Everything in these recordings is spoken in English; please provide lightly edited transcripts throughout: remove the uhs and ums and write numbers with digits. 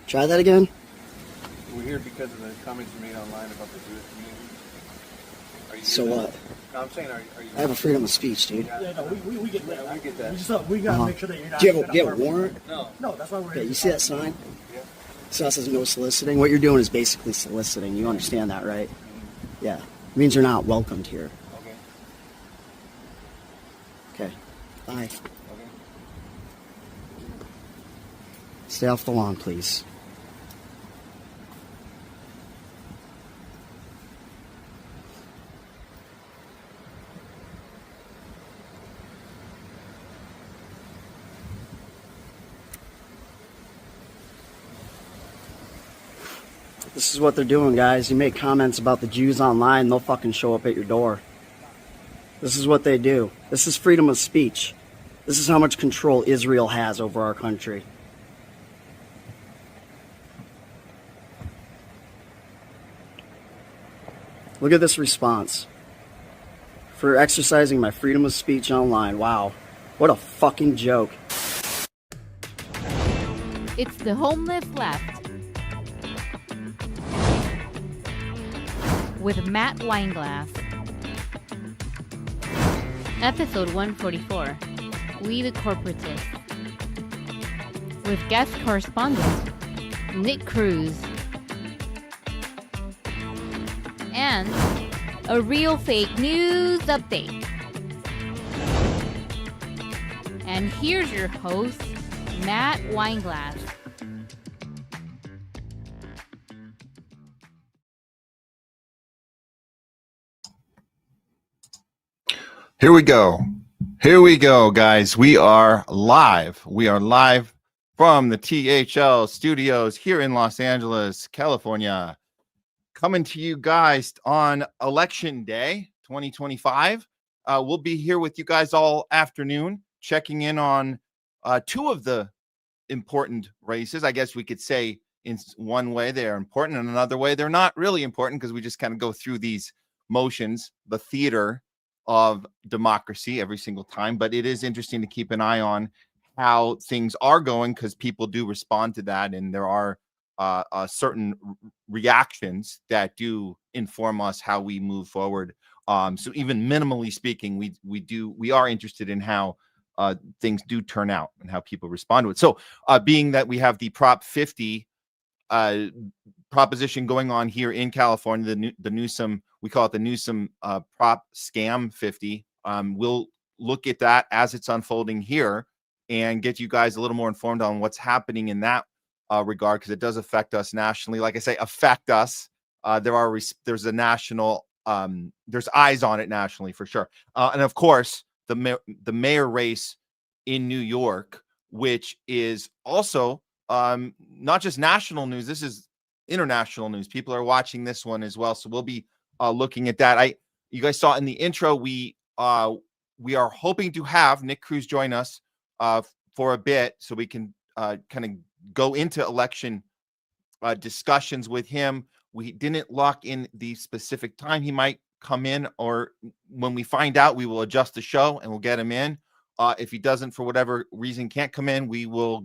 Try that again. We're here because of the comments you made online about the Jewish community. Are you So what? No, I'm saying, are you? I have a freedom of speech, dude. Yeah, no, we get that. We get that. We gotta make sure that you're not. Do you have a warrant? No, that's why we're here. Yeah, you see that sign? Yeah. So that says no soliciting. What you're doing is basically soliciting. You understand that, right? Yeah. It means you're not welcomed here. Okay. Okay. Bye. Okay. Stay off the lawn, please. This is what they're doing, guys. You make comments about the Jews online, they'll fucking show up at your door. This is what they do. This is freedom of speech. This is how much control Israel has over our country. Look at this response. For exercising my freedom of speech online. Wow. What a fucking joke. It's the Homeless Left with Matt Weinglass. Episode 144, We the Corporatists. With guest correspondent Nick Cruz. And a real fake news update. And here's your host, Matt Weinglass. Here we go. Here we go, guys. We are live. We are live from the THL studios here in Los Angeles, California. Coming to you guys on Election Day 2025. We'll be here with you guys all afternoon, checking in on two of the important races. I guess we could say in one way they are important, and another way they're not really important because we just kind of go through these motions, the theater of democracy every single time. But it is interesting to keep an eye on how things are going because people do respond to that, and there are certain reactions that do inform us how we move forward. So even minimally speaking, we are interested in how things do turn out and how people respond to it. So being that we have the Prop 50 proposition going on here in California, the Newsom, we call it the Newsom Prop Scam 50. We'll look at that as it's unfolding here and get you guys a little more informed on what's happening in that regard, because it does affect us nationally. Like I say, affect us. There's a national, there's eyes on it nationally for sure. And of course, the mayor race in New York, which is also not just national news. This is international news. People are watching this one as well. So we'll be looking at that. You guys saw in the intro, we are hoping to have Nick Cruz join us for a bit so we can kind of go into election discussions with him. We didn't lock in the specific time he might come in, or when we find out, we will adjust the show and we'll get him in. If he doesn't, for whatever reason, can't come in, we will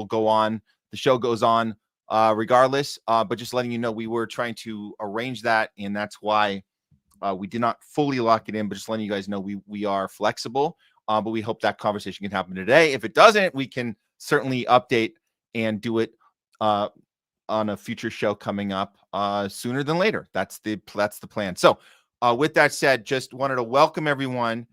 go on. The show goes on regardless. But just letting you know, we were trying to arrange that, and that's why we did not fully lock it in. But just letting you guys know, we are flexible. But we hope that conversation can happen today. If it doesn't, we can certainly update and do it on a future show coming up sooner than later. That's the plan. So with that said, just wanted to welcome everyone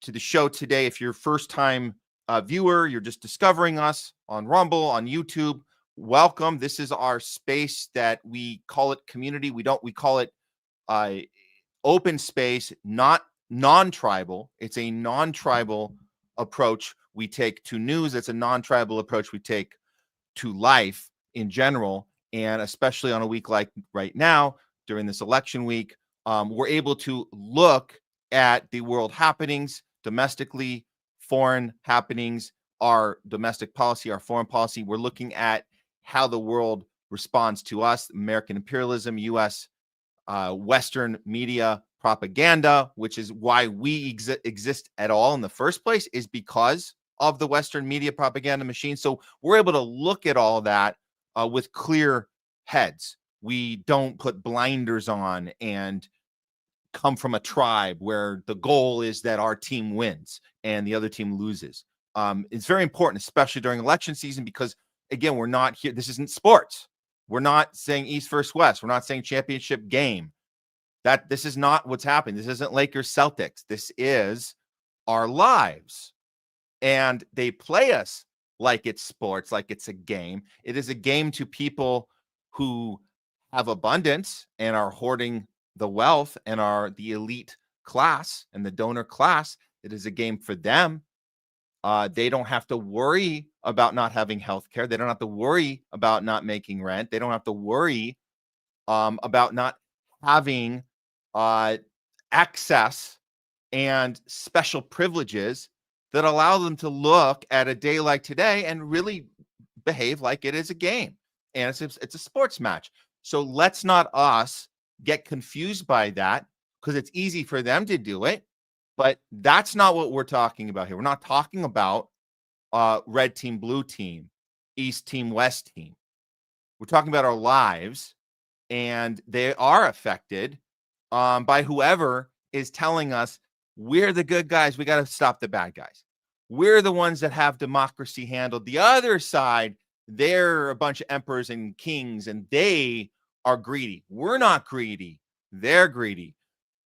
to the show today. If you're a first time viewer, you're just discovering us on Rumble, on YouTube, welcome. This is our space that we call it community. We call it open space, not non-tribal. It's a non-tribal approach we take to news. It's a non-tribal approach we take to life in general, and especially on a week like right now during this election week, we're able to look at the world happenings domestically, foreign happenings, our domestic policy, our foreign policy. We're looking at how the world responds to us, American imperialism, U.S. Western media propaganda, which is why we exist at all in the first place, is because of the Western media propaganda machine. So we're able to look at all of that with clear heads. We don't put blinders on and come from a tribe where the goal is that our team wins and the other team loses. It's very important, especially during election season, because again, we're not here. This isn't sports. We're not saying East versus West. We're not saying championship game. This is not what's happening. This isn't Lakers Celtics. This is our lives. And they play us like it's sports, like it's a game. It is a game to people who have abundance and are hoarding the wealth and are the elite class and the donor class. It is a game for them. They don't have to worry about not having health care. They don't have to worry about not making rent. They don't have to worry about not having access and special privileges that allow them to look at a day like today and really behave like it is a game. And it's a sports match. So let's not us get confused by that, because it's easy for them to do it. But that's not what we're talking about here. We're not talking about red team, blue team, East team, West team. We're talking about our lives, and they are affected by whoever is telling us we're the good guys. We got to stop the bad guys. We're the ones that have democracy handled. The other side, they're a bunch of emperors and kings, and they are greedy. We're not greedy. They're greedy.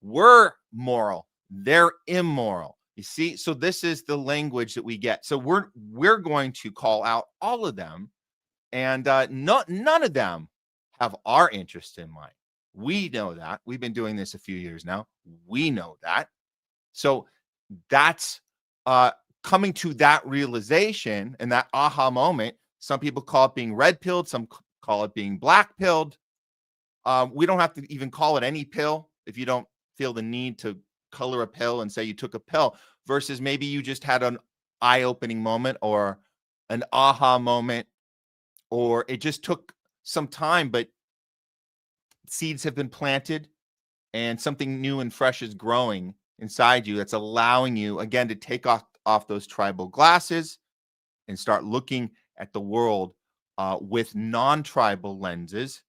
We're moral. They're immoral. You see, so this is the language that we get. So we're going to call out all of them, and none of them have our interest in mind. We know that. We've been doing this a few years now. We know that. So that's coming to that realization and that aha moment. Some people call it being red-pilled. Some call it being black-pilled. We don't have to even call it any pill if you don't feel the need to color a pill and say you took a pill, versus maybe you just had an eye-opening moment or an aha moment, or it just took some time, but seeds have been planted and something new and fresh is growing inside you that's allowing you, again, to take off those tribal glasses and start looking at the world with non-tribal lenses.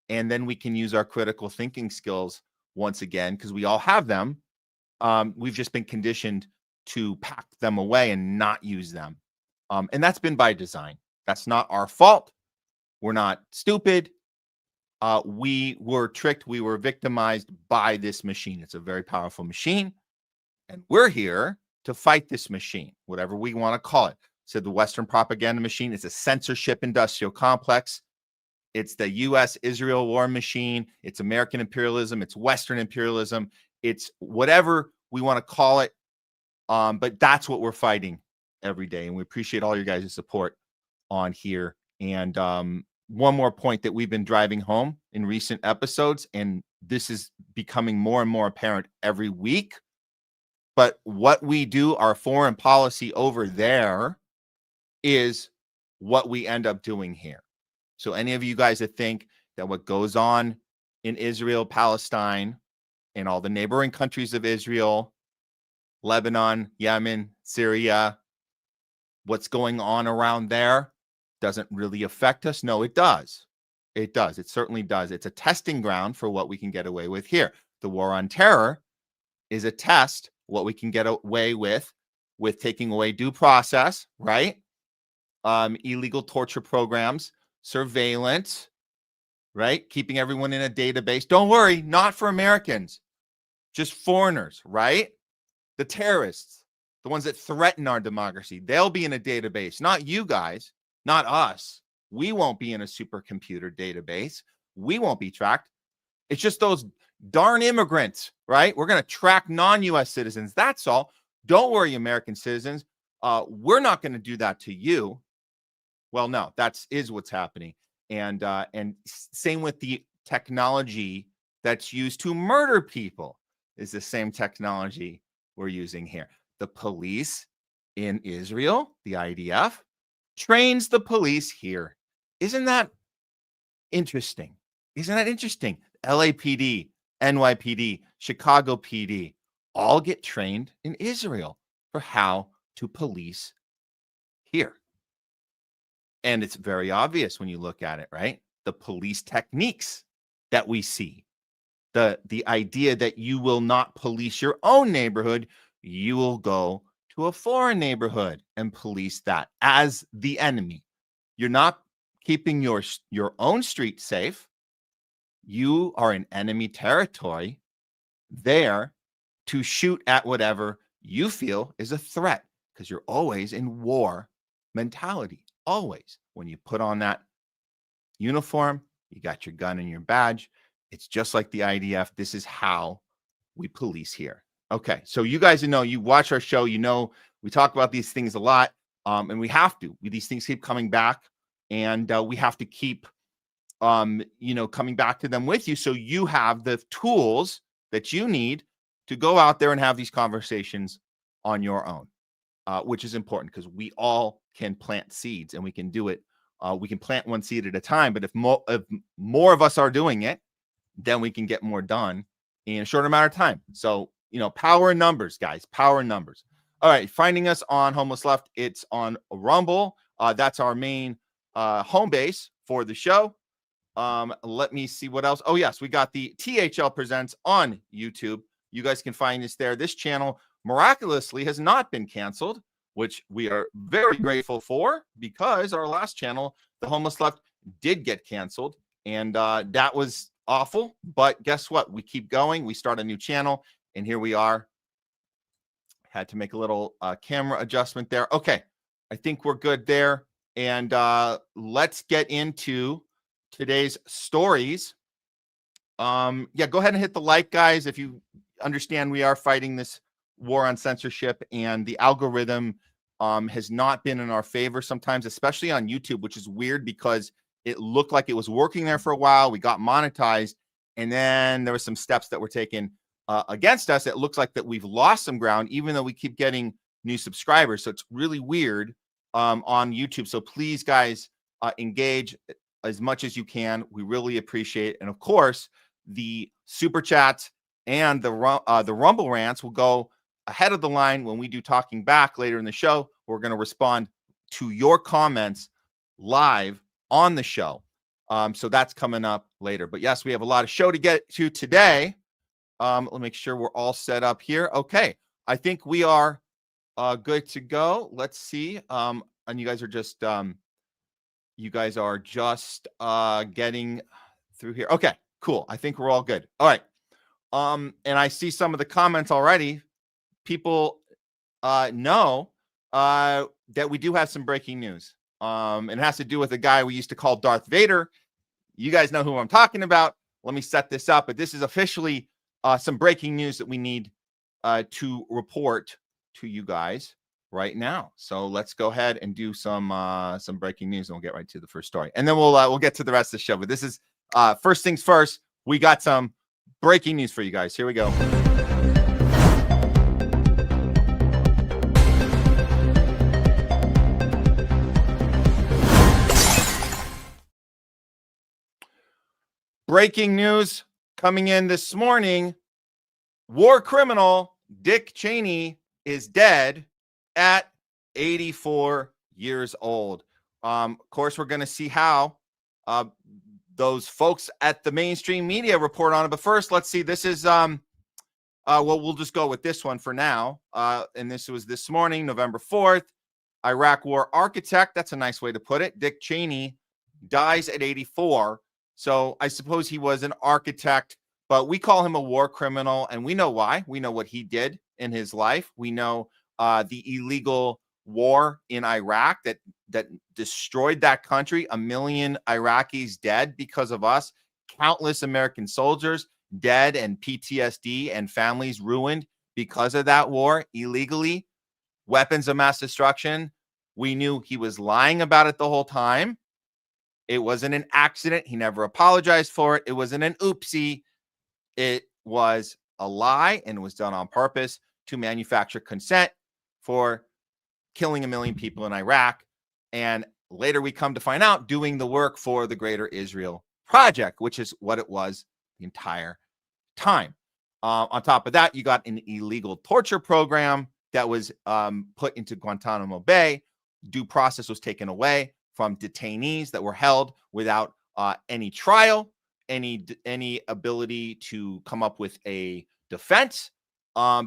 And then we can use our critical thinking skills once again, because we all have them. We've just been conditioned to pack them away and not use them. And that's been by design. That's not our fault. We're not stupid. We were tricked. We were victimized by this machine. It's a very powerful machine. And we're here to fight this machine, whatever we want to call it. So the Western propaganda machine is a censorship industrial complex. It's the U.S.-Israel war machine. It's American imperialism. It's Western imperialism. It's whatever we want to call it. But that's what we're fighting every day. And we appreciate all your guys' support on here. And one more point that we've been driving home in recent episodes, and this is becoming more and more apparent every week. But what we do, our foreign policy over there, is what we end up doing here. So any of you guys that think that what goes on in Israel, Palestine, and all the neighboring countries of Israel, Lebanon, Yemen, Syria, what's going on around there doesn't really affect us. No, it does. It does. It certainly does. It's a testing ground for what we can get away with here. The war on terror is a test, what we can get away with taking away due process, right? Illegal torture programs, surveillance, right? Keeping everyone in a database. Don't worry, not for Americans, just foreigners, right? The terrorists, the ones that threaten our democracy, they'll be in a database, not you guys, not us. We won't be in a supercomputer database. We won't be tracked. It's just those darn immigrants, right? We're going to track non-U.S. citizens. That's all. Don't worry, American citizens. We're not going to do that to you. Well, no, is what's happening. And same with the technology that's used to murder people is the same technology we're using here. The police in Israel, the IDF, trains the police here. Isn't that interesting? Isn't that interesting? LAPD, NYPD, Chicago PD all get trained in Israel for how to police here. And it's very obvious when you look at it, right? The police techniques that we see, the idea that you will not police your own neighborhood, you will go to a foreign neighborhood and police that as the enemy. You're not keeping your own street safe. You are in enemy territory there to shoot at whatever you feel is a threat, because you're always in war mentality. Always. When you put on that uniform, you got your gun and your badge. It's just like the IDF. This is how we police here. Okay, so you guys know, you watch our show, you know we talk about these things a lot, and we have to. These things keep coming back, and we have to keep, coming back to them with you, so you have the tools that you need to go out there and have these conversations on your own, which is important, because we all can plant seeds, and we can do it. We can plant one seed at a time, but if more of us are doing it, then we can get more done in a short amount of time. So, power in numbers, guys, power in numbers. All right, finding us on Homeless Left, it's on Rumble. That's our main home base for the show. Let me see what else. Oh, yes, we got the THL Presents on YouTube. You guys can find us there. This channel miraculously has not been canceled, which we are very grateful for, because our last channel, The Homeless Left, did get canceled, and that was awful. But guess what? We keep going. We start a new channel, and here we are. Had to make a little camera adjustment there. Okay, I think we're good there. And let's get into today's stories. Yeah, go ahead and hit the like, guys. If you understand, we are fighting this war on censorship, and the algorithm has not been in our favor sometimes, especially on YouTube, which is weird, because it looked like it was working there for a while. We got monetized, and then there were some steps that were taken against us. It looks like that we've lost some ground, even though we keep getting new subscribers. So it's really weird on YouTube. So please, guys, engage as much as you can. We really appreciate it. And of course, the super chats and the Rumble rants will go ahead of the line when we do Talking Back later in the show. We're going to respond to your comments live on the show. So that's coming up later. But yes, we have a lot of show to get to today. Let me make sure we're all set up here. Okay, I think we are good to go. Let's see. And you guys are just getting through here. Okay, cool. I think we're all good. All right. And I see some of the comments already. People know that we do have some breaking news. And it has to do with a guy we used to call Darth Vader. You guys know who I'm talking about. Let me set this up. But this is officially some breaking news that we need to report to you guys right now. So let's go ahead and do some breaking news, and we'll get right to the first story, and then we'll get to the rest of the show. But this is first things first. We got some breaking news for you guys. Here we go. Breaking news coming in this morning. War criminal Dick Cheney is dead at 84 years old. Of course, we're going to see how those folks at the mainstream media report on it. But first, let's see. This is, we'll just go with this one for now. And this was this morning, November 4th. Iraq war architect. That's a nice way to put it. Dick Cheney dies at 84. So I suppose he was an architect, but we call him a war criminal, and we know why. We know what he did in his life. We know the illegal war in Iraq that destroyed that country. 1 million Iraqis dead because of us. Countless American soldiers dead, and PTSD and families ruined because of that war illegally. Weapons of mass destruction. We knew he was lying about it the whole time. It wasn't an accident. He never apologized for it. It wasn't an oopsie. It was a lie, and it was done on purpose to manufacture consent for killing 1 million people in Iraq. And later we come to find out doing the work for the Greater Israel Project, which is what it was the entire time. On top of that, you got an illegal torture program that was put into Guantanamo Bay. Due process was taken away from detainees that were held without any trial, any ability to come up with a defense,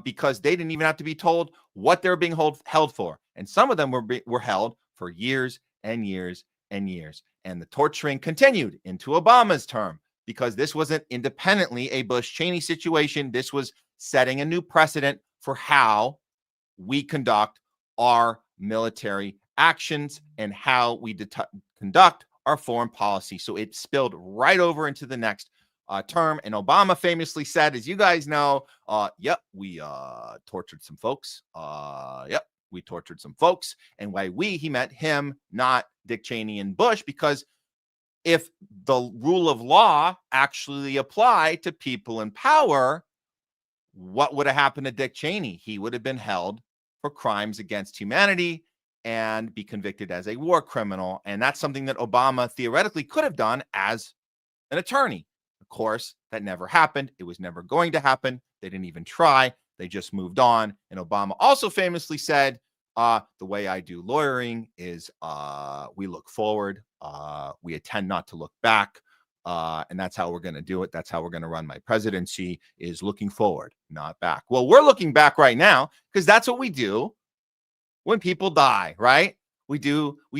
because they didn't even have to be told what they're being held for. And some of them were held for years and years and years. And the torturing continued into Obama's term, because this wasn't independently a Bush-Cheney situation. This was setting a new precedent for how we conduct our military actions and how we conduct our foreign policy. So it spilled right over into the next term. And Obama famously said, as you guys know, yep, we tortured some folks. Yep, we tortured some folks. And by we, he meant him, not Dick Cheney and Bush, because if the rule of law actually applied to people in power, what would have happened to Dick Cheney? He would have been held for crimes against humanity and be convicted as a war criminal. And that's something that Obama theoretically could have done as an attorney. Of course, that never happened. It was never going to happen. They didn't even try. They just moved on. And Obama also famously said, the way I do lawyering is we look forward. We tend not to look back. And that's how we're going to do it. That's how we're going to run my presidency, is looking forward, not back. Well, we're looking back right now, because that's what we do when people die, right? We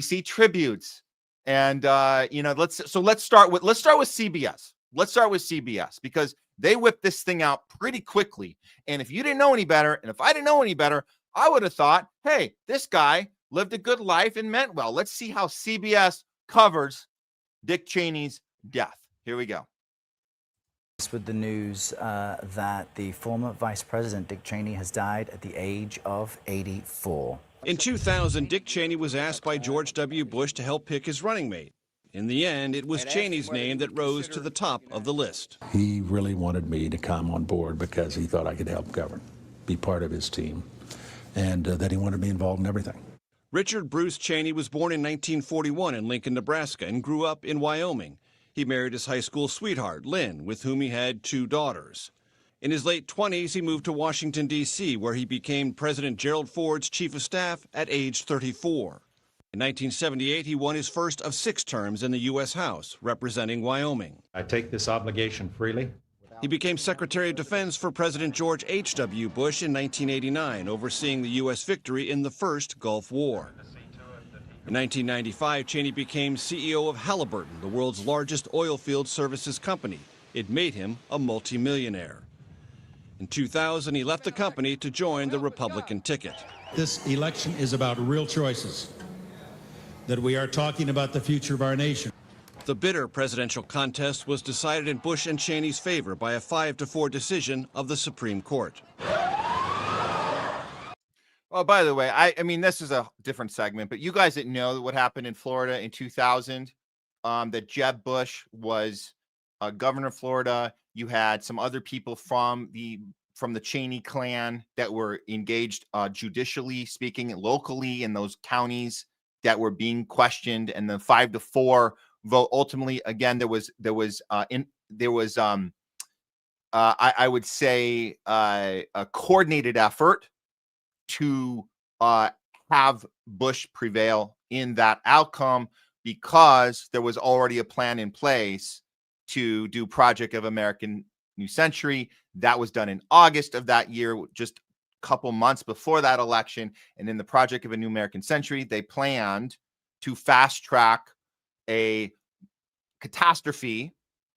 see tributes. And let's start with CBS. Let's start with CBS, because they whipped this thing out pretty quickly. And if you didn't know any better, and if I didn't know any better, I would have thought, hey, this guy lived a good life and meant well. Let's see how CBS covers Dick Cheney's death. Here we go. With the news that the former Vice President Dick Cheney has died at the age of 84. In 2000, Dick Cheney was asked by George W. Bush to help pick his running mate. In the end, it was Cheney's name that rose to the top of the list. He really wanted me to come on board because he thought I could help govern, be part of his team, and that he wanted me involved in everything. Richard Bruce Cheney was born in 1941 in Lincoln, Nebraska, and grew up in Wyoming. He married his high school sweetheart, Lynn, with whom he had 2 daughters. In his late 20s, he moved to Washington, D.C., where he became President Gerald Ford's chief of staff at age 34. In 1978, he won his first of 6 terms in the U.S. House, representing Wyoming. I take this obligation freely. He became Secretary of Defense for President George H.W. Bush in 1989, overseeing the U.S. victory in the First Gulf War. In 1995, Cheney became CEO of Halliburton, the world's largest oil field services company. It made him a multimillionaire. In 2000, he left the company to join the Republican ticket. This election is about real choices, that we are talking about the future of our nation. The bitter presidential contest was decided in Bush and Cheney's favor by a 5-4 decision of the Supreme Court. Oh, by the way, I mean, this is a different segment, but you guys didn't know what happened in Florida in 2000, that Jeb Bush was governor of Florida. You had some other people from the Cheney clan that were engaged judicially speaking locally in those counties that were being questioned, and the 5-4 vote ultimately, again, I would say a coordinated effort to have Bush prevail in that outcome, because there was already a plan in place to do Project of American New Century. That was done in August of that year, just a couple months before that election. And in the Project of a New American Century, they planned to fast track a catastrophe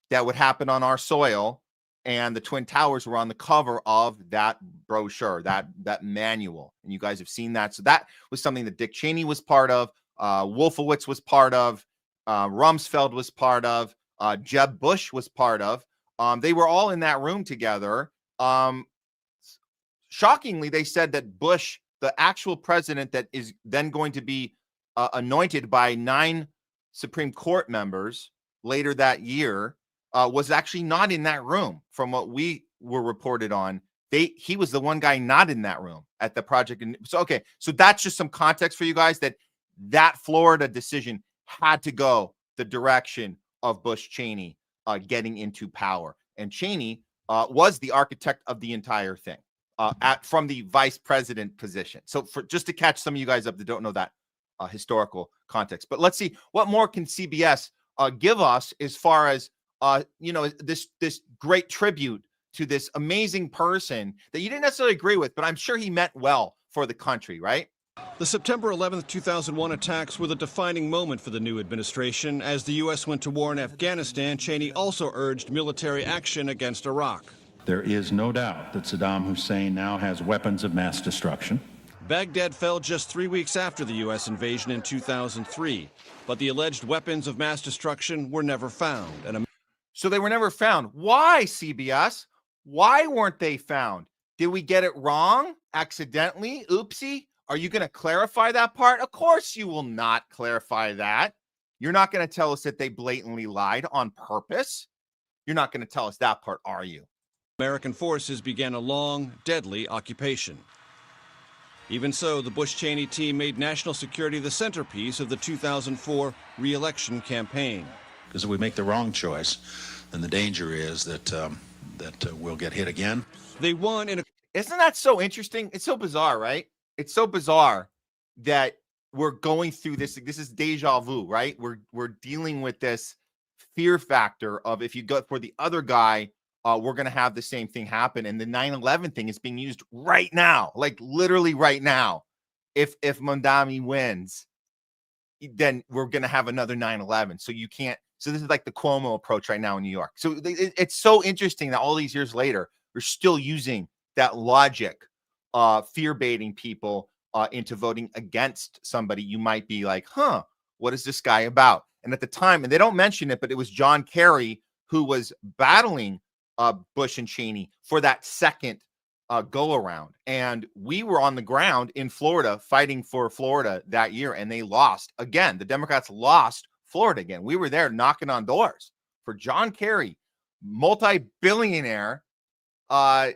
that would happen on our soil. And the Twin Towers were on the cover of that brochure, that manual. And you guys have seen that. So that was something that Dick Cheney was part of, Wolfowitz was part of, Rumsfeld was part of, Jeb Bush was part of. They were all in that room together. Shockingly, they said that Bush, the actual president that is then going to be anointed by 9 Supreme Court members later that year, was actually not in that room. From what we were reported on, he was the one guy not in that room at the project. So, okay, so that's just some context for you guys, that Florida decision had to go the direction of Bush Cheney getting into power. And Cheney was the architect of the entire thing from the vice president position. So just to catch some of you guys up that don't know that, historical context. But let's see, what more can CBS give us as far as this great tribute to this amazing person that you didn't necessarily agree with, but I'm sure he meant well for the country, right? The September 11th, 2001 attacks were the defining moment for the new administration. As the U.S. went to war in Afghanistan, Cheney also urged military action against Iraq. There is no doubt that Saddam Hussein now has weapons of mass destruction. Baghdad fell just 3 weeks after the U.S. invasion in 2003, but the alleged weapons of mass destruction were never found. So they were never found. Why, CBS? Why weren't they found? Did we get it wrong? Accidentally? Oopsie? Are you going to clarify that part? Of course you will not clarify that. You're not going to tell us that they blatantly lied on purpose. You're not going to tell us that part, are you? American forces began a long, deadly occupation. Even so, the Bush-Cheney team made national security the centerpiece of the 2004 re-election campaign. Because if we make the wrong choice, then the danger is that we'll get hit again. They won in a... Isn't that so interesting? It's so bizarre, right? It's so bizarre that we're going through this. This is deja vu, right? We're dealing with this fear factor of if you go for the other guy, we're going to have the same thing happen. And the 9/11 thing is being used right now, like literally right now. If Mamdani wins, then we're going to have another 9/11. So you can't. So this is like the Cuomo approach right now in New York. So it's so interesting that all these years later, we're still using that logic, fear baiting people into voting against somebody. You might be like, huh, what is this guy about? And at the time, and they don't mention it, but it was John Kerry who was battling Bush and Cheney for that second go around. And we were on the ground in Florida fighting for Florida that year, and they lost again. The Democrats lost Florida again. We were there knocking on doors for John Kerry, multi-billionaire activist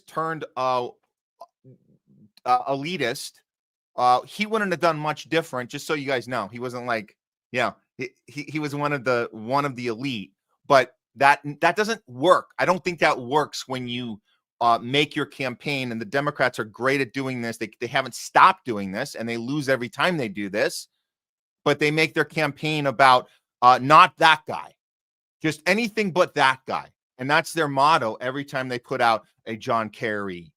turned elitist. He wouldn't have done much different, just so you guys know. He wasn't like, he was one of the elite, but that doesn't work. I don't think that works when you make your campaign, and the Democrats are great at doing this. They haven't stopped doing this, and they lose every time they do this, but they make their campaign about not that guy, just anything but that guy. And that's their motto every time they put out a John Kerry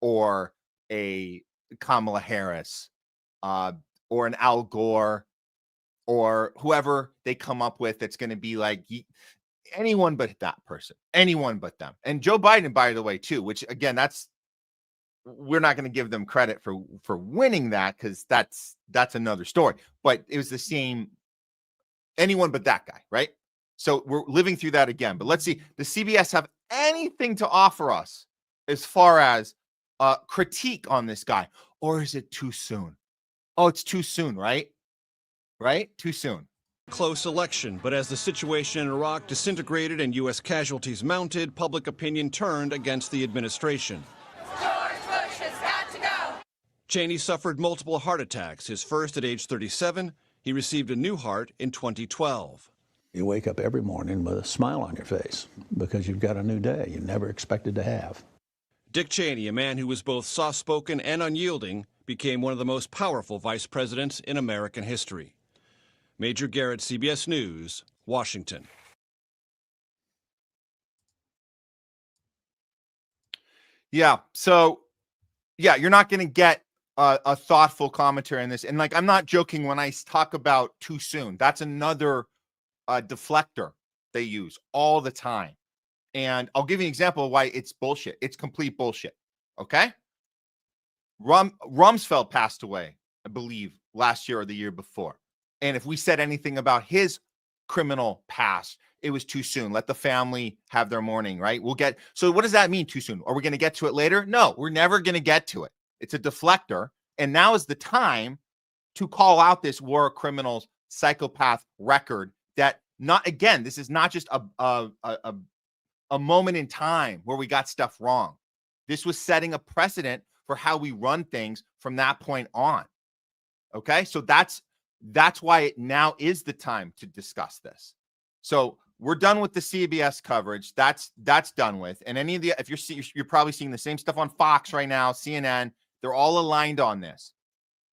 or a Kamala Harris or an Al Gore or whoever they come up with that's going to be like anyone but that person, anyone but them. And Joe Biden, by the way, too, which again, we're not going to give them credit for winning that, because that's another story. But it was the same, anyone but that guy, right? So we're living through that again. But let's see, does CBS have anything to offer us as far as critique on this guy? Or is it too soon? Oh, it's too soon, right? Right? Too soon. Close election, but as the situation in Iraq disintegrated and U.S. casualties mounted, public opinion turned against the administration. George Bush has got to go. Cheney suffered multiple heart attacks, his first at age 37. He received a new heart in 2012. You wake up every morning with a smile on your face because you've got a new day you never expected to have. Dick Cheney, a man who was both soft-spoken and unyielding, became one of the most powerful vice presidents in American history. Major Garrett, CBS News, Washington. Yeah. So, yeah, you're not going to get a thoughtful commentary on this. And like, I'm not joking when I talk about too soon. That's another deflector they use all the time. And I'll give you an example of why it's bullshit. It's complete bullshit. Okay. Rumsfeld passed away, I believe, last year or the year before. And if we said anything about his criminal past, it was too soon. Let the family have their mourning, right? So what does that mean, too soon? Are we going to get to it later? No, we're never going to get to it. It's a deflector. And now is the time to call out this war criminal's psychopath record that this is not just a moment in time where we got stuff wrong. This was setting a precedent for how we run things from that point on. Okay. So that's why it now is the time to discuss this. So we're done with the CBS coverage. That's done with. And any of the, if you're probably seeing the same stuff on Fox right now, CNN, they're all aligned on this.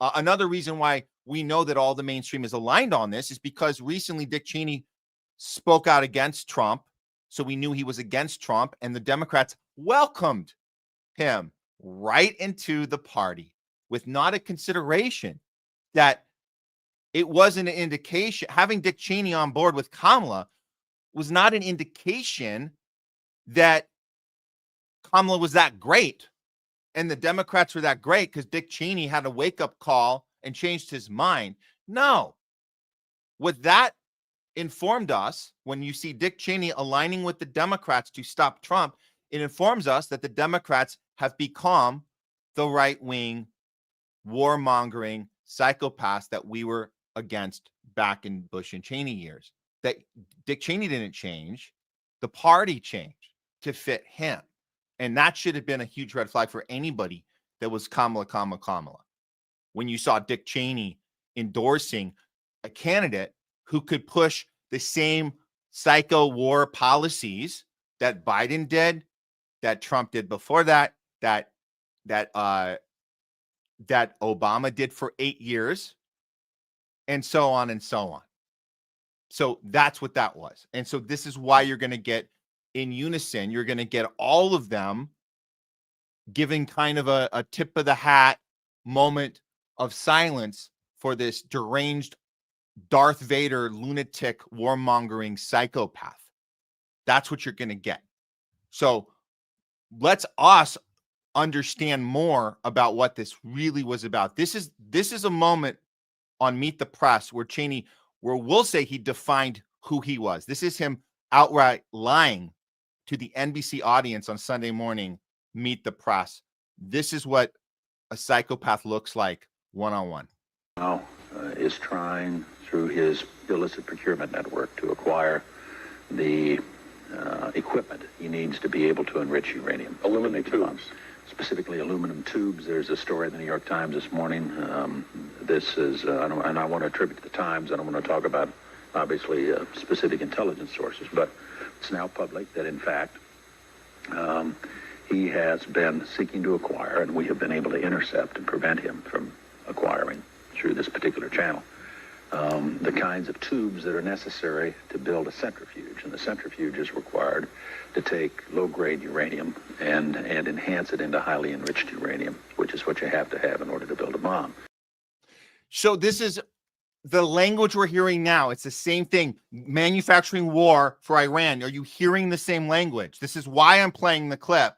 Another reason why we know that all the mainstream is aligned on this is because recently Dick Cheney spoke out against Trump. So we knew he was against Trump, and the Democrats welcomed him right into the party with not a consideration that it wasn't an indication. Having Dick Cheney on board with Kamala was not an indication that Kamala was that great and the Democrats were that great because Dick Cheney had a wake-up call and changed his mind. No. What that informed us, when you see Dick Cheney aligning with the Democrats to stop Trump, it informs us that the Democrats have become the right-wing, warmongering psychopaths that we were against back in Bush and Cheney years. That Dick Cheney didn't change. The party changed to fit him. And that should have been a huge red flag for anybody that was Kamala. When you saw Dick Cheney endorsing a candidate who could push the same psycho war policies that Biden did, that Trump did before that Obama did for 8 years, and so on and so on. So that's what that was. And so this is why you're going to get in unison, you're going to get all of them giving kind of a tip of the hat moment of silence for this deranged Darth Vader lunatic warmongering psychopath. That's what you're going to get. So let's us understand more about what this really was about. This is a moment on Meet the Press where Cheney, where we'll say he defined who he was. This is him outright lying to the NBC audience on Sunday morning, Meet the Press. This is what a psychopath looks like one-on-one. Now is trying through his illicit procurement network to acquire the equipment he needs to be able to enrich uranium. Aluminum tubes. Specifically aluminum tubes. There's a story in the New York Times this morning. This is, and I want to attribute to the Times. I don't want to talk about, obviously, specific intelligence sources, but it's now public that, in fact, he has been seeking to acquire, and we have been able to intercept and prevent him from acquiring through this particular channel, the kinds of tubes that are necessary to build a centrifuge. And the centrifuge is required to take low-grade uranium and enhance it into highly enriched uranium, which is what you have to have in order to build a bomb. So this is the language we're hearing now. It's the same thing. Manufacturing war for Iran. Are you hearing the same language? This is why I'm playing the clip.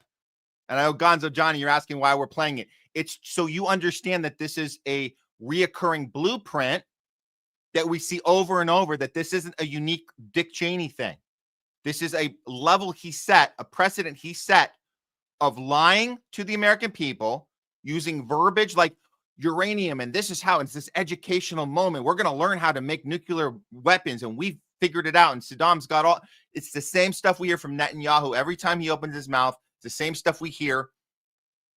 And I know, Gonzo Johnny, you're asking why we're playing it. It's so you understand that this is a reoccurring blueprint that we see over and over, that this isn't a unique Dick Cheney thing. This is a level he set, a precedent he set of lying to the American people, using verbiage like uranium, and this is how it's this educational moment. We're going to learn how to make nuclear weapons, and we've figured it out, and Saddam's got all. It's the same stuff we hear from Netanyahu every time he opens his mouth. It's the same stuff we hear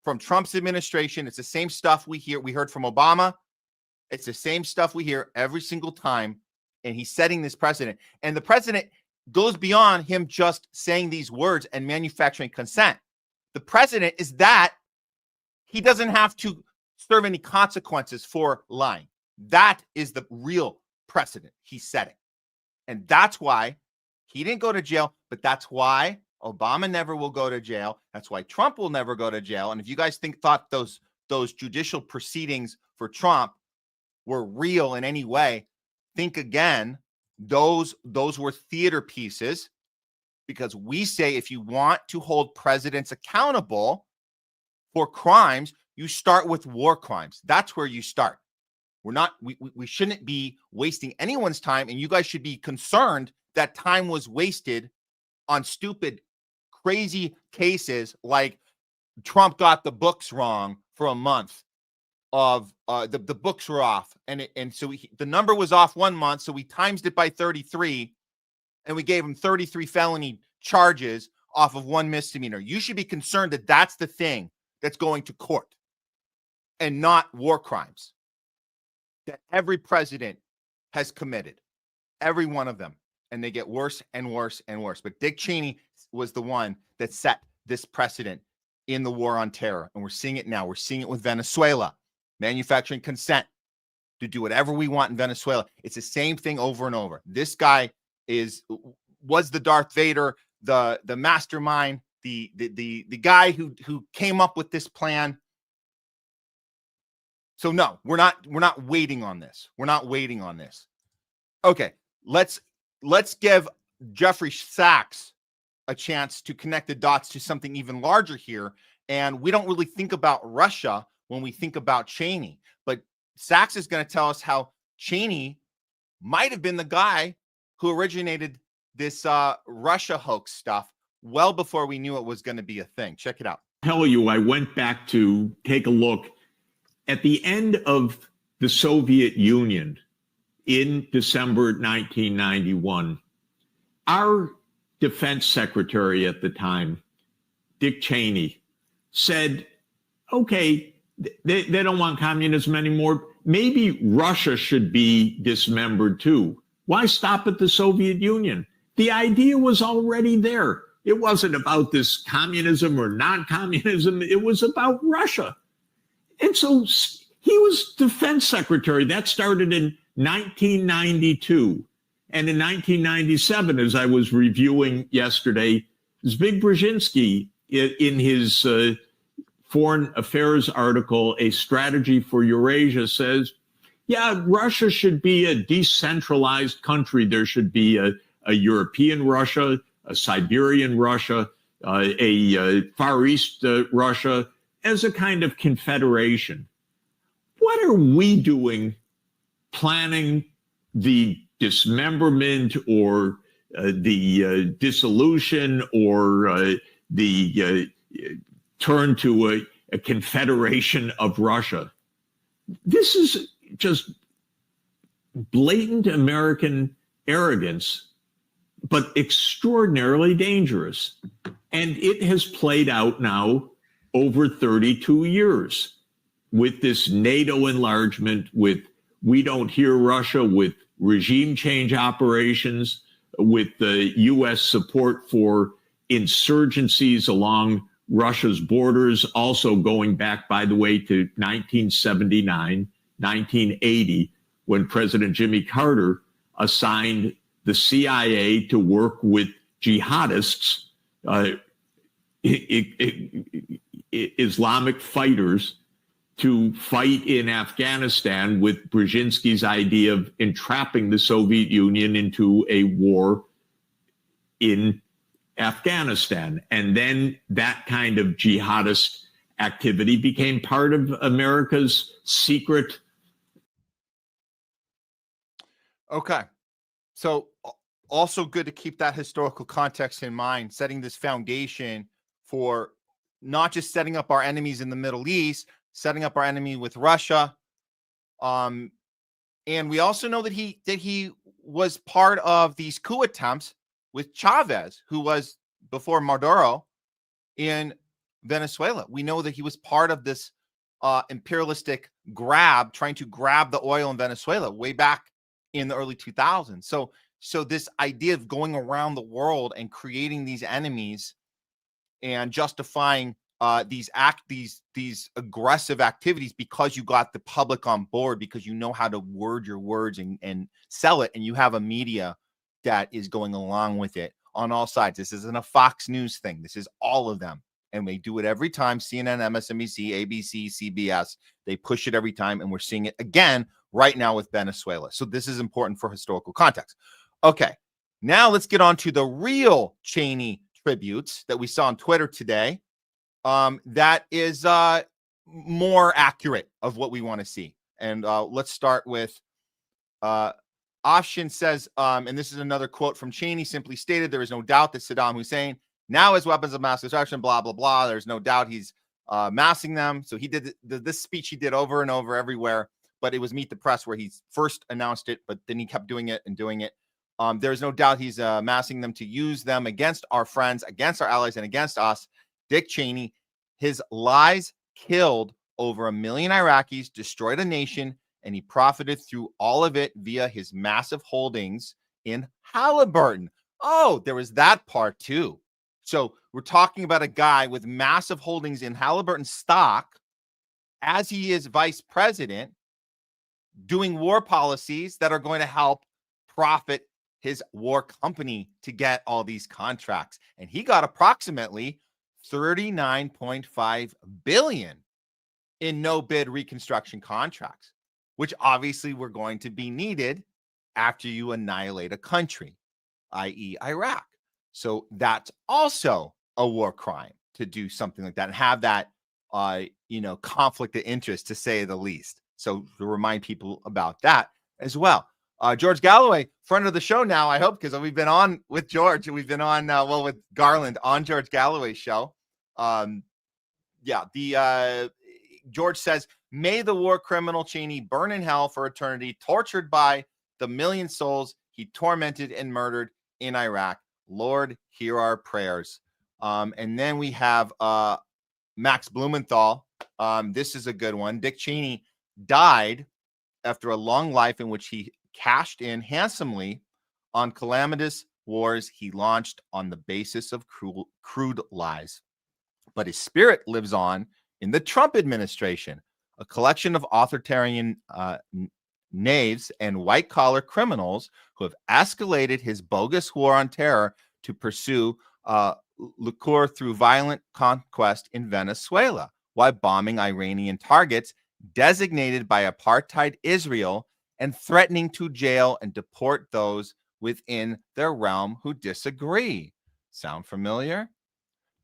from Trump's administration. It's the same stuff we heard from Obama. It's the same stuff we hear every single time, and he's setting this precedent. And the president goes beyond him just saying these words and manufacturing consent. The president is that he doesn't have to serve any consequences for lying. That is the real precedent he's setting. And that's why he didn't go to jail, but that's why Obama never will go to jail. That's why Trump will never go to jail. And if you guys thought those judicial proceedings for Trump were real in any way, think again. Those were theater pieces, because we say if you want to hold presidents accountable for crimes, you start with war crimes. That's where you start. We shouldn't be wasting anyone's time, and you guys should be concerned that time was wasted on stupid, crazy cases like Trump got the books wrong for a month. Of the books were off, and so the number was off 1 month, so we times it by 33, and we gave him 33 felony charges off of one misdemeanor. You should be concerned that that's the thing that's going to court, and not war crimes that every president has committed, every one of them, and they get worse and worse and worse. But Dick Cheney was the one that set this precedent in the war on terror, and we're seeing it now. We're seeing it with Venezuela. manufacturing consent to do whatever we want in Venezuela. It's the same thing over and over. This guy was the Darth Vader, the mastermind, the guy who came up with this plan. So no, we're not waiting on this. We're not waiting on this. Okay, let's give Jeffrey Sachs a chance to connect the dots to something even larger here. And we don't really think about Russia when we think about Cheney, but Sachs is going to tell us how Cheney might have been the guy who originated this Russia hoax stuff well before we knew it was going to be a thing. Check it out. Tell you, I went back to take a look at the end of the Soviet Union in December 1991. Our defense secretary at the time, Dick Cheney, said, okay, they don't want communism anymore. Maybe Russia should be dismembered too. Why stop at the Soviet Union? The idea was already there. It wasn't about this communism or non-communism. It was about Russia. And so he was defense secretary. That started in 1992. And in 1997, as I was reviewing yesterday, Zbig Brzezinski, in his Foreign Affairs article, A Strategy for Eurasia, says, yeah, Russia should be a decentralized country. There should be a European Russia, a Siberian Russia, a Far East Russia, as a kind of confederation. What are we doing planning the dismemberment or the dissolution or the turn to a confederation of Russia? This is just blatant American arrogance, but extraordinarily dangerous. And it has played out now over 32 years with this NATO enlargement, with we don't hear Russia, with regime change operations, with the U.S. support for insurgencies along Russia's borders, also going back, by the way, to 1979, 1980, when President Jimmy Carter assigned the CIA to work with jihadists, Islamic fighters, to fight in Afghanistan, with Brzezinski's idea of entrapping the Soviet Union into a war in Afghanistan. And then that kind of jihadist activity became part of America's secret. Okay. So also good to keep that historical context in mind, setting this foundation for not just setting up our enemies in the Middle East, setting up our enemy with Russia. And we also know that he was part of these coup attempts with Chavez, who was before Maduro in Venezuela. We know that he was part of this imperialistic grab, trying to grab the oil in Venezuela way back in the early 2000s. So this idea of going around the world and creating these enemies and justifying these aggressive activities because you got the public on board, because you know how to word your words and sell it, and you have a media that is going along with it on all sides. This isn't a Fox News thing. This is all of them. And they do it every time. CNN, MSNBC, ABC, CBS, they push it every time. And we're seeing it again right now with Venezuela. So this is important for historical context. Okay, now let's get on to the real Cheney tributes that we saw on Twitter today. That is more accurate of what we want to see. And let's start with Afshin says, and this is another quote from Cheney, simply stated, there is no doubt that Saddam Hussein now has weapons of mass destruction, blah, blah, blah. There's no doubt he's massing them. So he did this speech he did over and over everywhere, but it was Meet the Press where he first announced it, but then he kept doing it and doing it. There's no doubt he's massing them to use them against our friends, against our allies, and against us. Dick Cheney, his lies killed over 1 million Iraqis, destroyed a nation, and he profited through all of it via his massive holdings in Halliburton. Oh, there was that part too. So we're talking about a guy with massive holdings in Halliburton stock as he is vice president, doing war policies that are going to help profit his war company to get all these contracts. And he got approximately $39.5 billion in no bid reconstruction contracts, which obviously were going to be needed after you annihilate a country, i.e. Iraq. So that's also a war crime to do something like that and have that, conflict of interest, to say the least. So to remind people about that as well. George Galloway, friend of the show now, I hope, because we've been on with George. We've been on, with Garland on George Galloway's show. George says, may the war criminal Cheney burn in hell for eternity, tortured by the million souls he tormented and murdered in Iraq. Lord, hear our prayers. And then we have Max Blumenthal. This is a good one. Dick Cheney died after a long life in which he cashed in handsomely on calamitous wars he launched on the basis of crude lies. But his spirit lives on in the Trump administration, a collection of authoritarian knaves and white-collar criminals who have escalated his bogus war on terror to pursue lucre through violent conquest in Venezuela, while bombing Iranian targets designated by apartheid Israel and threatening to jail and deport those within their realm who disagree. Sound familiar?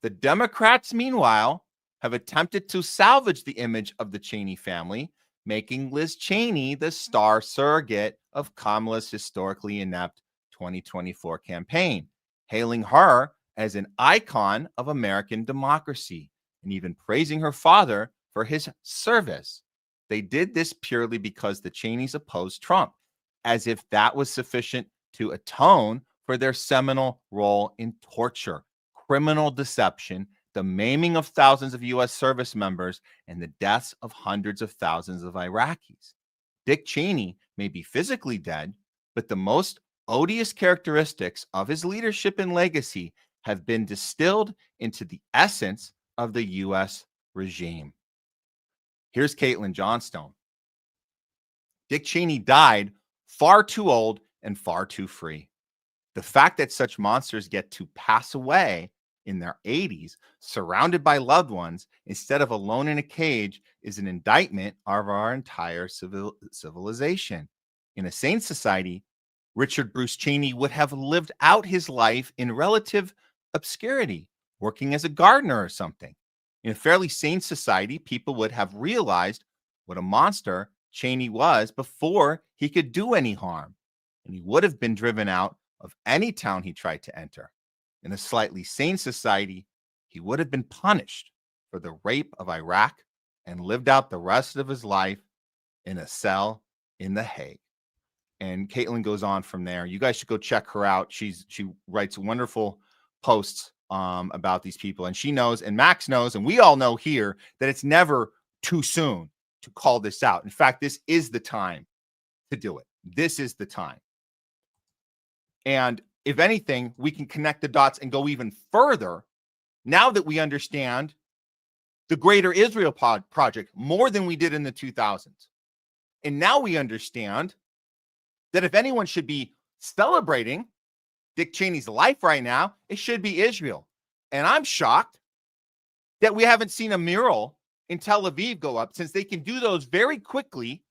The Democrats, meanwhile, have attempted to salvage the image of the Cheney family, making Liz Cheney the star surrogate of Kamala's historically inept 2024 campaign, hailing her as an icon of American democracy and even praising her father for his service. They did this purely because the Cheneys opposed Trump, as if that was sufficient to atone for their seminal role in torture, criminal deception, the maiming of thousands of U.S. service members, and the deaths of hundreds of thousands of Iraqis. Dick Cheney may be physically dead, but the most odious characteristics of his leadership and legacy have been distilled into the essence of the U.S. regime. Here's Caitlin Johnstone. Dick Cheney died far too old and far too free. The fact that such monsters get to pass away in their 80s, surrounded by loved ones, instead of alone in a cage, is an indictment of our entire civilization. In a sane society, Richard Bruce Cheney would have lived out his life in relative obscurity, working as a gardener or something. In a fairly sane society, people would have realized what a monster Cheney was before he could do any harm, and he would have been driven out of any town he tried to enter. In a slightly sane society, he would have been punished for the rape of Iraq and lived out the rest of his life in a cell in The Hague. And Caitlin goes on from there. You guys should go check her out. She writes wonderful posts about these people, and she knows, and Max knows, and we all know here that it's never too soon to call this out. In fact, this is the time to do it. This is the time. And if anything, we can connect the dots and go even further now that we understand the Greater Israel Project more than we did in the 2000s. And now we understand that if anyone should be celebrating Dick Cheney's life right now, it should be Israel. And I'm shocked that we haven't seen a mural in Tel Aviv go up, since they can do those very quickly.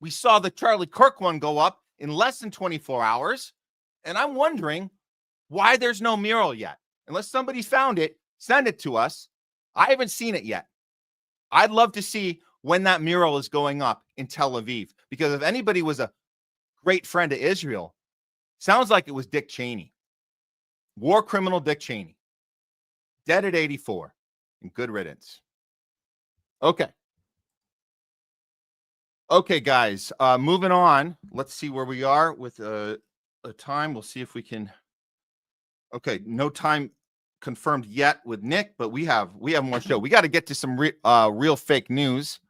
We saw the Charlie Kirk one go up in less than 24 hours. And I'm wondering why there's no mural yet. Unless somebody found it, send it to us. I haven't seen it yet. I'd love to see when that mural is going up in Tel Aviv, because if anybody was a great friend of Israel, sounds like it was Dick Cheney. War criminal Dick Cheney. Dead at 84. And good riddance. Okay. Okay, guys. Moving on. Let's see where we are with a time. We'll see if we can. Okay, no time confirmed yet with Nick, but we have more show. We got to get to some real fake news.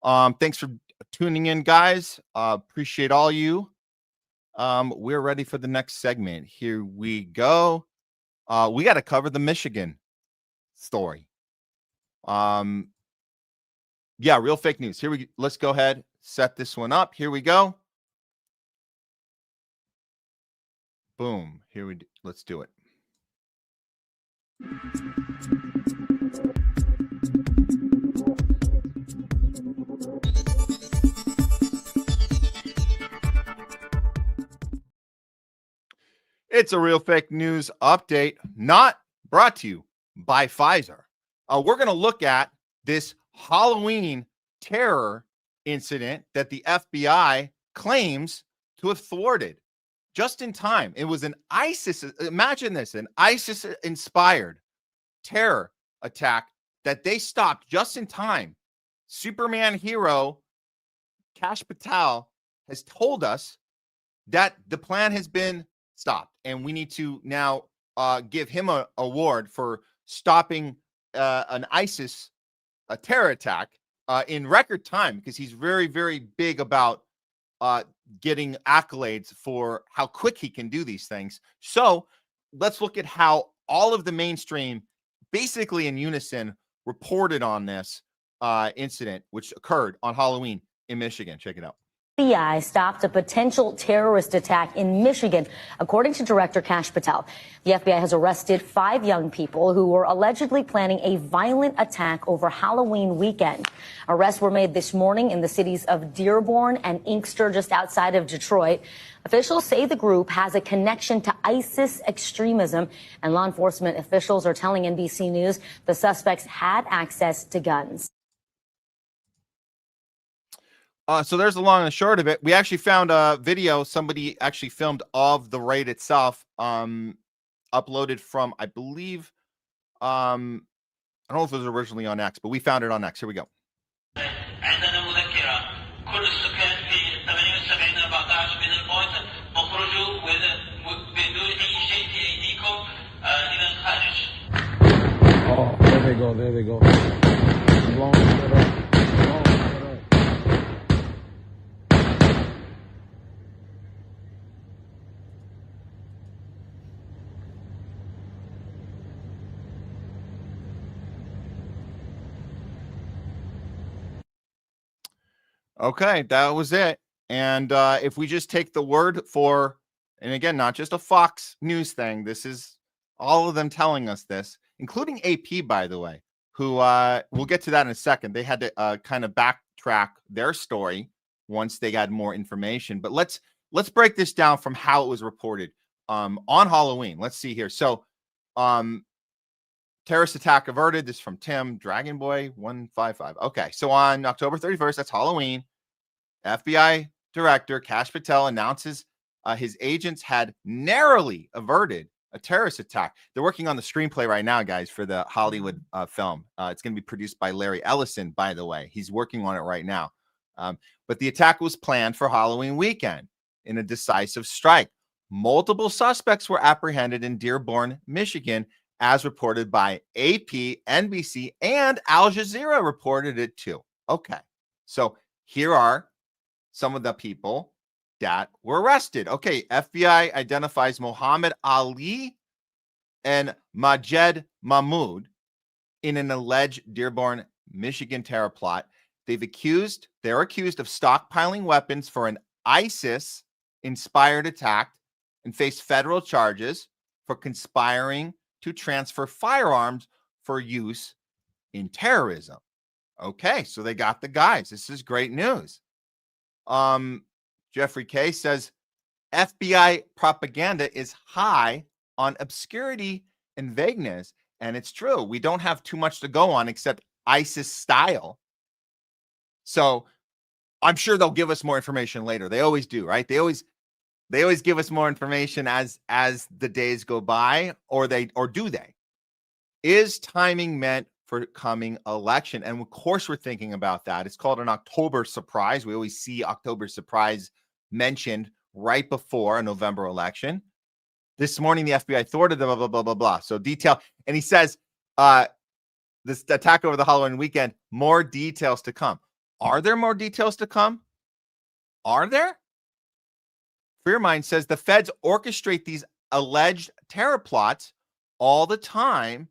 Thanks for tuning in, guys. Appreciate all you. We're ready for the next segment. Here we go. We got to cover the Michigan story. Yeah, real fake news. Let's go ahead, set this one up. Here we go. Boom. Let's do it. It's a real fake news update, not brought to you by Pfizer. We're going to look at this Halloween terror incident that the FBI claims to have thwarted just in time. It was an imagine this, an ISIS-inspired terror attack that they stopped just in time. Superman hero Kash Patel has told us that the plan has been stopped, and we need to now give him an award for stopping an ISIS terror attack in record time, because he's very, very big about getting accolades for how quick he can do these things. So let's look at how all of the mainstream, basically in unison, reported on this incident, which occurred on Halloween in Michigan. Check it out. FBI stopped a potential terrorist attack in Michigan, according to Director Kash Patel. The FBI has arrested 5 young people who were allegedly planning a violent attack over Halloween weekend. Arrests were made this morning in the cities of Dearborn and Inkster, just outside of Detroit. Officials say the group has a connection to ISIS extremism, and law enforcement officials are telling NBC News the suspects had access to guns. So there's the long and the short of it. We actually found a video somebody actually filmed of the raid itself, uploaded from, I believe, I don't know if it was originally on X, but we found it on X. Here we go. Oh, there they go, there they go. Long set up. Okay, that was it. And if we just take the word for, and again, not just a Fox News thing, this is all of them telling us this, including AP, by the way, who we'll get to that in a second. They had to kind of backtrack their story once they got more information. But let's break this down from how it was reported on Halloween. Let's see here. So terrorist attack averted. This is from Tim, Dragon Boy 155. Okay, so on October 31st, that's Halloween, FBI Director Kash Patel announces his agents had narrowly averted a terrorist attack. They're working on the screenplay right now, guys, for the Hollywood film. It's going to be produced by Larry Ellison, by the way. He's working on it right now. But the attack was planned for Halloween weekend in a decisive strike. Multiple suspects were apprehended in Dearborn, Michigan, as reported by AP, NBC, and Al Jazeera reported it too. Okay, so here are some of the people that were arrested. Okay, FBI identifies Muhammad Ali and Majed Mahmoud in an alleged Dearborn, Michigan terror plot. They're accused of stockpiling weapons for an ISIS-inspired attack and face federal charges for conspiring to transfer firearms for use in terrorism. Okay, so they got the guys. This is great news. Jeffrey K says FBI propaganda is high on obscurity and vagueness, and it's true. We don't have too much to go on except ISIS style. So I'm sure they'll give us more information later. They always do, right? They always give us more information as the days go by, or do they? Is timing meant for coming election? And of course we're thinking about that. It's called an October surprise. We always see October surprise mentioned right before a November election. This morning, the FBI thwarted the blah, blah, blah, blah, blah. So detail. And he says, this attack over the Halloween weekend, more details to come. Are there more details to come? Are there? Fearmind says the feds orchestrate these alleged terror plots all the time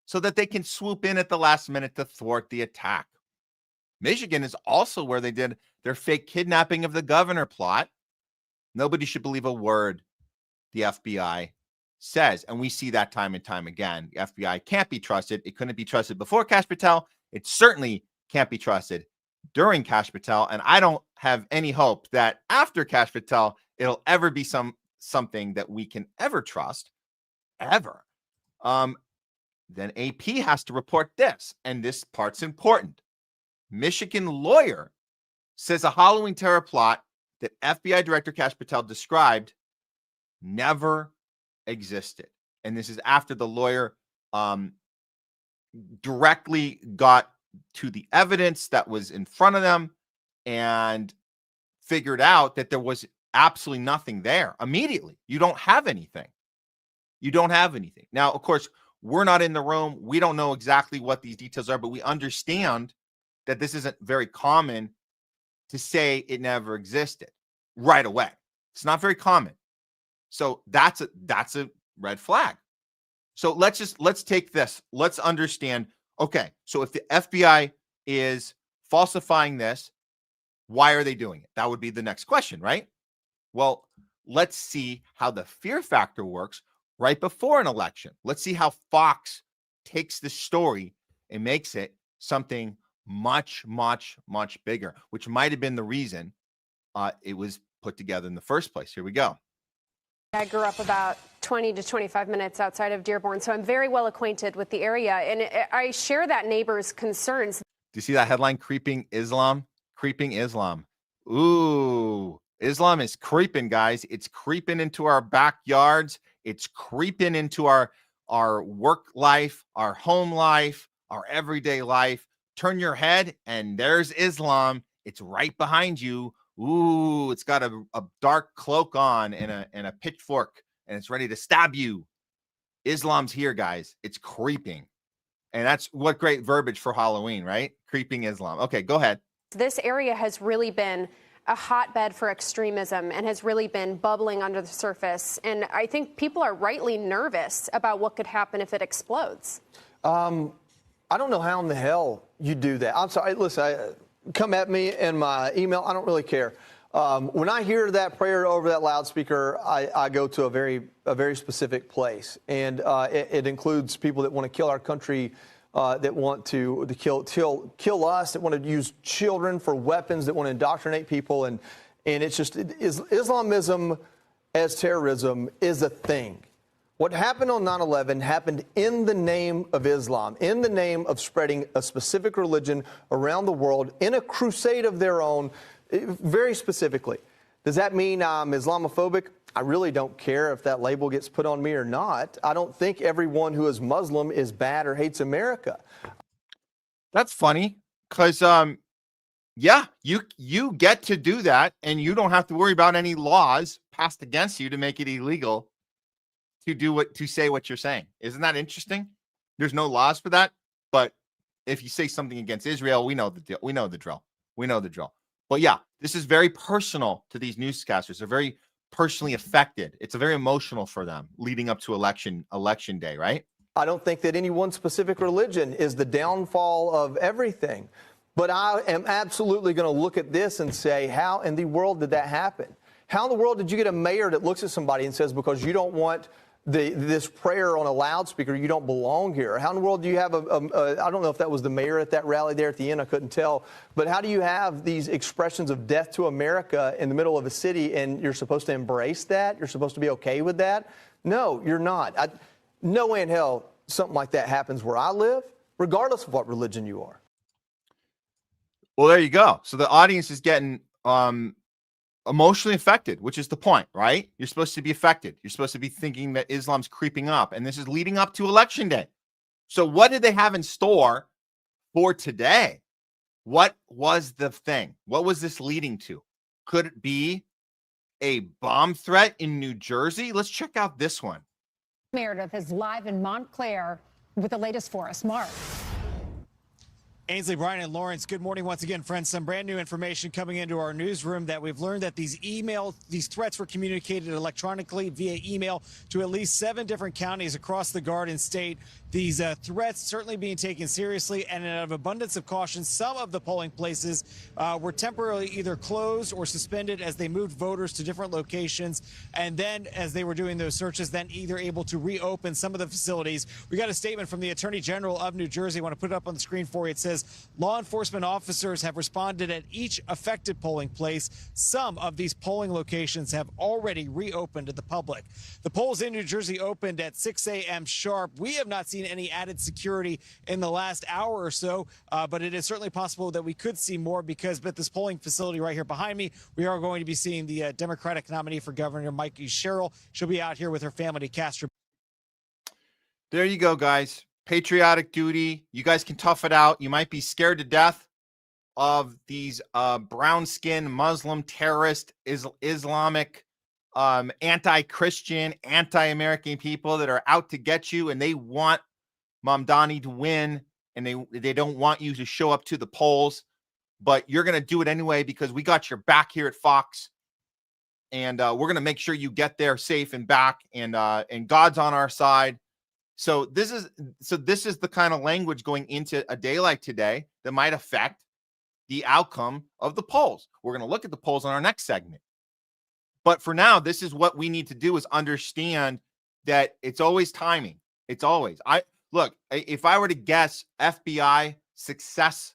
so that they can swoop in at the last minute to thwart the attack. Michigan is also where they did their fake kidnapping of the governor plot. Nobody should believe a word the FBI says. And we see that time and time again. The FBI can't be trusted. It couldn't be trusted before Kash Patel. It certainly can't be trusted during Kash Patel. And I don't have any hope that after Kash Patel, it'll ever be something that we can ever trust, ever. Then AP has to report this, and this part's important. Michigan lawyer says a Halloween terror plot that FBI Director Kash Patel described never existed. And this is after the lawyer directly got to the evidence that was in front of them and figured out that there was absolutely nothing there immediately. You don't have anything. You don't have anything. Now, of course, we're not in the room. We don't know exactly what these details are, but we understand that this isn't very common to say it never existed right away. It's not very common. So that's a red flag. So let's take this. Let's understand. Okay, so if the FBI is falsifying this, why are they doing it? That would be the next question, right? Well, let's see how the fear factor works right before an election. Let's see how Fox takes the story and makes it something much, much, much bigger, which might have been the reason it was put together in the first place. Here we go. I grew up about 20 to 25 minutes outside of Dearborn, so I'm very well acquainted with the area, and I share that neighbor's concerns. Do you see that headline? Creeping Islam? Creeping Islam. Ooh, Islam is creeping, guys. It's creeping into our backyards. It's creeping into our work life, our home life, our everyday life. Turn your head, and there's Islam. It's right behind you. Ooh, it's got a dark cloak on and a pitchfork, and it's ready to stab you. Islam's here, guys. It's creeping. And that's what great verbiage for Halloween, right? Creeping Islam. Okay, go ahead. This area has really been a hotbed for extremism and has really been bubbling under the surface. And I think people are rightly nervous about what could happen if it explodes. I don't know how in the hell you do that. I'm sorry. Listen, come at me in my email. I don't really care. When I hear that prayer over that loudspeaker, I go to a very specific place, and it includes people that want to kill our country, that want to kill us, that want to use children for weapons, that want to indoctrinate people, and it's just Islamism as terrorism is a thing. What happened on 9/11 happened in the name of Islam, in the name of spreading a specific religion around the world in a crusade of their own, very specifically. Does that mean I'm Islamophobic? I really don't care if that label gets put on me or not. I don't think everyone who is Muslim is bad or hates America. That's funny because, yeah, you get to do that, and you don't have to worry about any laws passed against you to make it illegal to say what you're saying. Isn't that interesting? There's no laws for that, but if you say something against Israel, we know the deal. We know the drill. We know the drill. But yeah, this is very personal to these newscasters. They're very personally affected. It's very emotional for them leading up to election day, right? I don't think that any one specific religion is the downfall of everything. But I am absolutely going to look at this and say, how in the world did that happen? How in the world did you get a mayor that looks at somebody and says, because you don't want this prayer on a loudspeaker, you don't belong here? How in the world do you have I don't know if that was the mayor at that rally there at the end, I couldn't tell, but how do you have these expressions of death to America in the middle of a city, and you're supposed to embrace that? You're supposed to be okay with that? No, you're not. No way in hell something like that happens where I live, regardless of what religion you are. Well, there you go. So the audience is getting emotionally affected, which is the point, right? You're supposed to be affected. You're supposed to be thinking that Islam's creeping up, and this is leading up to election day. So what did they have in store for today? What was the thing? What was this leading to? Could it be a bomb threat in New Jersey? Let's check out this one. Meredith is live in Montclair with the latest for us. Mark. Ainsley, Brian, and Lawrence, good morning once again, friends. Some brand new information coming into our newsroom that we've learned that these threats were communicated electronically via email to at least 7 different counties across the Garden State. These threats certainly being taken seriously, and out of abundance of caution, some of the polling places were temporarily either closed or suspended as they moved voters to different locations. And then as they were doing those searches, then either able to reopen some of the facilities. We got a statement from the Attorney General of New Jersey. I want to put it up on the screen for you. It says, law enforcement officers have responded at each affected polling place. Some of these polling locations have already reopened to the public. The polls in New Jersey opened at 6 a.m. sharp. We have not seen any added security in the last hour or so, but it is certainly possible that we could see more because at this polling facility right here behind me, we are going to be seeing the Democratic nominee for governor, Mikey Sherrill. She'll be out here with her family to cast her. There you go, guys. Patriotic duty. You guys can tough it out. You might be scared to death of these brown-skinned Muslim terrorist Islamic anti-Christian, anti-American people that are out to get you, and they want Mamdani to win, and they don't want you to show up to the polls, but you're going to do it anyway because we got your back here at Fox, and we're going to make sure you get there safe and back, and God's on our side. So this is the kind of language going into a day like today that might affect the outcome of the polls. We're going to look at the polls on our next segment. But for now, this is what we need to do is understand that it's always timing. It's always. If I were to guess FBI success,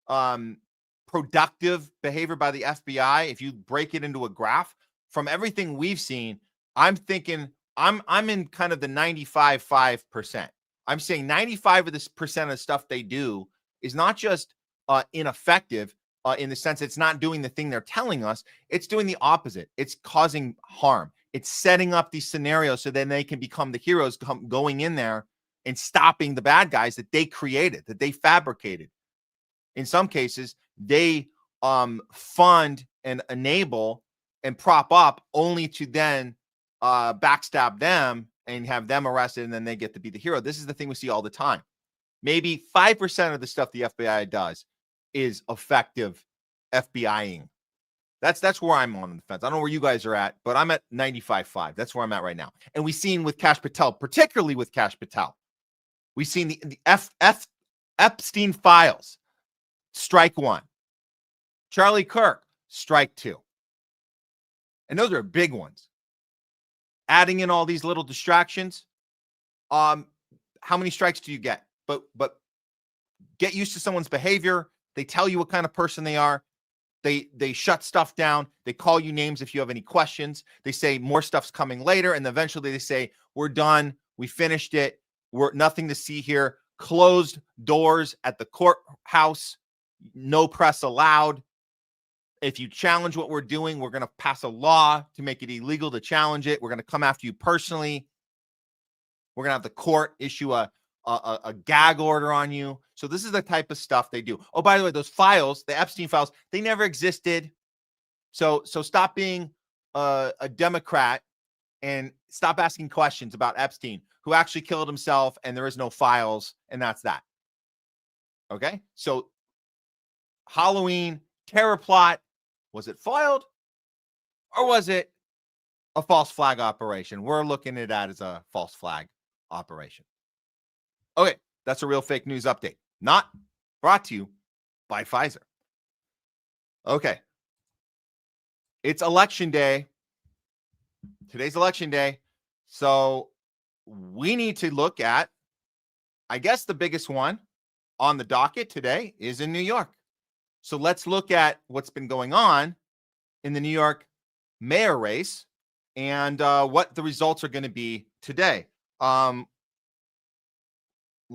productive behavior by the FBI, if you break it into a graph, from everything we've seen, I'm thinking I'm in kind of the 95.5%. I'm saying 95% of the stuff they do is not just ineffective in the sense it's not doing the thing they're telling us. It's doing the opposite. It's causing harm. It's setting up these scenarios so then they can become the heroes going in there and stopping the bad guys that they created, that they fabricated. In some cases, they fund and enable and prop up only to then backstab them and have them arrested, and then they get to be the hero. This is the thing we see all the time. Maybe 5% of the stuff the FBI does is effective FBIing. That's where I'm on the fence. I don't know where you guys are at, but I'm at 95.5. That's where I'm at right now. And we've seen with Kash Patel, particularly with Kash Patel, we've seen the Epstein files, strike 1. Charlie Kirk, strike 2. And those are big ones. Adding in all these little distractions, how many strikes do you get? But get used to someone's behavior. They tell you what kind of person they are. They shut stuff down. They call you names if you have any questions. They say more stuff's coming later, and eventually they say, we're done. We finished it. We're nothing to see here. Closed doors at the courthouse. No press allowed. If you challenge what we're doing, we're going to pass a law to make it illegal to challenge it. We're going to come after you personally. We're going to have the court issue a gag order on you. So this is the type of stuff they do. Oh, by the way, those files, the Epstein files, they never existed. So stop being a Democrat and stop asking questions about Epstein, who actually killed himself, and there is no files, and that's that. Okay? So Halloween terror plot. Was it foiled or was it a false flag operation? We're looking at that as a false flag operation. Okay, that's a real fake news update. Not brought to you by Pfizer. Okay. It's election day. Today's election day. So we need to look at, I guess the biggest one on the docket today is in New York. So let's look at what's been going on in the New York mayor race and what the results are going to be today. Let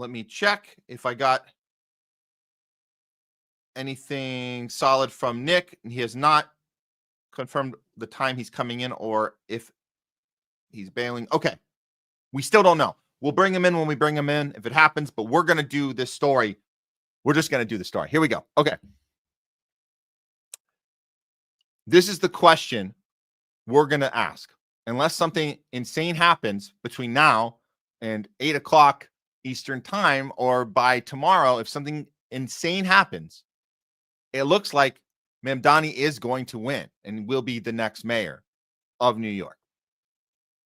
me check if I got anything solid from Nick. He has not confirmed the time he's coming in or if he's bailing. Okay. We still don't know. We'll bring him in when we bring him in if it happens, but we're going to do this story. We're just going to do the story. Here we go. Okay. This is the question we're going to ask. Unless something insane happens between now and 8 o'clock Eastern time, or by tomorrow, if something insane happens, it looks like Mamdani is going to win and will be the next mayor of New York.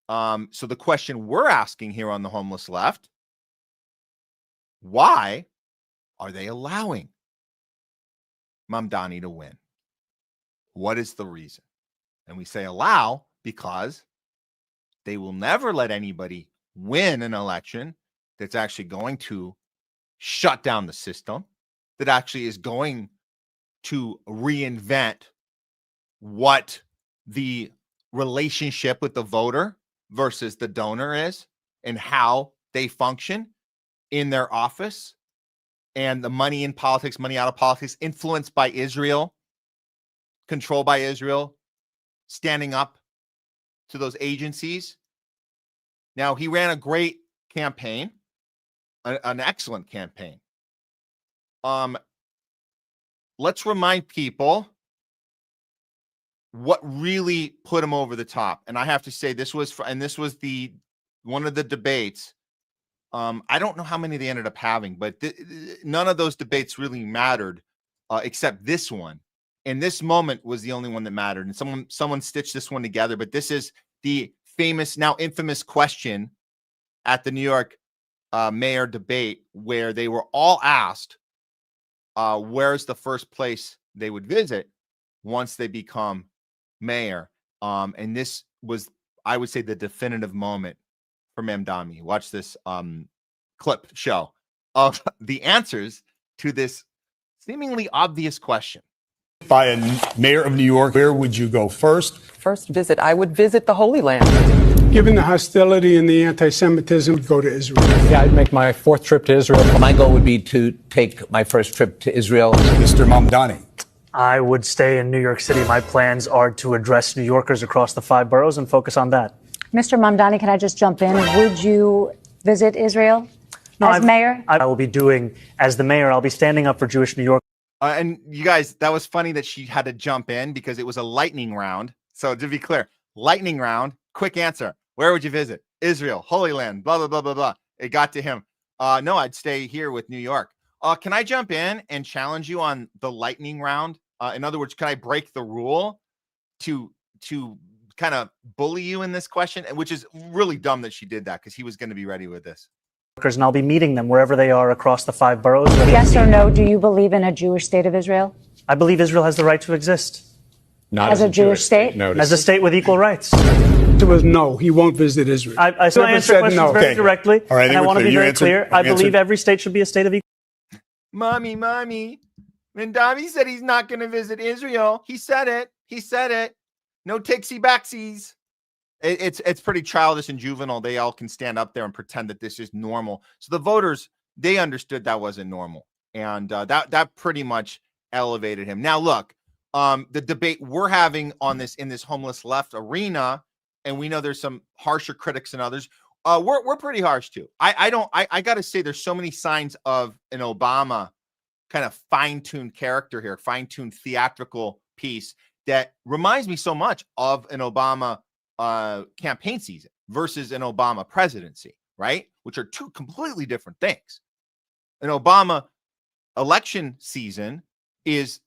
So the question we're asking here on the Homeless Left, why are they allowing Mamdani to win? What is the reason? And we say allow because they will never let anybody win an election that's actually going to shut down the system, that actually is going to reinvent what the relationship with the voter versus the donor is and how they function in their office, and the money in politics, money out of politics, influenced by Israel, controlled by Israel, standing up to those agencies. Now, he ran a great campaign, an excellent campaign. Let's remind people what really put him over the top. And I have to say, this was the one of the debates. I don't know how many they ended up having, but none of those debates really mattered except this one. And this moment was the only one that mattered. And someone stitched this one together. But this is the famous, now infamous question at the New York mayor debate, where they were all asked where's the first place they would visit once they become mayor. And this was, I would say, the definitive moment for Mamdani. Watch this clip show of the answers to this seemingly obvious question. By a mayor of New York, where would you go first? First visit, I would visit the Holy Land. Given the hostility and the anti-Semitism, go to Israel. Yeah, I'd make my 4th trip to Israel. My goal would be to take my first trip to Israel. Mr. Mamdani. I would stay in New York City. My plans are to address New Yorkers across the 5 boroughs and focus on that. Mr. Mamdani, can I just jump in? Would you visit Israel as mayor? I will be doing, as the mayor, I'll be standing up for Jewish New York. And you guys, that was funny that she had to jump in because it was a lightning round. So to be clear, lightning round, quick answer. Where would you visit? Israel, Holy Land, blah, blah, blah, blah, blah. It got to him. No, I'd stay here with New York. Can I jump in and challenge you on the lightning round? In other words, can I break the rule to kind of bully you in this question? Which is really dumb that she did that because he was going to be ready with this. And I'll be meeting them wherever they are across the 5 boroughs. Yes or no, do you believe in a Jewish state of Israel? I believe Israel has the right to exist. Not as a Jewish state? As a state with equal rights. It was no, he won't visit Israel. I still answer questions very directly, All right, and I want to be very clear. I believe every state should be a state of equal. Mommy, Mamdani said he's not going to visit Israel. He said it. No tixie backsies. It's pretty childish and juvenile. They all can stand up there and pretend that this is normal. So the voters, they understood that wasn't normal, and that pretty much elevated him. Now look, the debate we're having on this in this Homeless Left arena, and we know there's some harsher critics than others. We're pretty harsh too. I got to say, there's so many signs of an Obama kind of fine-tuned character here, fine-tuned theatrical piece that reminds me so much of an Obama campaign season versus an Obama presidency, right? Which are two completely different things. An Obama election season is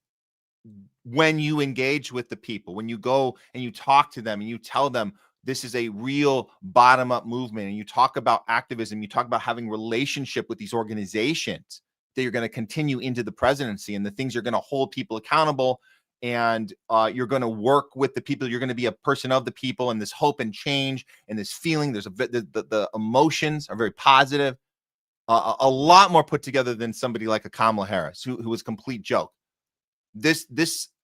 when you engage with the people, when you go and you talk to them and you tell them this is a real bottom-up movement, and you talk about activism, you talk about having relationship with these organizations that you're going to continue into the presidency, and the things you're going to hold people accountable, and you're going to work with the people. You're going to be a person of the people, and this hope and change and this feeling. There's the emotions are very positive, a lot more put together than somebody like a Kamala Harris, who was a complete joke. This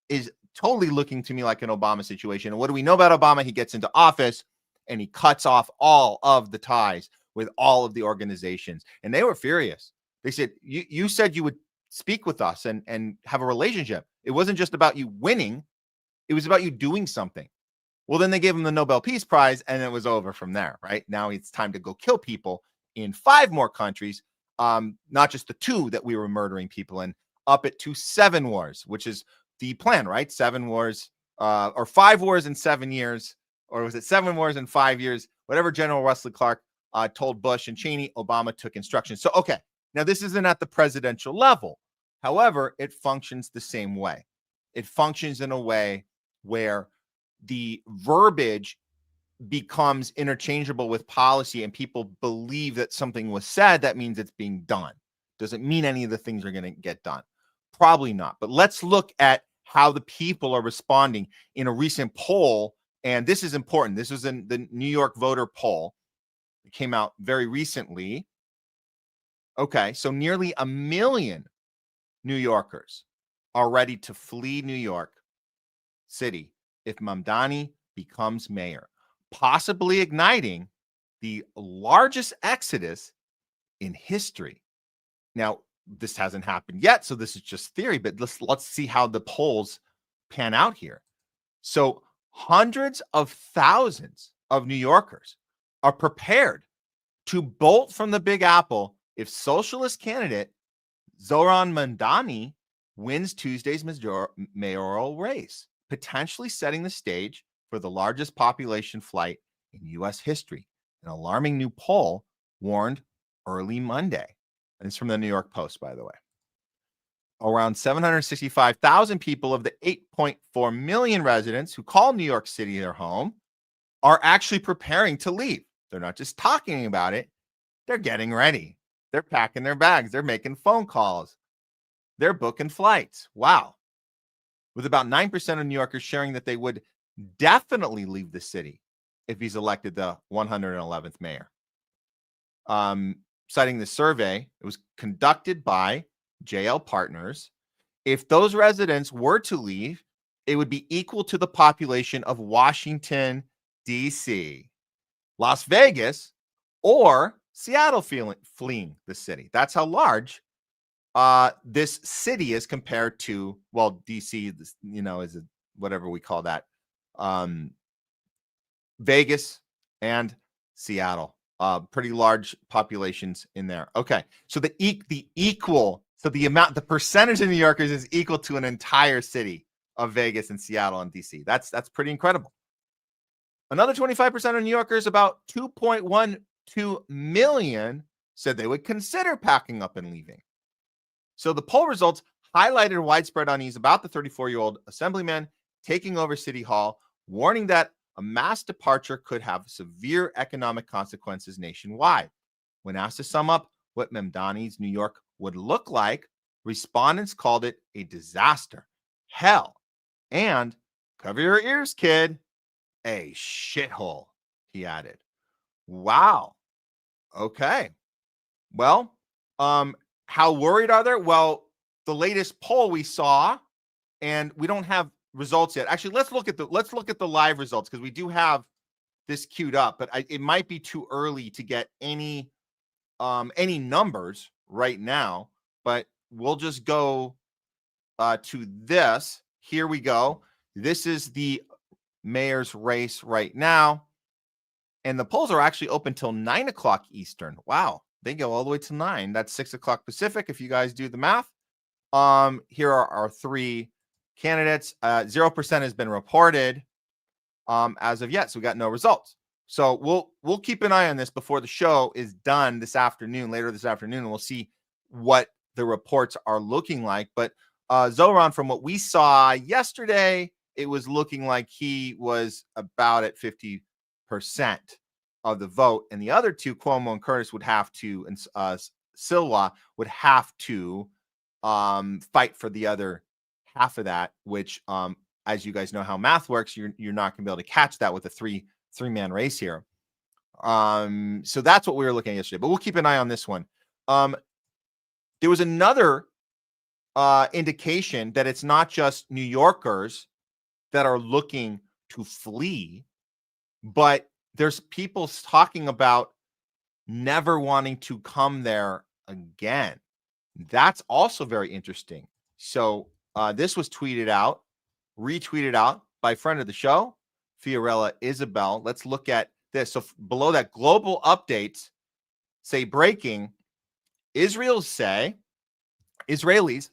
is totally looking to me like an Obama situation. And what do we know about Obama? He gets into office and he cuts off all of the ties with all of the organizations, and they were furious. They said, you said you would speak with us and have a relationship. It wasn't just about you winning. It was about you doing something. Well, then they gave him the Nobel Peace Prize, and it was over from there, right? Now it's time to go kill people in 5 more countries, not just the 2 that we were murdering people in, up it to 7 wars, which is the plan, right? 7 wars, or 5 wars in 7 years, or was it 7 wars in 5 years? Whatever General Wesley Clark told Bush and Cheney, Obama took instructions. So, okay. Now, this isn't at the presidential level, However, it functions the same way. It functions in a way where the verbiage becomes interchangeable with policy and people believe that something was said. That means it's being done. Doesn't mean any of the things are going to get done. Probably not. But let's look at how the people are responding in a recent poll. And this is important. This was in the New York voter poll. It came out very recently. Okay, so nearly 1 million New Yorkers are ready to flee New York City if Mamdani becomes mayor, possibly igniting the largest exodus in history. Now, this hasn't happened yet, so this is just theory, but let's see how the polls pan out here. So hundreds of thousands of New Yorkers are prepared to bolt from the Big Apple if socialist candidate Zoran Mamdani wins Tuesday's mayoral race, potentially setting the stage for the largest population flight in U.S. history. An alarming new poll warned early Monday. And it's from the New York Post, by the way. Around 765,000 people of the 8.4 million residents who call New York City their home are actually preparing to leave. They're not just talking about it. They're getting ready. They're packing their bags. They're making phone calls. They're booking flights. Wow. With about 9% of New Yorkers sharing that they would definitely leave the city if he's elected the 111th mayor. Citing the survey, it was conducted by JL Partners. If those residents were to leave, it would be equal to the population of Washington, D.C., Las Vegas, or Seattle fleeing the city. That's how large this city is compared to, well, D.C., is whatever we call that, Vegas and Seattle. Pretty large populations in there. Okay, so the percentage of New Yorkers is equal to an entire city of Vegas and Seattle and DC. That's pretty incredible. Another 25% of New Yorkers, about 2.12 million, said they would consider packing up and leaving. So the poll results highlighted widespread unease about the 34-year-old assemblyman taking over City Hall, warning that a mass departure could have severe economic consequences nationwide. When asked to sum up what Mamdani's New York would look like, respondents called it a disaster, hell, and, cover your ears, kid, a shithole, he added. Wow. Okay. Well, how worried are they? Well, the latest poll we saw, and we don't have results yet. Actually, let's look at the live results because we do have this queued up, but it might be too early to get any numbers right now. But we'll just go to this. Here we go. This is the mayor's race right now, and the polls are actually open till 9 o'clock Eastern. Wow, they go all the way to 9. That's 6 o'clock Pacific. If you guys do the math, here are our three candidates. 0% has been reported as of yet, so we got no results. So we'll keep an eye on this before the show is done later this afternoon, and we'll see what the reports are looking like. But Zoran, from what we saw yesterday, it was looking like he was about at 50% of the vote, and the other two, Cuomo and Curtis, would have to, and Silwa would have to fight for the other half of that, which as you guys know how math works, you're not gonna be able to catch that with a three-man race here. So that's what we were looking at yesterday, but we'll keep an eye on this one. There was another indication that it's not just New Yorkers that are looking to flee, but there's people talking about never wanting to come there again. That's also very interesting. So this was retweeted out by a friend of the show, Fiorella Isabel. Let's look at this. So below that, global updates say breaking. Israelis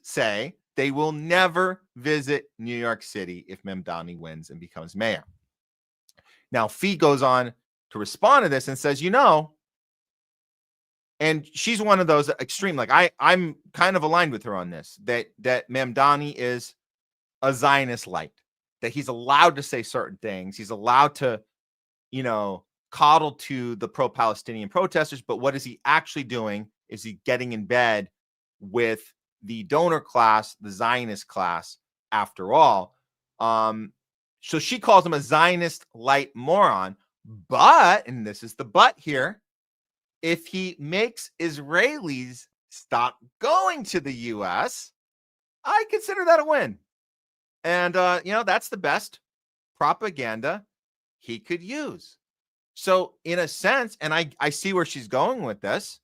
say they will never visit New York City if Mamdani wins and becomes mayor. Now, Fee goes on to respond to this and says, And she's one of those extreme, like I'm kind of aligned with her on this, that Mamdani is a Zionist light, that he's allowed to say certain things. He's allowed to, coddle to the pro-Palestinian protesters. But what is he actually doing? Is he getting in bed with the donor class, the Zionist class, after all? So she calls him a Zionist light moron. But, and this is the but here, if he makes Israelis stop going to the U.S., I consider that a win. And, that's the best propaganda he could use. So in a sense, and I see where she's going with this,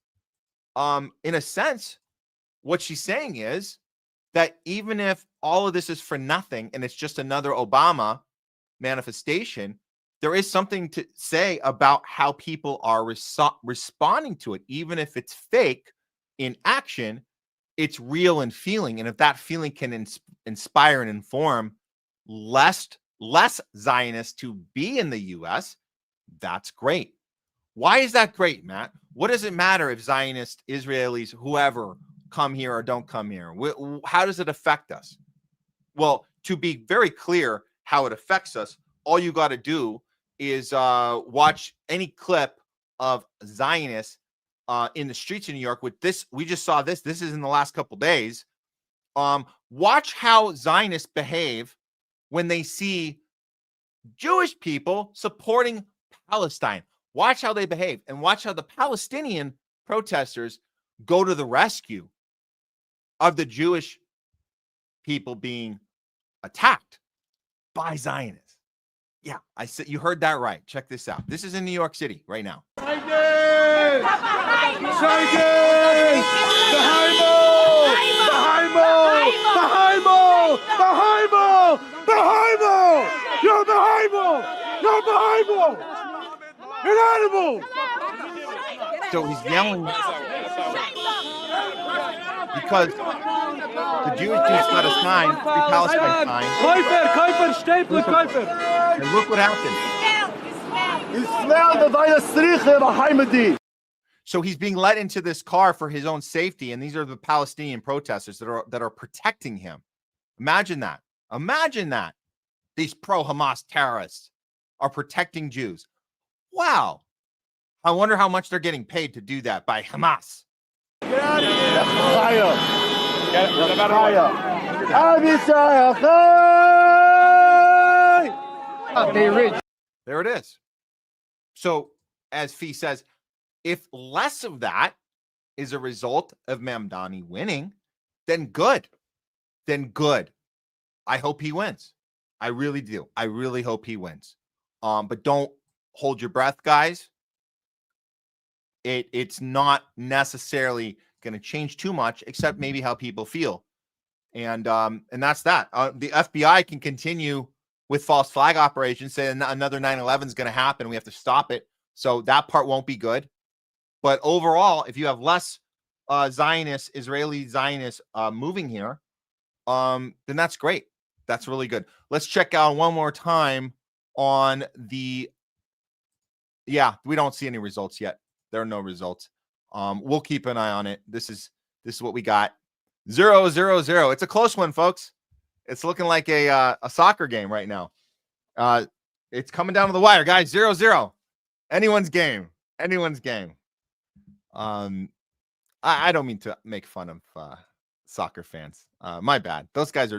in a sense, what she's saying is that even if all of this is for nothing and it's just another Obama manifestation, there is something to say about how people are responding to it. Even if it's fake in action, it's real in feeling. And if that feeling can inspire and inform less Zionists to be in the U.S., that's great. Why is that great, Matt? What does it matter if Zionists, Israelis, whoever come here or don't come here? How does it affect us? Well, to be very clear how it affects us, all you got to do is watch any clip of Zionists in the streets of New York with this. We just saw this. This is in the last couple days. Watch how Zionists behave when they see Jewish people supporting Palestine. Watch how they behave, and watch how the Palestinian protesters go to the rescue of the Jewish people being attacked by Zionists. Yeah, I said, you heard that right. Check this out. This is in New York City right now. So he's yelling because the Jewish Jews got a sign, Free Palestine sign. And look what happened. So he's being led into this car for his own safety, and these are the Palestinian protesters that are protecting him. Imagine that. Imagine that. These pro-Hamas terrorists are protecting Jews. Wow. I wonder how much they're getting paid to do that by Hamas. Get out of here. There it is. So, as Fee says, if less of that is a result of Mamdani winning, then good. Then good. I hope he wins. I really do. I really hope he wins. But don't hold your breath, guys. It's not necessarily going to change too much, except maybe how people feel. And that's that. The FBI can continue with false flag operations, saying another 9/11 is going to happen. We have to stop it. So that part won't be good. But overall, if you have less Zionists, Israeli Zionists moving here, then that's great. That's really good. Let's check out one more time on the. Yeah, we don't see any results yet. There are no results. We'll keep an eye on it. This is what we got. 0-0-0. It's a close one, folks. It's looking like a soccer game right now. It's coming down to the wire, guys. 0-0. Anyone's game. Anyone's game. I don't mean to make fun of soccer fans. My bad. Those guys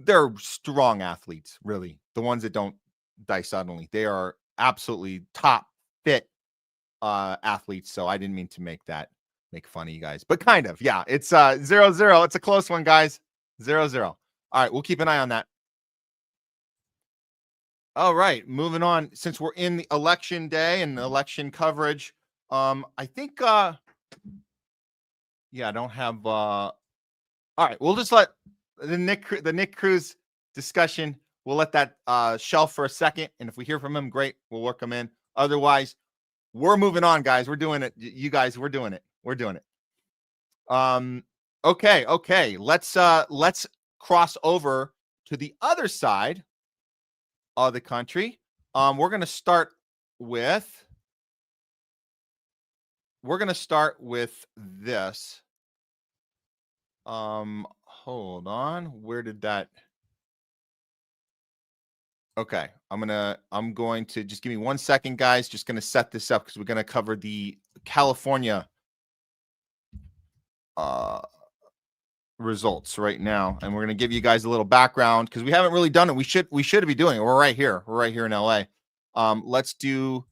they're strong athletes, really. The ones that don't die suddenly. They are absolutely top fit athletes. So I didn't mean to make fun of you guys, but kind of. Yeah, it's 0-0. It's a close one, guys. 0-0. All right, we'll keep an eye on that. All right, moving on. Since we're in the election day and election coverage, I think I don't have all right, we'll just let the Nick Cruz discussion, we'll let that shelf for a second, and if we hear from him, great, we'll work him in. Otherwise, we're moving on, guys. We're doing it. You guys, we're doing it. We're doing it. Okay. Let's cross over to the other side of the country. We're going to start with we're going to start with this. Hold on. Where did that? Okay. I'm going to just give me 1 second, guys. Just going to set this up because we're going to cover the California results right now, and we're going to give you guys a little background because we haven't really done it. We should be doing it. We're right here in LA. Let's do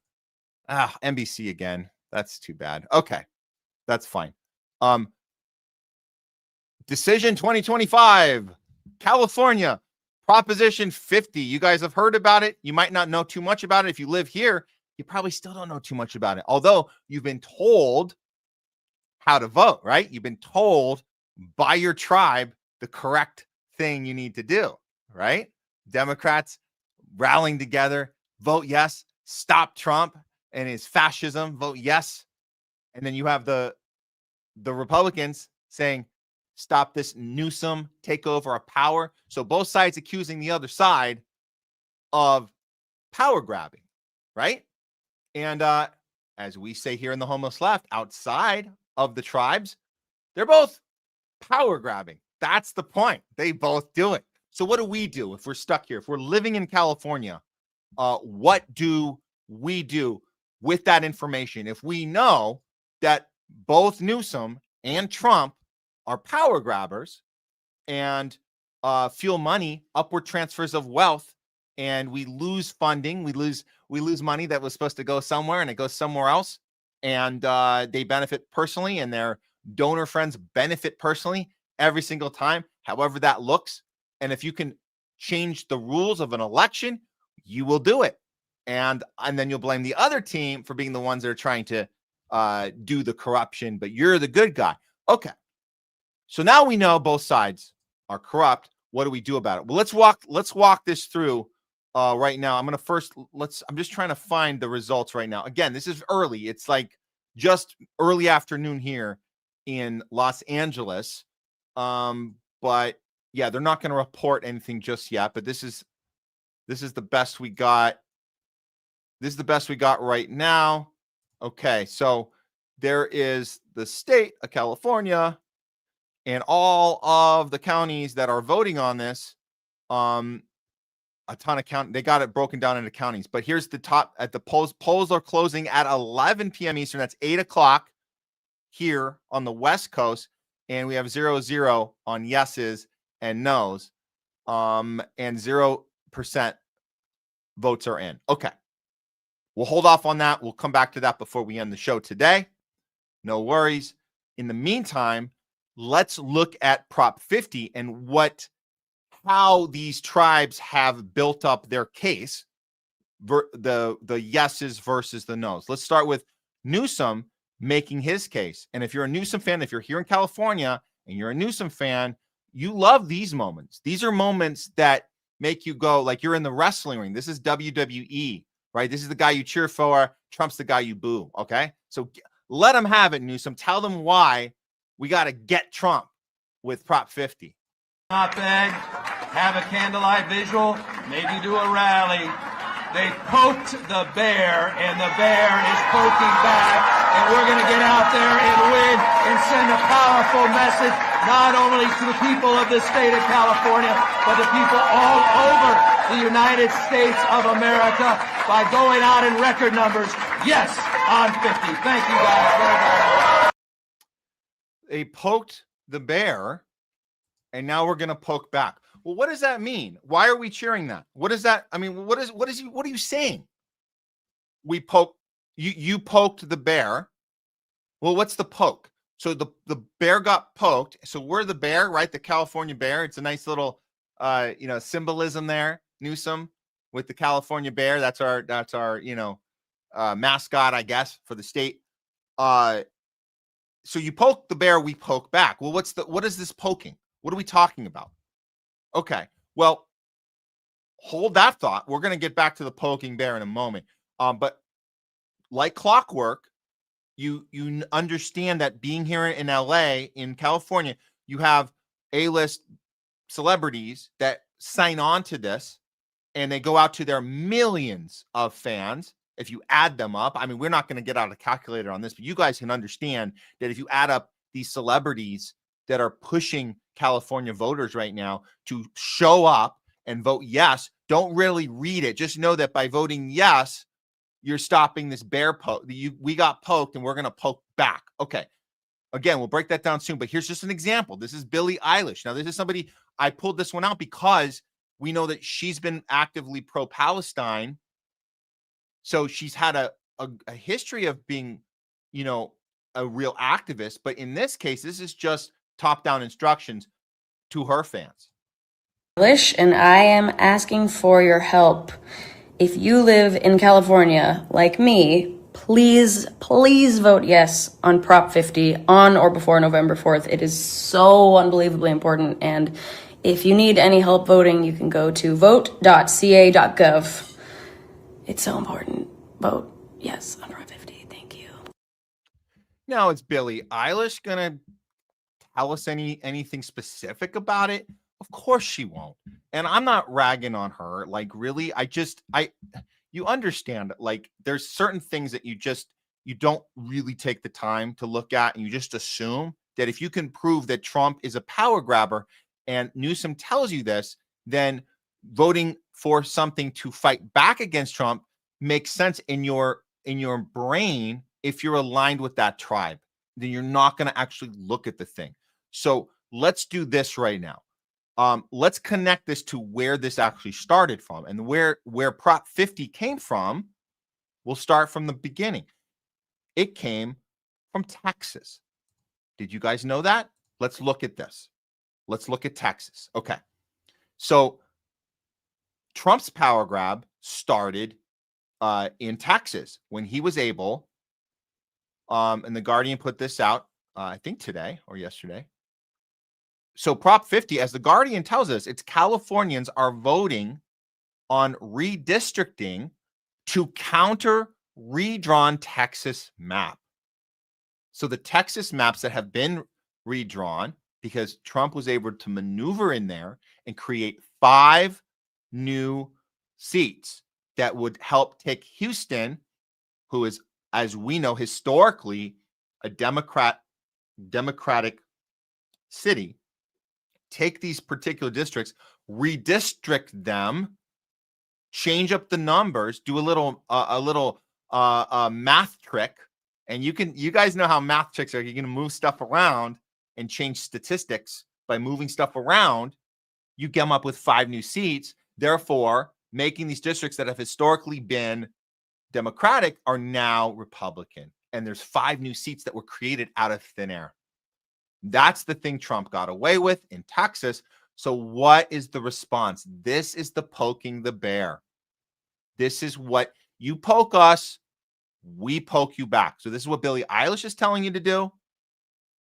NBC again. That's too bad. Okay, that's fine. Decision 2025, California, Proposition 50. You guys have heard about it. You might not know too much about it. If you live here, you probably still don't know too much about it, although you've been told how to vote, right? You've been told by your tribe the correct thing you need to do, right? Democrats rallying together, vote yes, stop Trump and his fascism, vote yes. And then you have the Republicans saying, stop this Newsom takeover of power. So both sides accusing the other side of power grabbing, right? And as we say here in the homeless left, outside of the tribes, they're both power grabbing. That's the point. They both do it. So what do we do if we're stuck here? If we're living in California, what do we do with that information? If we know that both Newsom and Trump are power grabbers and fuel money, upward transfers of wealth, and we lose funding, we lose money that was supposed to go somewhere and it goes somewhere else, and they benefit personally and their donor friends benefit personally every single time, however that looks. And if you can change the rules of an election, you will do it. And then you'll blame the other team for being the ones that are trying to do the corruption, but you're the good guy. Okay. So now we know both sides are corrupt. What do we do about it? Well, let's walk this through right now. I'm just trying to find the results right now. Again, this is early. It's like just early afternoon here in Los Angeles. But yeah, they're not going to report anything just yet, but this is the best we got. This is the best we got right now. Okay. So there is the state of California and all of the counties that are voting on this. A ton of county. They got it broken down into counties, but here's the top at the polls. Polls are closing at 11 p.m. Eastern. That's 8 o'clock here on the West Coast. And we have 0-0 on yeses and nos. And 0% votes are in. Okay. We'll hold off on that. We'll come back to that before we end the show today. No worries. In the meantime, let's look at Prop 50 and how these tribes have built up their case, the yeses versus the nos. Let's start with Newsom making his case. And if you're a Newsom fan, if you're here in California and you're a Newsom fan, you love these moments. These are moments that make you go like you're in the wrestling ring. This is WWE, right? This is the guy you cheer for. Trump's the guy you boo, okay? So let them have it, Newsom. Tell them why we got to get Trump with Prop 50. Op-ed, have a candlelight visual, maybe do a rally. They poked the bear, and the bear is poking back, and we're going to get out there and win and send a powerful message, not only to the people of the state of California, but to people all over the United States of America by going out in record numbers. Yes, on 50. Thank you guys very much. They poked the bear, and now we're going to poke back. Well, what does that mean? Why are we cheering that? What is that? I mean, what are you saying? We poke you poked the bear. Well, what's the poke? So the bear got poked. So we're the bear, right? The California bear. It's a nice little symbolism there. Newsom with the California bear. That's our mascot, I guess, for the state. So you poke the bear, we poke back. Well, what is this poking? What are we talking about? Okay, well, hold that thought. We're going to get back to the poking bear in a moment. But like clockwork, you understand that being here in LA, in California, you have A-list celebrities that sign on to this, and they go out to their millions of fans if you add them up, I mean, we're not going to get out a calculator on this, but you guys can understand that if you add up these celebrities that are pushing California voters right now to show up and vote yes, don't really read it. Just know that by voting yes, you're stopping this bear poke. We got poked and we're going to poke back. Okay. Again, we'll break that down soon, but here's just an example. This is Billie Eilish. Now, this is somebody, I pulled this one out because we know that she's been actively pro-Palestine. So she's had a history of being, you know, a real activist. But in this case, this is just top-down instructions to her fans. And I am asking for your help. If you live in California, like me, please vote yes on Prop 50 on or before November 4th. It is so unbelievably important. And if you need any help voting, you can go to vote.ca.gov. It's so important. Vote yes on Prop 50. Thank you. Now, is Billie Eilish going to tell us anything specific about it? Of course she won't. And I'm not ragging on her. Like, really, you understand, like, there's certain things that you don't really take the time to look at, and you just assume that if you can prove that Trump is a power grabber and Newsom tells you this, then voting for something to fight back against Trump makes sense in your brain. If you're aligned with that tribe, then you're not going to actually look at the thing. So let's do this right now. Let's connect this to where this actually started from, and where Prop 50 came from. We'll start from the beginning. It came from Texas. Did you guys know that? Let's look at this. Let's look at Texas. Okay. So Trump's power grab started in Texas when he was able, and the Guardian put this out, I think today or yesterday. So Prop 50, as the Guardian tells us, it's Californians are voting on redistricting to counter redrawn Texas map. So the Texas maps that have been redrawn, because Trump was able to maneuver in there and create 5 new seats that would help take Houston, who is, as we know, historically a Democratic city, take these particular districts, redistrict them, change up the numbers, do a little math trick. And you guys know how math tricks are. You're going to move stuff around and change statistics by moving stuff around. You come up with 5 new seats, therefore making these districts that have historically been Democratic are now Republican. And there's 5 new seats that were created out of thin air. That's the thing Trump got away with in Texas. So what is the response? This is the poking the bear. This is what you poke us, we poke you back. So this is what Billie Eilish is telling you to do.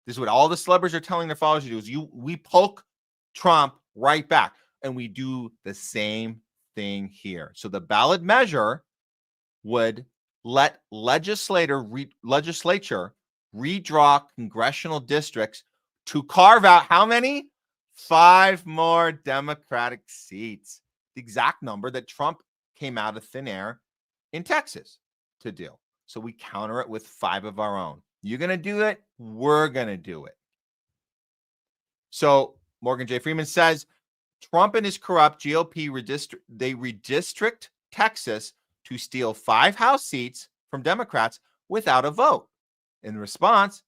This is what all the celebrities are telling their followers to do, is we poke Trump right back. And we do the same thing here. So the ballot measure would let legislature redraw congressional districts to carve out how many? 5 more Democratic seats. The exact number that Trump came out of thin air in Texas to do. So we counter it with 5 of our own. You're going to do it. We're going to do it. So Morgan J. Freeman says, Trump and his corrupt GOP redistrict Texas to steal 5 House seats from Democrats without a vote. In response,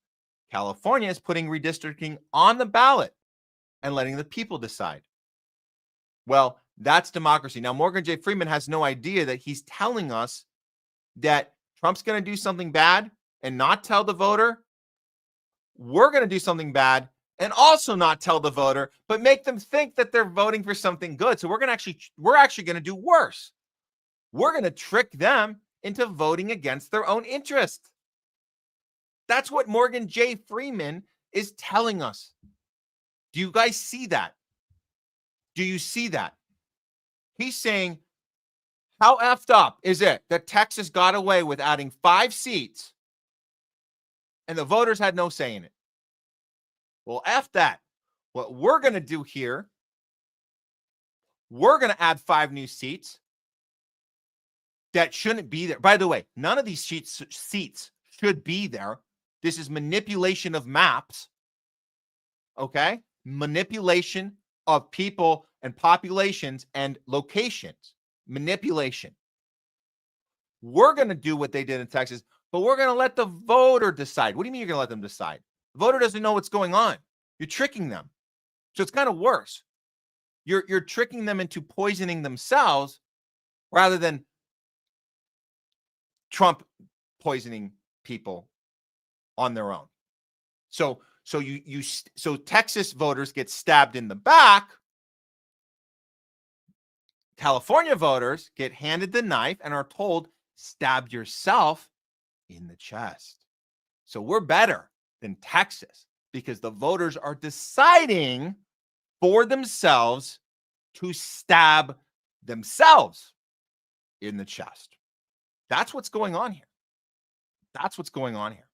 California is putting redistricting on the ballot and letting the people decide. Well, that's democracy. Now, Morgan J. Freeman has no idea that he's telling us that Trump's going to do something bad and not tell the voter. We're going to do something bad and also not tell the voter, but make them think that they're voting for something good. So we're actually going to do worse. We're going to trick them into voting against their own interest. That's what Morgan J. Freeman is telling us. Do you guys see that? Do you see that? He's saying, how effed up is it that Texas got away with adding 5 seats and the voters had no say in it? Well, F that. What we're going to do here, we're going to add 5 new seats. that shouldn't be there. By the way, none of these seats should be there. This is manipulation of maps. Okay? Manipulation of people and populations and locations. Manipulation. We're going to do what they did in Texas, but we're going to let the voter decide. What do you mean you're going to let them decide? The voter doesn't know what's going on. You're tricking them. So it's kind of worse. You're tricking them into poisoning themselves rather than Trump poisoning people on their own. So Texas voters get stabbed in the back. California voters get handed the knife and are told, stab yourself in the chest. So we're better than Texas because the voters are deciding for themselves to stab themselves in the chest. That's what's going on here. That's what's going on here.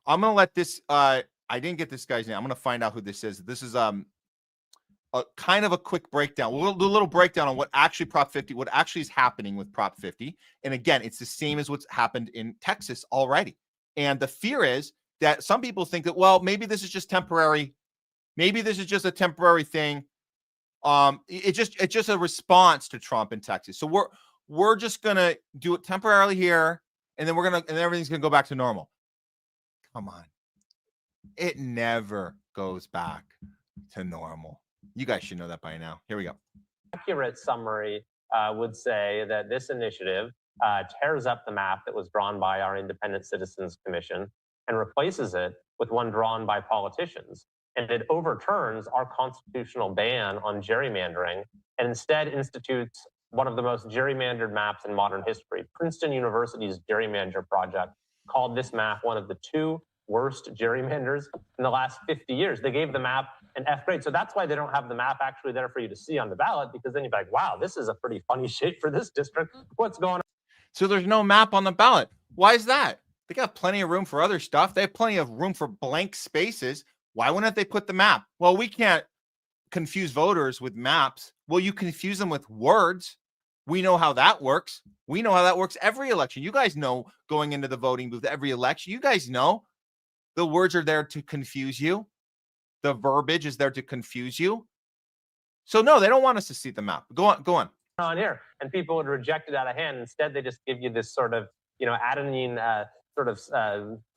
I'm going to let this, I didn't get this guy's name. I'm going to find out who this is. This is a kind of a quick breakdown. We'll do a little breakdown on what actually Prop 50, what actually is happening with Prop 50. And again, it's the same as what's happened in Texas already. And the fear is that some people think that, well, maybe this is just temporary. Maybe this is just a temporary thing. It's just a response to Trump in Texas. So we're just going to do it temporarily here. And then and everything's going to go back to normal. Come on. It never goes back to normal. You guys should know that by now. Here we go. Accurate summary would say that this initiative tears up the map that was drawn by our Independent Citizens Commission and replaces it with one drawn by politicians. And it overturns our constitutional ban on gerrymandering and instead institutes one of the most gerrymandered maps in modern history. Princeton University's Gerrymander Project called this map one of the 2 worst gerrymanders in the last 50 years. They gave the map an F grade. So that's why they don't have the map actually there for you to see on the ballot, because then you're like, wow, this is a pretty funny shape for this district. What's going on? So there's no map on the ballot. Why is that? They got plenty of room for other stuff. They have plenty of room for blank spaces. Why wouldn't they put the map? Well, we can't confuse voters with maps. Well, you confuse them with words. We know how that works. We know how that works every election. You guys know going into the voting booth every election. You guys know the words are there to confuse you. The verbiage is there to confuse you. So no, they don't want us to see the map. Go on here. And people would reject it out of hand. Instead, they just give you this sort of, adenine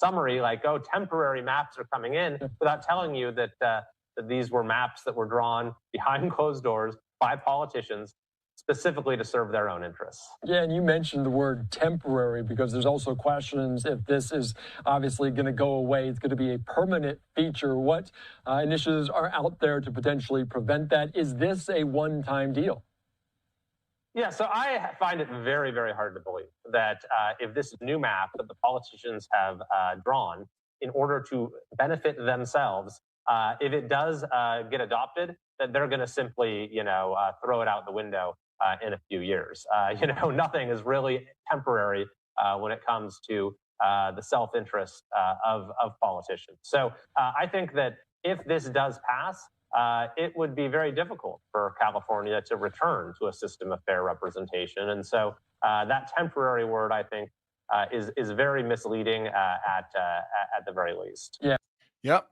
summary like, oh, temporary maps are coming in without telling you that these were maps that were drawn behind closed doors by politicians specifically to serve their own interests. Yeah, and you mentioned the word temporary because there's also questions if this is obviously going to go away. It's going to be a permanent feature. What initiatives are out there to potentially prevent that? Is this a one-time deal? Yeah, so I find it very, very hard to believe that if this new map that the politicians have drawn in order to benefit themselves, if it does get adopted, that they're going to simply, throw it out the window in a few years. Nothing is really temporary when it comes to the self-interest of politicians. So I think that if this does pass, it would be very difficult for California to return to a system of fair representation. And so that temporary word, I think, is very misleading at the very least. Yeah. Yep.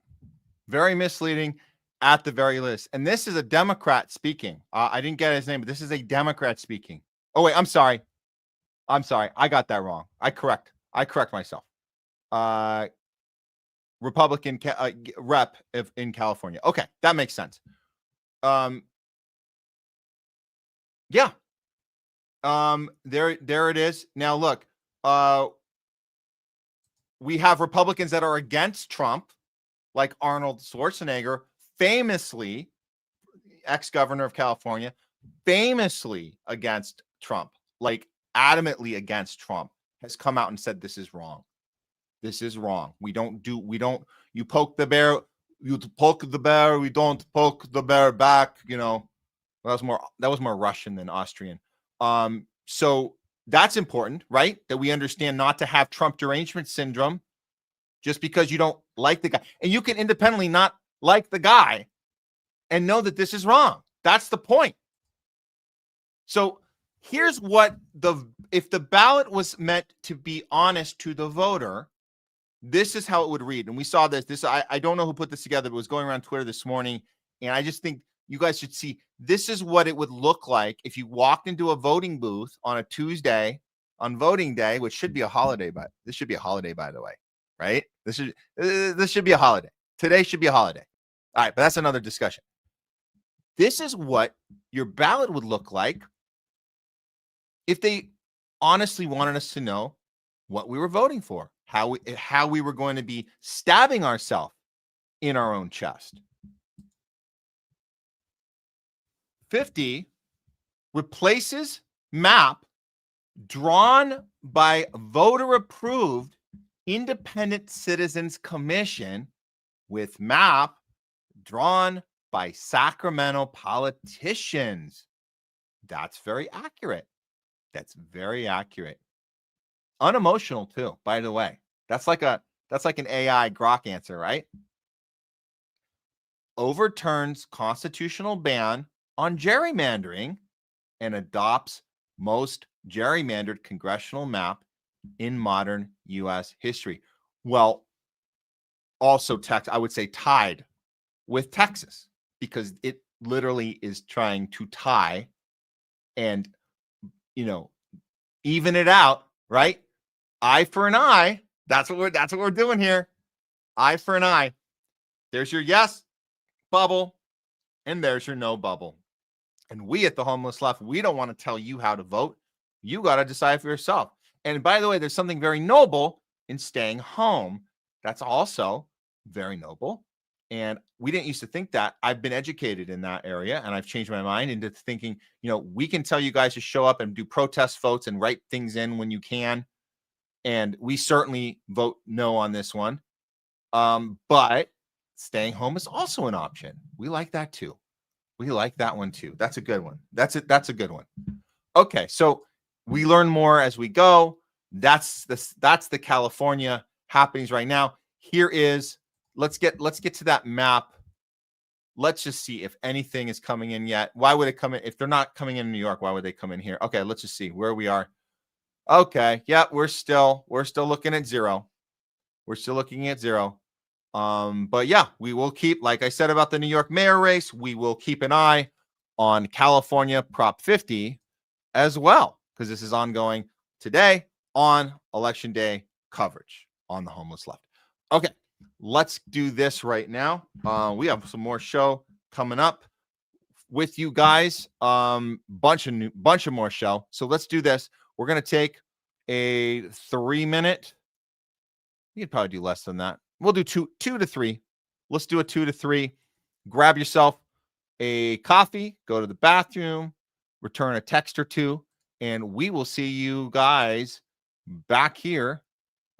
Very misleading at the very least. And this is a Democrat speaking. I didn't get his name, but this is a Democrat speaking. Oh, wait, I'm sorry. I got that wrong. I correct myself. Republican rep in California. Okay, that makes sense. Yeah. There it is. Now look, we have Republicans that are against Trump, like Arnold Schwarzenegger, famously ex-governor of California, famously against Trump, like adamantly against Trump, has come out and said this is wrong. This is wrong. You poke the bear, we don't poke the bear back. That was more Russian than Austrian. So that's important, right? That we understand not to have Trump derangement syndrome just because you don't like the guy. And you can independently not like the guy and know that this is wrong. That's the point. So Here's what if the ballot was meant to be honest to the voter, this is how it would read. And we saw this. I don't know who put this together, but it was going around Twitter this morning. And I just think you guys should see, this is what it would look like if you walked into a voting booth on a Tuesday on voting day, which should be a holiday, but this should be a holiday, by the way, right? This should be a holiday. Today should be a holiday. All right, but that's another discussion. This is what your ballot would look like if they honestly wanted us to know what we were voting for, how we were going to be stabbing ourselves in our own chest. 50 replaces map drawn by voter-approved Independent Citizens Commission with map drawn by Sacramento politicians. That's very accurate. That's very accurate. Unemotional too, by the way. That's like an AI Grok answer, right? Overturns constitutional ban on gerrymandering and adopts most gerrymandered congressional map in modern U.S. history. Well, also I would say tied with Texas, because it literally is trying to tie and, even it out, right? Eye for an eye. That's what we're doing here. Eye for an eye. There's your yes bubble, and there's your no bubble. And we at the Homeless Left, we don't want to tell you how to vote. You got to decide for yourself. And by the way, there's something very noble in staying home. That's also very noble. And we didn't used to think that. I've been educated in that area, and I've changed my mind into thinking, we can tell you guys to show up and do protest votes and write things in when you can. And we certainly vote no on this one. But staying home is also an option. We like that too. We like that one too. That's a good one. That's a good one. Okay, so we learn more as we go. That's the California happenings right now. Here is, let's get to that map. Let's just see if anything is coming in yet. Why would it come in? If they're not coming in New York, why would they come in here? Okay, let's just see where we are. Okay, yeah, we're still looking at zero. We're still looking at zero. But yeah, we will keep, like I said about the New York mayor race, we will keep an eye on California Prop 50 as well, because this is ongoing today on Election Day coverage on the Homeless Left. Okay, let's do this right now. We have some more show coming up with you guys. Bunch of more show. So let's do this. We're gonna take a 3-minute. You could probably do less than that. We'll do two to three. Let's do a 2 to 3. Grab yourself a coffee, go to the bathroom, return a text or two, and we will see you guys back here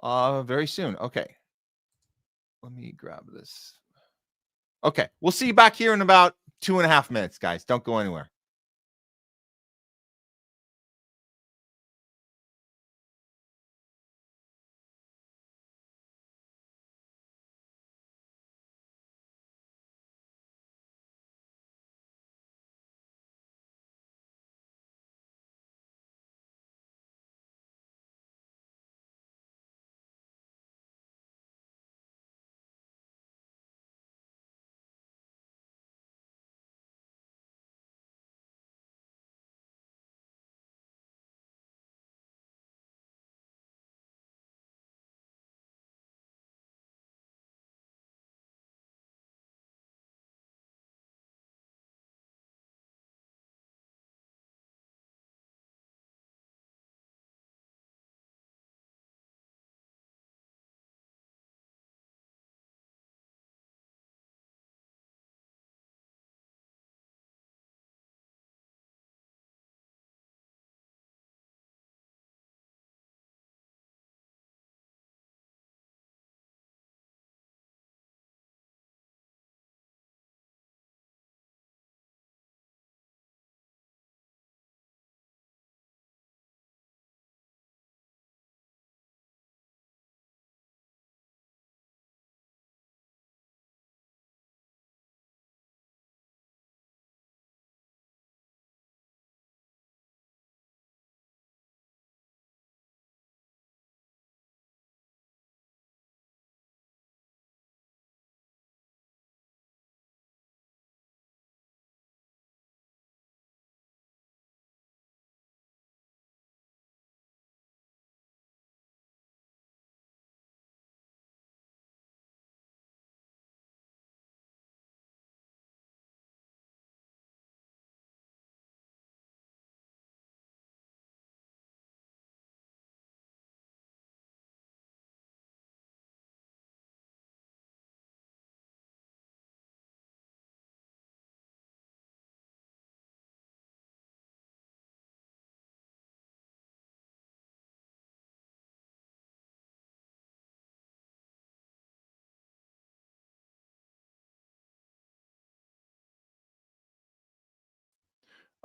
very soon. Okay. Let me grab this. Okay. We'll see you back here in about 2.5 minutes, guys. Don't go anywhere.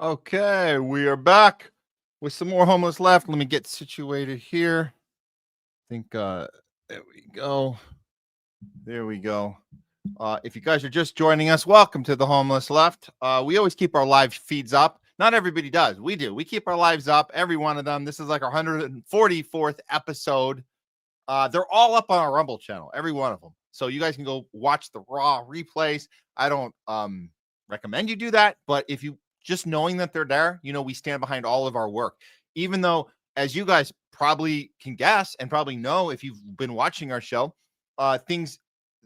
Okay, we are back with some more homeless left. Let me get situated here. I think there we go. There we go. If you guys are just joining us, welcome to the Homeless Left. We always keep our live feeds up. Not everybody does. We do. We keep our lives up, every one of them. This is like our 144th episode. They're all up on our Rumble channel, every one of them. So you guys can go watch the raw replays. I don't recommend you do that, but if you just knowing that they're there, you know, we stand behind all of our work. Even though, as you guys probably can guess and probably know if you've been watching our show,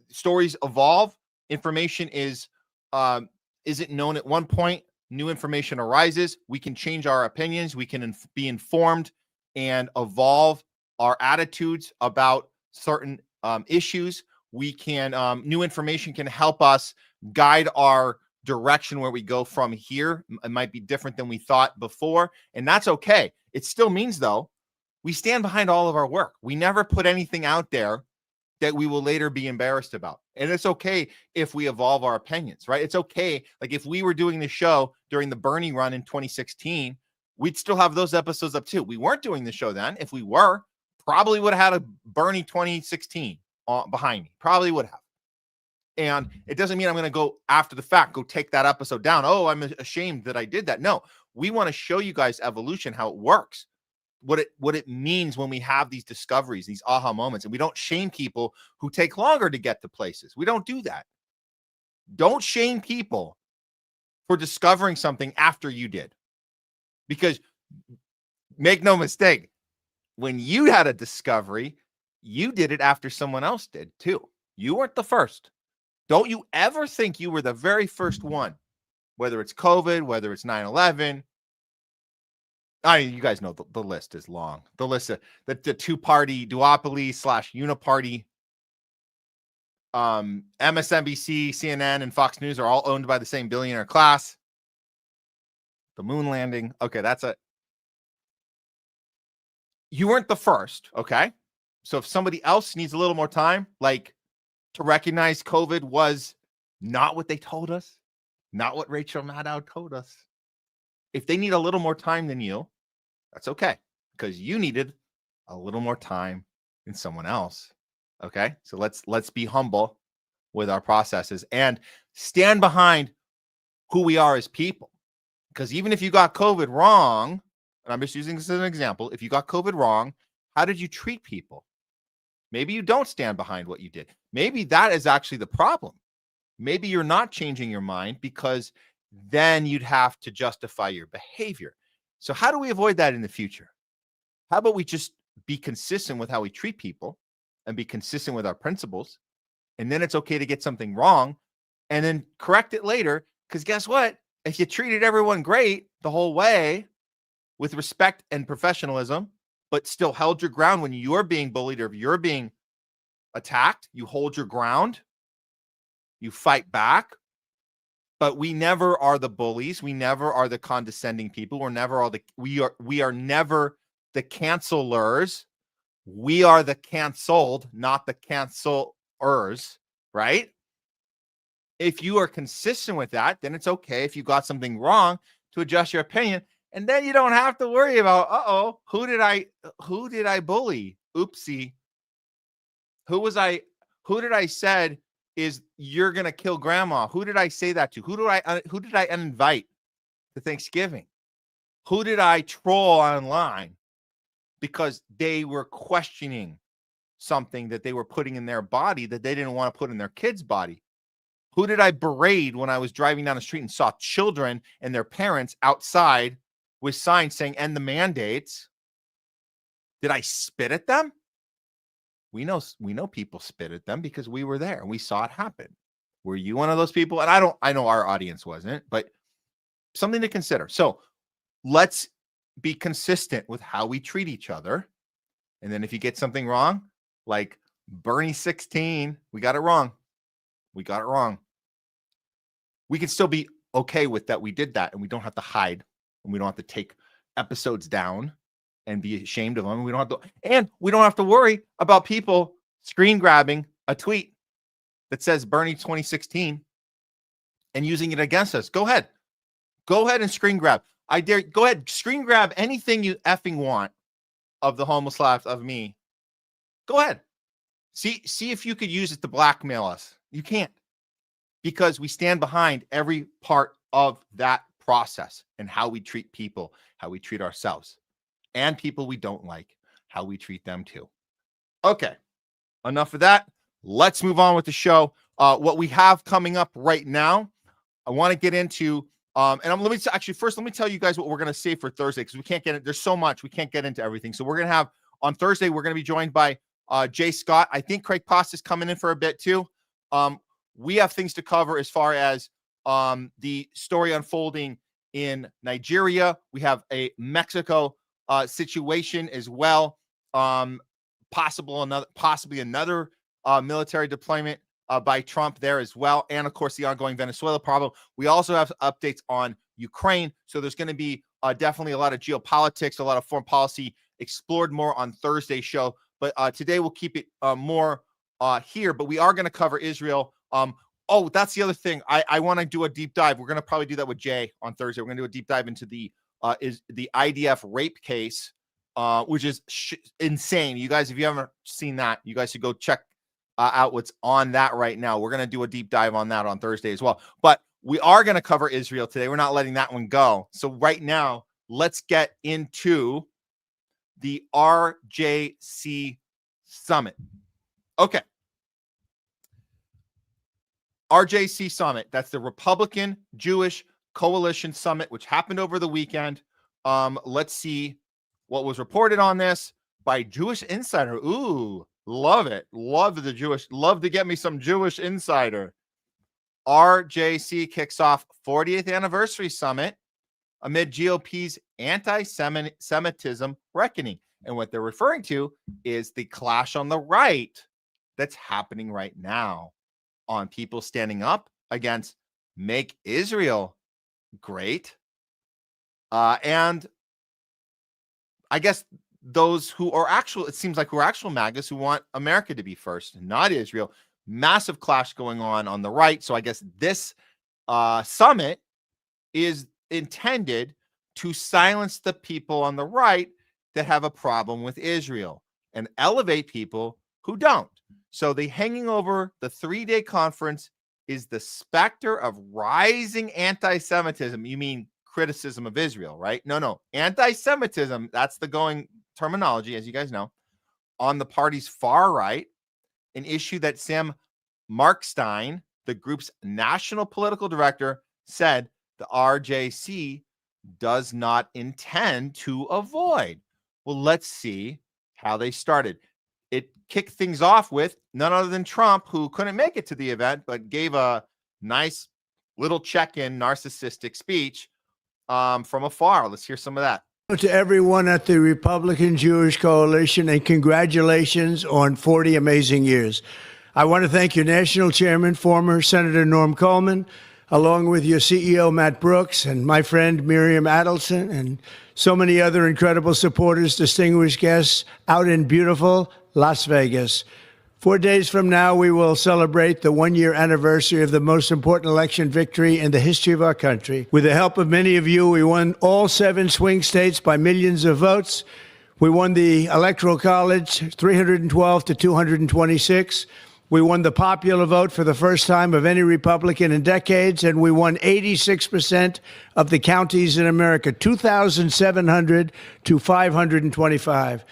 stories evolve. Information isn't known at one point. New information arises. We can change our opinions. We can be informed and evolve our attitudes about certain issues. We can new information can help us guide our direction where we go from here. It might be different than we thought before, and that's okay. It still means, though, we stand behind all of our work. We never put anything out there that we will later be embarrassed about. And it's okay if we evolve our opinions, right? It's okay. Like if we were doing the show during the Bernie run in 2016, we'd still have those episodes up too. We weren't doing the show then. If we were, probably would have had a Bernie 2016 behind me. Probably would have. And it doesn't mean I'm going to go after the fact, go take that episode down. Oh, I'm ashamed that I did that. No, we want to show you guys evolution, how it works, what it means when we have these discoveries, these aha moments. And we don't shame people who take longer to get to places. We don't do that. Don't shame people for discovering something after you did. Because make no mistake, when you had a discovery, you did it after someone else did too. You weren't the first. Don't you ever think you were the very first one, whether it's COVID, whether it's 9/11. I mean, you guys know the list is long. The list of the two-party duopoly / uniparty, MSNBC, CNN, and Fox News are all owned by the same billionaire class. The moon landing. Okay, you weren't the first, okay? So if somebody else needs a little more time, like to recognize COVID was not what they told us, not what Rachel Maddow told us. If they need a little more time than you, that's okay, because you needed a little more time than someone else. Okay, so let's be humble with our processes and stand behind who we are as people. Because even if you got COVID wrong, and I'm just using this as an example, if you got COVID wrong, how did you treat people? Maybe you don't stand behind what you did. Maybe that is actually the problem. Maybe you're not changing your mind because then you'd have to justify your behavior. So how do we avoid that in the future? How about we just be consistent with how we treat people and be consistent with our principles? And then it's okay to get something wrong and then correct it later. Because guess what? If you treated everyone great the whole way with respect and professionalism, but still held your ground when you're being bullied or if you're being attacked, you hold your ground, you fight back. But we never are the bullies. We never are the condescending people. We are never the cancelers. We are the canceled, not the cancelers, right? If you are consistent with that, then it's okay if you got something wrong to adjust your opinion. And then you don't have to worry about, who did I bully? Oopsie. Who did I said is you're going to kill grandma? Who did I say that to? Who did I invite to Thanksgiving? Who did I troll online because they were questioning something that they were putting in their body that they didn't want to put in their kid's body? Who did I berate when I was driving down the street and saw children and their parents outside with signs saying end the mandates? Did I spit at them? We know people spit at them because we were there and we saw it happen. Were you one of those people? And I know our audience wasn't, but something to consider. So let's be consistent with how we treat each other. And then if you get something wrong, like Bernie 16, we got it wrong. We got it wrong. We can still be okay with that. We did that and we don't have to hide and we don't have to take episodes down and be ashamed of them. We don't have to worry about people screen grabbing a tweet that says Bernie 2016 and using it against us. Go ahead. Go ahead and screen grab. I dare go ahead, screen grab anything you effing want of the homeless life of me. Go ahead. See if you could use it to blackmail us. You can't, because we stand behind every part of that process and how we treat people, how we treat ourselves, and people we don't like, how we treat them too. Okay, enough of that. Let's move on with the show. What we have coming up right now, I want to get into, let me tell you guys what we're going to say for Thursday, because we can't get it. There's so much. We can't get into everything. So we're going to have, on Thursday, we're going to be joined by Jay Scott. I think Craig Costa's coming in for a bit too. We have things to cover as far as the story unfolding in Nigeria. We have a Mexico situation as well. Possibly another military deployment by Trump there as well. And of course, the ongoing Venezuela problem. We also have updates on Ukraine. So there's going to be definitely a lot of geopolitics, a lot of foreign policy explored more on Thursday's show. But today we'll keep it more here. But we are going to cover Israel. Oh, that's the other thing. I want to do a deep dive. We're going to probably do that with Jay on Thursday. We're going to do a deep dive into the IDF rape case, which is insane. You guys, if you haven't seen that, you guys should go check out what's on that right now. We're going to do a deep dive on that on Thursday as well. But we are going to cover Israel today. We're not letting that one go. So right now, let's get into the RJC Summit. Okay. RJC Summit. That's the Republican Jewish Coalition Summit, which happened over the weekend. Let's see what was reported on this by Jewish Insider. Ooh, love it. Love to get me some Jewish Insider. RJC kicks off 40th anniversary summit amid GOP's anti-Semitism reckoning. And what they're referring to is the clash on the right that's happening right now on people standing up against Make Israel Great. And I guess those who are actual, it seems like who are actual MAGAs who want America to be first, not Israel. Massive clash going on the right. So I guess this summit is intended to silence the people on the right that have a problem with Israel and elevate people who don't. So the hanging over the 3-day conference is the specter of rising anti-Semitism. You mean criticism of Israel, right? No. Anti-Semitism, that's the going terminology, as you guys know, on the party's far right, an issue that Sam Markstein, the group's national political director, said the RJC does not intend to avoid. Well, let's see how they started. It kicked things off with none other than Trump, who couldn't make it to the event, but gave a nice little check-in narcissistic speech from afar. Let's hear some of that. To everyone at the Republican Jewish Coalition, and congratulations on 40 amazing years. I want to thank your national chairman, former Senator Norm Coleman, along with your CEO, Matt Brooks, and my friend Miriam Adelson, and so many other incredible supporters, distinguished guests out in beautiful Las Vegas. 4 days from now, we will celebrate the 1-year anniversary of the most important election victory in the history of our country. With the help of many of you, we won all 7 swing states by millions of votes. We won the Electoral College 312 to 226. We won the popular vote for the first time of any Republican in decades, and we won 86% of the counties in America, 2,700 to 525.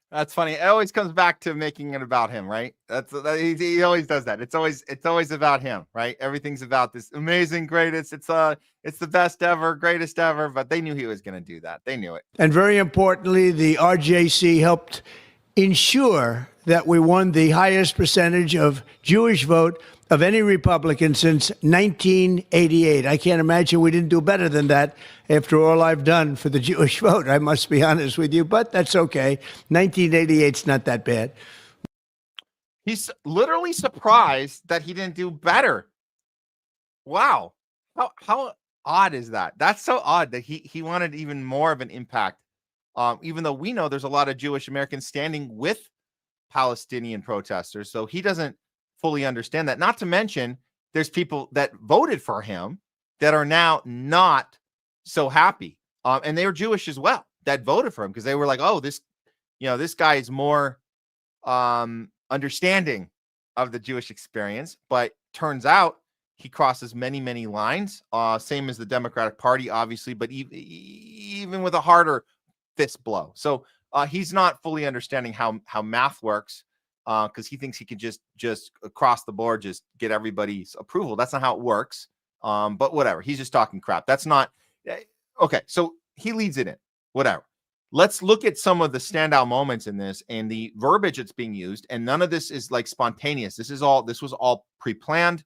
That's funny. It always comes back to making it about him, right? He always does that. It's always about him, right? Everything's about this amazing, greatest. It's the best ever, greatest ever. But they knew he was going to do that. They knew it. And very importantly, the RJC helped ensure that we won the highest percentage of Jewish vote of any Republican since 1988. I can't imagine we didn't do better than that after all I've done for the Jewish vote. I must be honest with you, but that's okay. 1988's not that bad. He's literally surprised that he didn't do better. Wow. How odd is that? That's so odd that he wanted even more of an impact. Even though we know there's a lot of Jewish Americans standing with Palestinian protesters. So he doesn't fully understand that. Not to mention, there's people that voted for him that are now not so happy. And they were Jewish as well that voted for him because they were like, oh, this guy is more understanding of the Jewish experience. But turns out he crosses many, many lines, same as the Democratic Party, obviously, but even with a harder fist blow. So he's not fully understanding how math works because he thinks he can just across the board just get everybody's approval. That's not how it works. But whatever. He's just talking crap. That's not okay. So he leads it in. Whatever. Let's look at some of the standout moments in this and the verbiage that's being used. And none of this is like spontaneous. This was all pre-planned.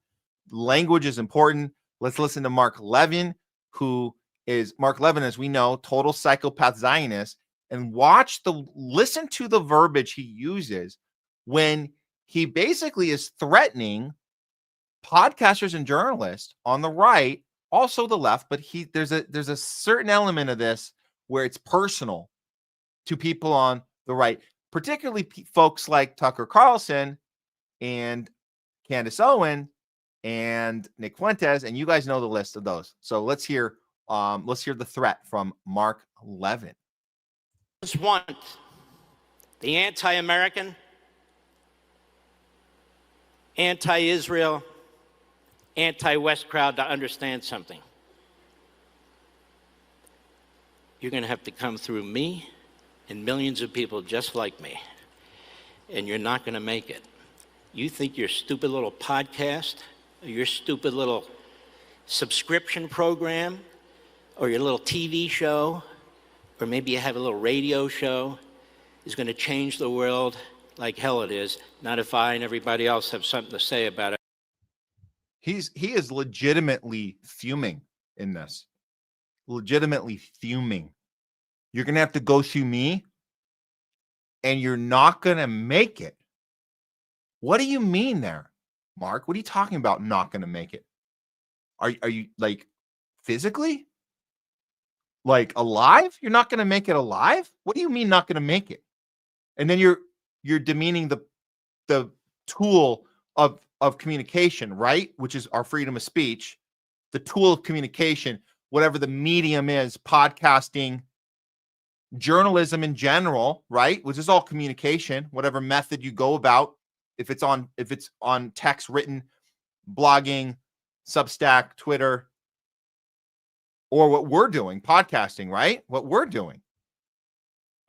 Language is important. Let's listen to Mark Levin, Mark Levin, as we know, total psychopath Zionist, and listen to the verbiage he uses when he basically is threatening podcasters and journalists on the right, also the left, but there's a certain element of this where it's personal to people on the right, particularly folks like Tucker Carlson and Candace Owen and Nick Fuentes, and you guys know the list of those. So let's hear the threat from Mark Levin. Just want the anti-American, anti-Israel, anti-West crowd to understand something. You're going to have to come through me and millions of people just like me, and you're not going to make it. You think your stupid little podcast, or your stupid little subscription program, or your little TV show, or maybe you have a little radio show, is going to change the world like hell it is. Not if I and everybody else have something to say about it. He is legitimately fuming in this. Legitimately fuming. You're going to have to go through me, and you're not going to make it. What do you mean there, Mark? What are you talking about not going to make it? Are you like physically? Like alive? You're not going to make it alive? What do you mean not going to make it? And then you're demeaning the tool of communication, right? Which is our freedom of speech, the tool of communication, whatever the medium is, podcasting, journalism in general, right? Which is all communication, whatever method you go about. If it's on text, written, blogging, Substack, Twitter, or what we're doing, podcasting, right? What we're doing.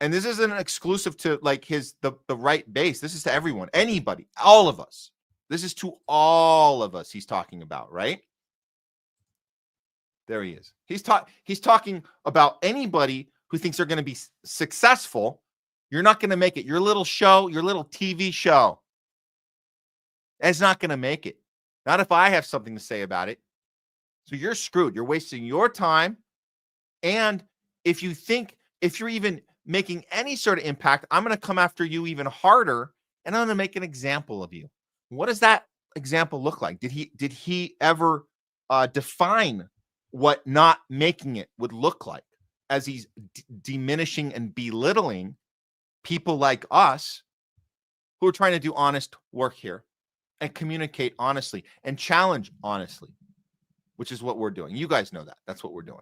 And this isn't exclusive to like the right base. This is to everyone, anybody, all of us. This is to all of us he's talking about, right? There he is. He's talking about anybody who thinks they're going to be successful. You're not going to make it. Your little show, your little TV show, it's not going to make it. Not if I have something to say about it. So you're screwed. You're wasting your time. And if you're even making any sort of impact, I'm going to come after you even harder, and I'm going to make an example of you. What does that example look like? Did he ever define what not making it would look like as he's diminishing and belittling people like us who are trying to do honest work here and communicate honestly and challenge honestly, which is what we're doing. You guys know that. That's what we're doing.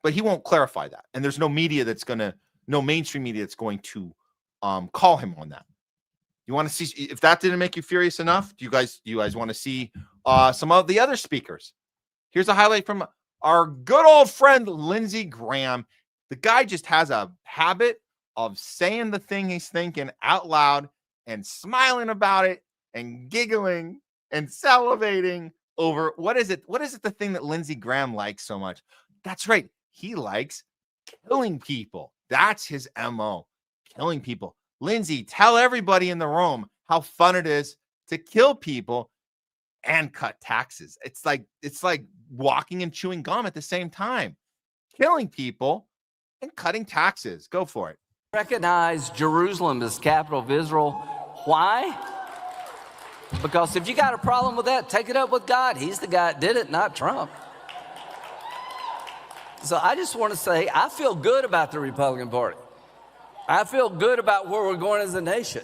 But he won't clarify that. And there's no mainstream media that's going to call him on that. You want to see, if that didn't make you furious enough, do you guys want to see some of the other speakers? Here's a highlight from our good old friend, Lindsey Graham. The guy just has a habit of saying the thing he's thinking out loud and smiling about it and giggling and salivating over what is it the thing that Lindsey Graham likes so much? That's right. He likes killing people. That's his MO, killing people. Lindsey, tell everybody in the room how fun it is to kill people and cut taxes. It's like walking and chewing gum at the same time. Killing people and cutting taxes. Go for it. Recognize Jerusalem as capital of Israel. Why? Because if you got a problem with that, take it up with God. He's the guy that did it, not Trump. So I just want to say, I feel good about the Republican Party. I feel good about where we're going as a nation.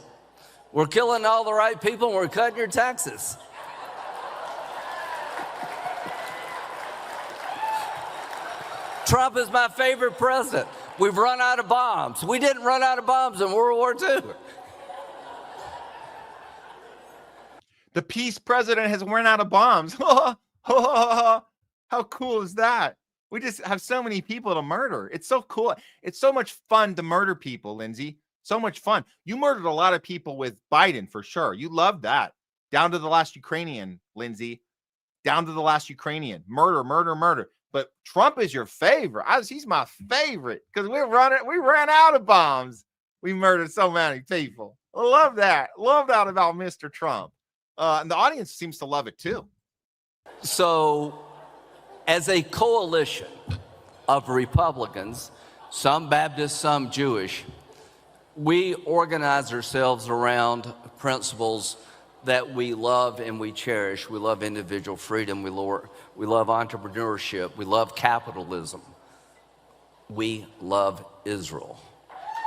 We're killing all the right people and we're cutting your taxes. Trump is my favorite president. We've run out of bombs. We didn't run out of bombs in World War II. The peace president has run out of bombs. How cool is that? We just have so many people to murder. It's so cool. It's so much fun to murder people, Lindsay. So much fun. You murdered a lot of people with Biden, for sure. You loved that. Down to the last Ukrainian, Lindsay. Down to the last Ukrainian. Murder, murder, murder. But Trump is your favorite. He's my favorite because we ran out of bombs. We murdered so many people. I love that. Love that about Mr. Trump. And the audience seems to love it too. So, as a coalition of Republicans, some Baptist, some Jewish, we organize ourselves around principles that we love and we cherish. We love individual freedom. We love entrepreneurship. We love capitalism. We love Israel.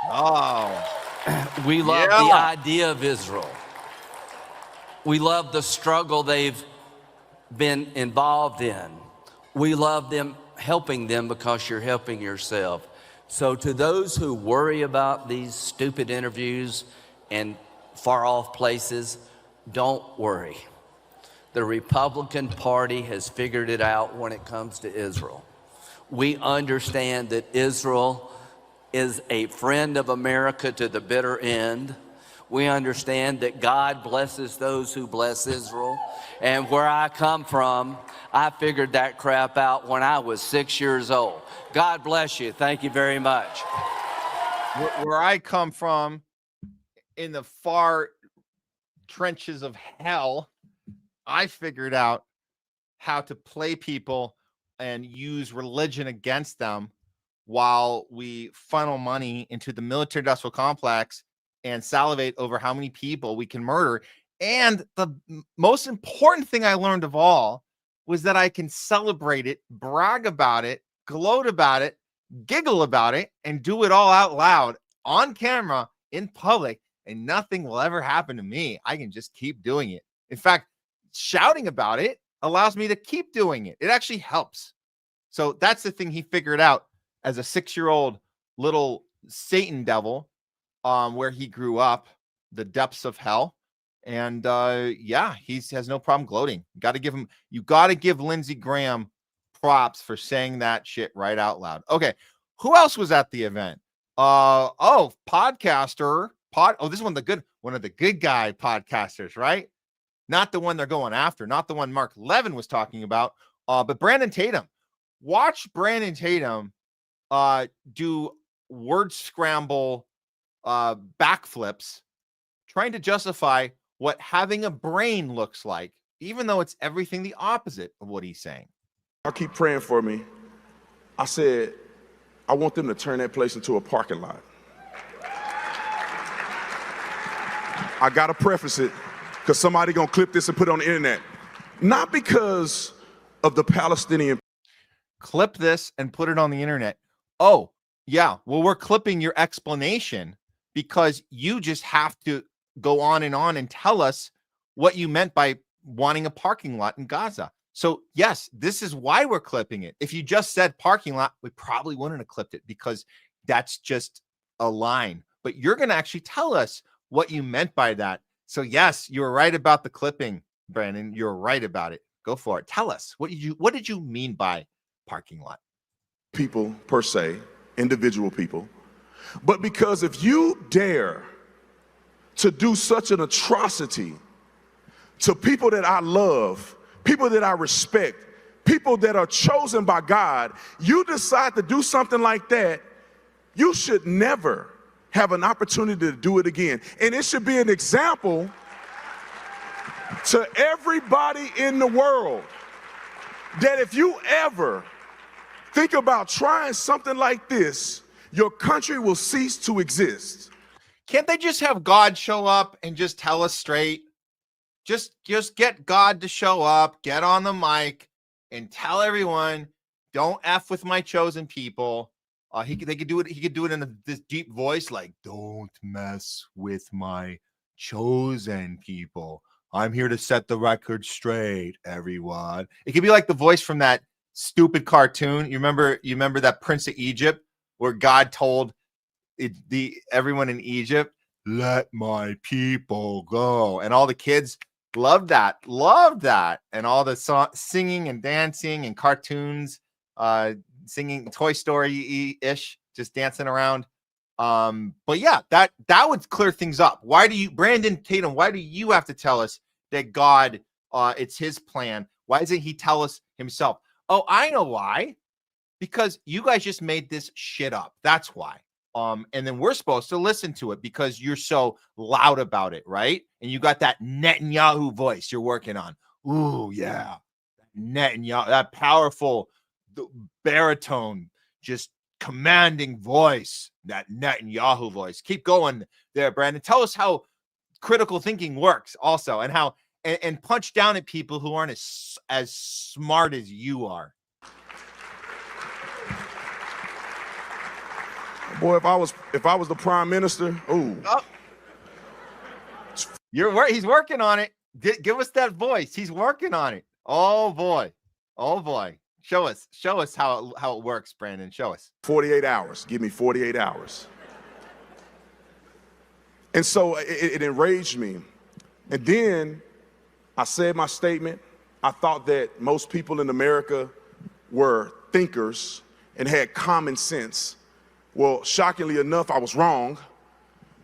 Oh. We love the idea of Israel. We love the struggle they've been involved in. We love them, helping them because you're helping yourself. So to those who worry about these stupid interviews and far off places, don't worry. The Republican Party has figured it out when it comes to Israel. We understand that Israel is a friend of America to the bitter end. We understand that God blesses those who bless Israel. And where I come from, I figured that crap out when I was 6 years old. God bless you. Thank you very much. Where I come from, in the far trenches of hell, I figured out how to play people and use religion against them while we funnel money into the military-industrial complex and salivate over how many people we can murder. And the most important thing I learned of all was that I can celebrate it, brag about it, gloat about it, giggle about it, and do it all out loud on camera in public, and nothing will ever happen to me. I can just keep doing it. In fact, shouting about it allows me to keep doing it. It actually helps. So that's the thing he figured out as a 6-year-old little Satan devil, where he grew up, the depths of hell. And yeah, he has no problem gloating. You got to give Lindsey Graham props for saying that shit right out loud. Okay, who else was at the event? Podcaster. This is one of the good guy podcasters, right? Not the one they're going after, not the one Mark Levin was talking about, but Brandon Tatum. Watch Brandon Tatum do word scramble backflips, trying to justify what having a brain looks like, even though it's everything the opposite of what he's saying. I'll keep praying for me. I said, I want them to turn that place into a parking lot. I got to preface it because somebody going to clip this and put it on the internet. Not because of the Palestinian. Clip this and put it on the internet. Oh, yeah. Well, we're clipping your explanation because you just have to go on and tell us what you meant by wanting a parking lot in Gaza. So yes, this is why we're clipping it. If you just said parking lot, we probably wouldn't have clipped it because that's just a line. But you're going to actually tell us what you meant by that. So yes, you're right about the clipping, Brandon. You're right about it. Go for it. Tell us, what did you mean by parking lot? People per se, individual people. But because if you dare to do such an atrocity to people that I love, people that I respect, people that are chosen by God, you decide to do something like that, you should never have an opportunity to do it again. And it should be an example to everybody in the world that if you ever think about trying something like this, your country will cease to exist. Can't they just have God show up and just tell us straight? Just get God to show up, get on the mic, and tell everyone, don't F with my chosen people. He could do it. He could do it in this deep voice, like, don't mess with my chosen people. I'm here to set the record straight, everyone. It could be like the voice from that stupid cartoon. You remember that Prince of Egypt where God told everyone in Egypt, let my people go. And all the kids loved that. And all the singing and dancing and cartoons, singing Toy Story-ish, just dancing around. But yeah, that would clear things up. Brandon Tatum, why do you have to tell us that God, it's his plan? Why doesn't he tell us himself? Oh, I know why. Because you guys just made this shit up. That's why. And then we're supposed to listen to it because you're so loud about it, right? And you got that Netanyahu voice you're working on. Ooh, yeah. Netanyahu, that powerful baritone, just commanding voice, that Netanyahu voice. Keep going there, Brandon. Tell us how critical thinking works also, and how and punch down at people who aren't as smart as you are. Boy, if I was the prime minister, ooh. Oh. He's working on it. Give us that voice. He's working on it. Oh boy. Show us how it works, Brandon. Show us. 48 hours. Give me 48 hours. And so it enraged me. And then I said my statement. I thought that most people in America were thinkers and had common sense. Well, shockingly enough, I was wrong,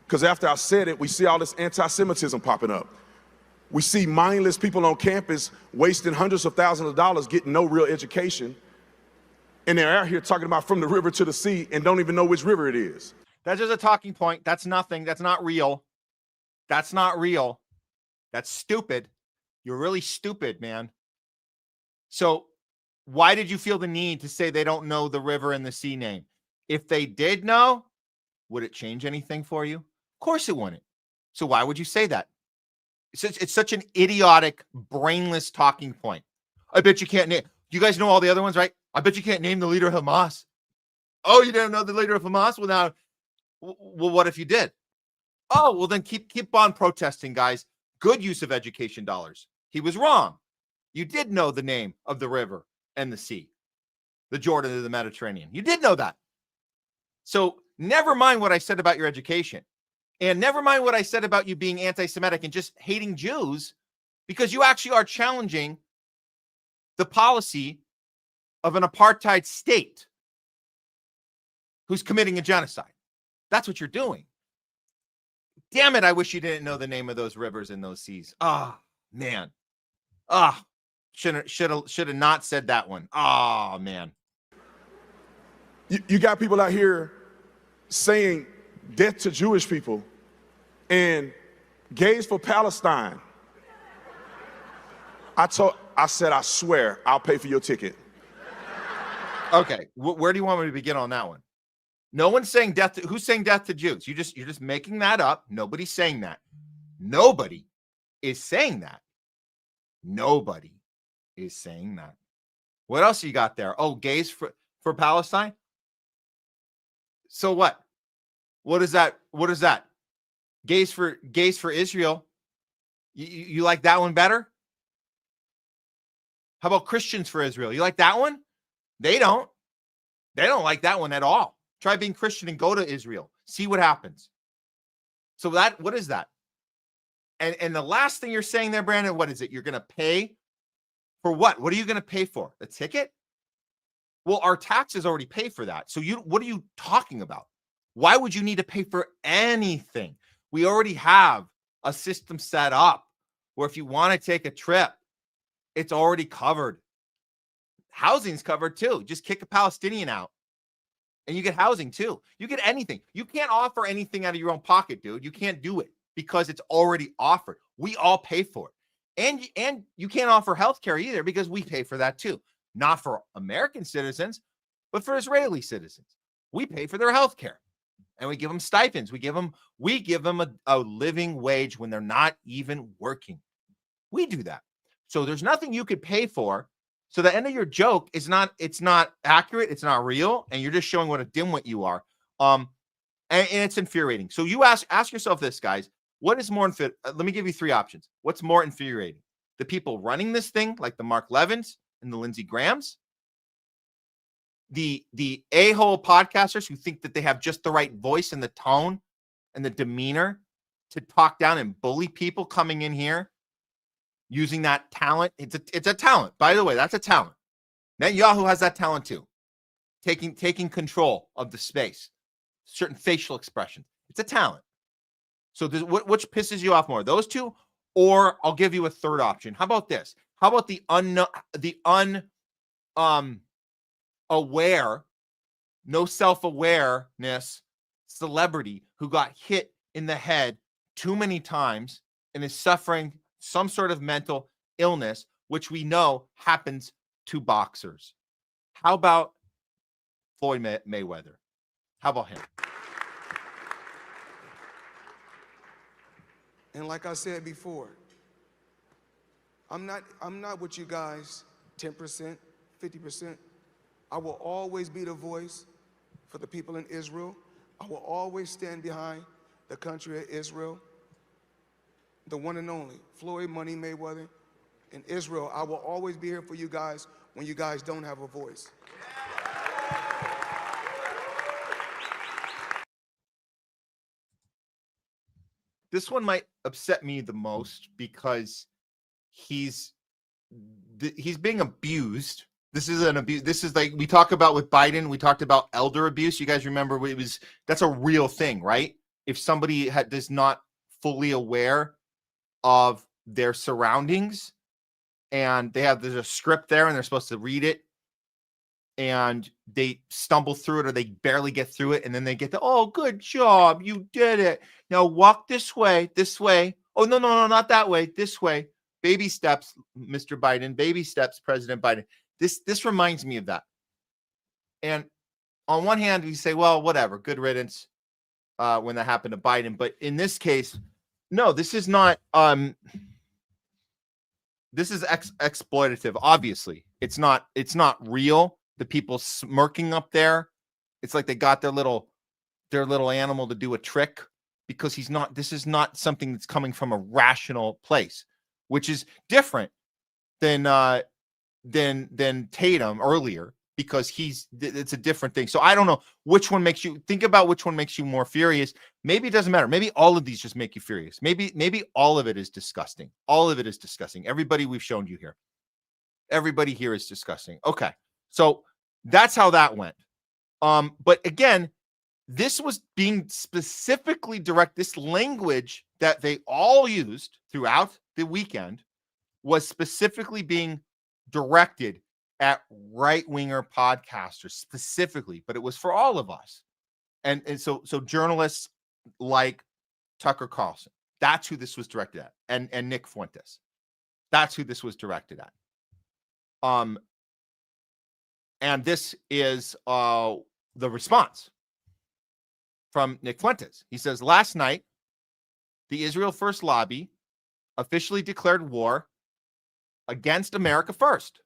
because after I said it, we see all this anti-Semitism popping up. We see mindless people on campus wasting hundreds of thousands of dollars getting no real education, and they're out here talking about from the river to the sea and don't even know which river it is. That's just a talking point. That's nothing. That's not real. That's not real. That's stupid. You're really stupid, man. So why did you feel the need to say they don't know the river and the sea name? If they did know, would it change anything for you? Of course it wouldn't. So why would you say that? It's such an idiotic, brainless talking point. I bet you can't name. You guys know all the other ones, right? I bet you can't name the leader of Hamas. Oh, you didn't know the leader of Hamas? Well, what if you did? Oh, well, then keep on protesting, guys. Good use of education dollars. He was wrong. You did know the name of the river and the sea, the Jordan and the Mediterranean. You did know that. So never mind what I said about your education, and never mind what I said about you being anti-Semitic and just hating Jews, because you actually are challenging the policy of an apartheid state who's committing a genocide. That's what you're doing. Damn it, I wish you didn't know the name of those rivers and those seas. Ah, man. Ah, should have not said that one. Ah, man. You got people out here saying death to Jewish people and gays for Palestine. I said, I swear, I'll pay for your ticket. Okay, where do you want me to begin on that one? No one's saying death to, who's saying death to Jews? You're just making that up. Nobody's saying that. Nobody is saying that. Nobody is saying that. What else you got there? Oh, gays for Palestine? So what? What is that? What is that? Gays for Israel? You like that one better? How about Christians for Israel? You like that one? They don't. They don't like that one at all. Try being Christian and go to Israel. See what happens. So what is that? And the last thing you're saying there, Brandon, what is it? You're going to pay for what? What are you going to pay for? The ticket? Well, our taxes already pay for that. So what are you talking about? Why would you need to pay for anything? We already have a system set up where if you want to take a trip, it's already covered. Housing's covered too. Just kick a Palestinian out and you get housing too. You get anything. You can't offer anything out of your own pocket, dude. You can't do it because it's already offered. We all pay for it. And you can't offer healthcare either because we pay for that too. Not for American citizens, but for Israeli citizens. We pay for their health care and we give them stipends. We give them a living wage when they're not even working. We do that. So there's nothing you could pay for. So the end of your joke is it's not accurate. It's not real. And you're just showing what a dimwit you are. And it's infuriating. So you ask yourself this, guys, what is more let me give you three options. What's more infuriating? The people running this thing, like the Mark Levins and the Lindsey Grahams, the a-hole podcasters who think that they have just the right voice and the tone and the demeanor to talk down and bully people coming in here using that talent. It's a talent. By the way, that's a talent. Netanyahu has that talent too. Taking control of the space, certain facial expressions. It's a talent. So which pisses you off more, those two, or I'll give you a third option. How about this? How about the aware, no self-awareness celebrity who got hit in the head too many times and is suffering some sort of mental illness, which we know happens to boxers? How about Floyd Mayweather? How about him? And like I said before, I'm not with you guys 10%, 50%. I will always be the voice for the people in Israel. I will always stand behind the country of Israel, the one and only Floyd Money Mayweather in Israel. I will always be here for you guys when you guys don't have a voice. This one might upset me the most because he's being abused. This is an abuse. This is like we talk about with Biden. We talked about elder abuse. You guys remember that's a real thing, right? If somebody is not fully aware of their surroundings and there's a script there and they're supposed to read it and they stumble through it or they barely get through it and then they get oh, good job, you did it. Now walk this way. Oh, no, not that way. This way. Baby steps, Mr. Biden. Baby steps, President Biden. This reminds me of that. And on one hand, we say, well, whatever, good riddance when that happened to Biden. But in this case, no, this is not. This is exploitative. Obviously, it's not real. The people smirking up there, it's like they got their little animal to do a trick because he's not. This is not something that's coming from a rational place, which is different than Tatum earlier because it's a different thing. So I don't know which one makes you think about which one makes you more furious. Maybe it doesn't matter. Maybe all of these just make you furious. Maybe all of it is disgusting. All of it is disgusting. Everybody we've shown you here. Everybody here is disgusting. Okay. So that's how that went. But again, this was being specifically this language that they all used throughout the weekend was specifically being directed at right-winger podcasters specifically, but it was for all of us. And so journalists like Tucker Carlson, that's who this was directed at. And Nick Fuentes. That's who this was directed at. And this is the response from Nick Fuentes. He says, last night, the Israel First Lobby officially declared war against America First.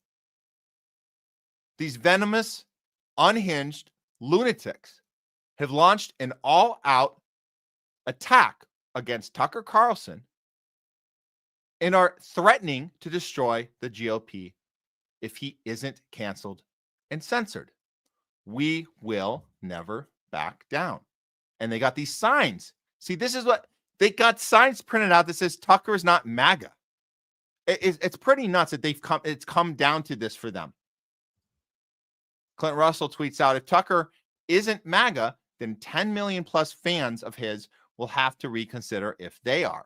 These venomous, unhinged lunatics have launched an all-out attack against Tucker Carlson and are threatening to destroy the GOP if he isn't canceled and censored. We will never back down. And they got these signs. See, this is what they got signs printed out that says Tucker is not MAGA. It's pretty nuts that it's come down to this for them. Clint Russell tweets out, if Tucker isn't MAGA, then 10 million plus fans of his will have to reconsider if they are.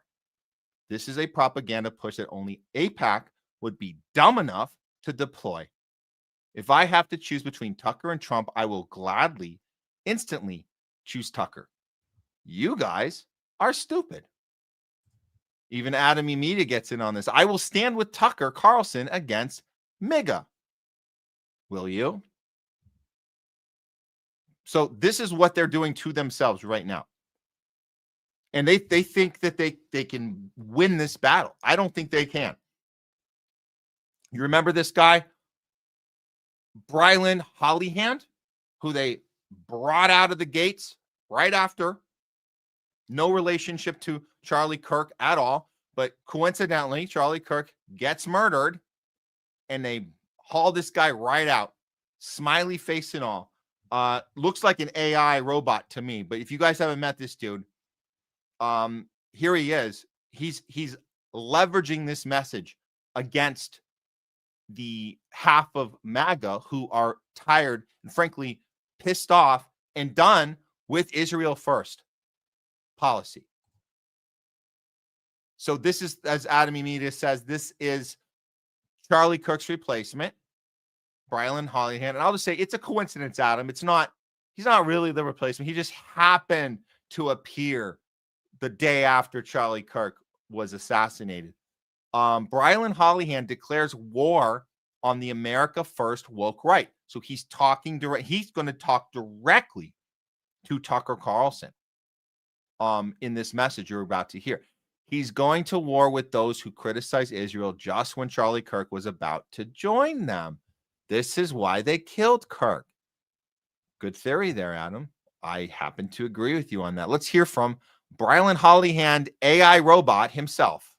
This is a propaganda push that only AIPAC would be dumb enough to deploy. If I have to choose between Tucker and Trump, I will gladly, instantly choose Tucker. You guys are stupid. Even Adam E. Media gets in on this. I will stand with Tucker Carlson against MAGA. Will you? So this is what they're doing to themselves right now. And they think that they can win this battle. I don't think they can. You remember this guy, Brylan Hollyhand, who they brought out of the gates right after. No relationship to Charlie Kirk at all. But coincidentally, Charlie Kirk gets murdered and they haul this guy right out. smiley face and all. Looks like an AI robot to me. But if you guys haven't met this dude, here he is. He's leveraging this message against the half of MAGA who are tired and frankly pissed off and done with Israel first policy. So this is, as Adam Media says, this is Charlie Kirk's replacement, Brian Hollyhan. And I'll just say it's a coincidence, Adam. He's not really the replacement. He just happened to appear the day after Charlie Kirk was assassinated. Brian Hollyhan declares war on the America First woke right. So he's talking direct. He's going to talk directly to Tucker Carlson in this message you're about to hear. He's going to war with those who criticize Israel just when Charlie Kirk was about to join them. This is why they killed Kirk. Good theory there, Adam. I happen to agree with you on that. Let's hear from Brian Hollyhan, AI robot himself.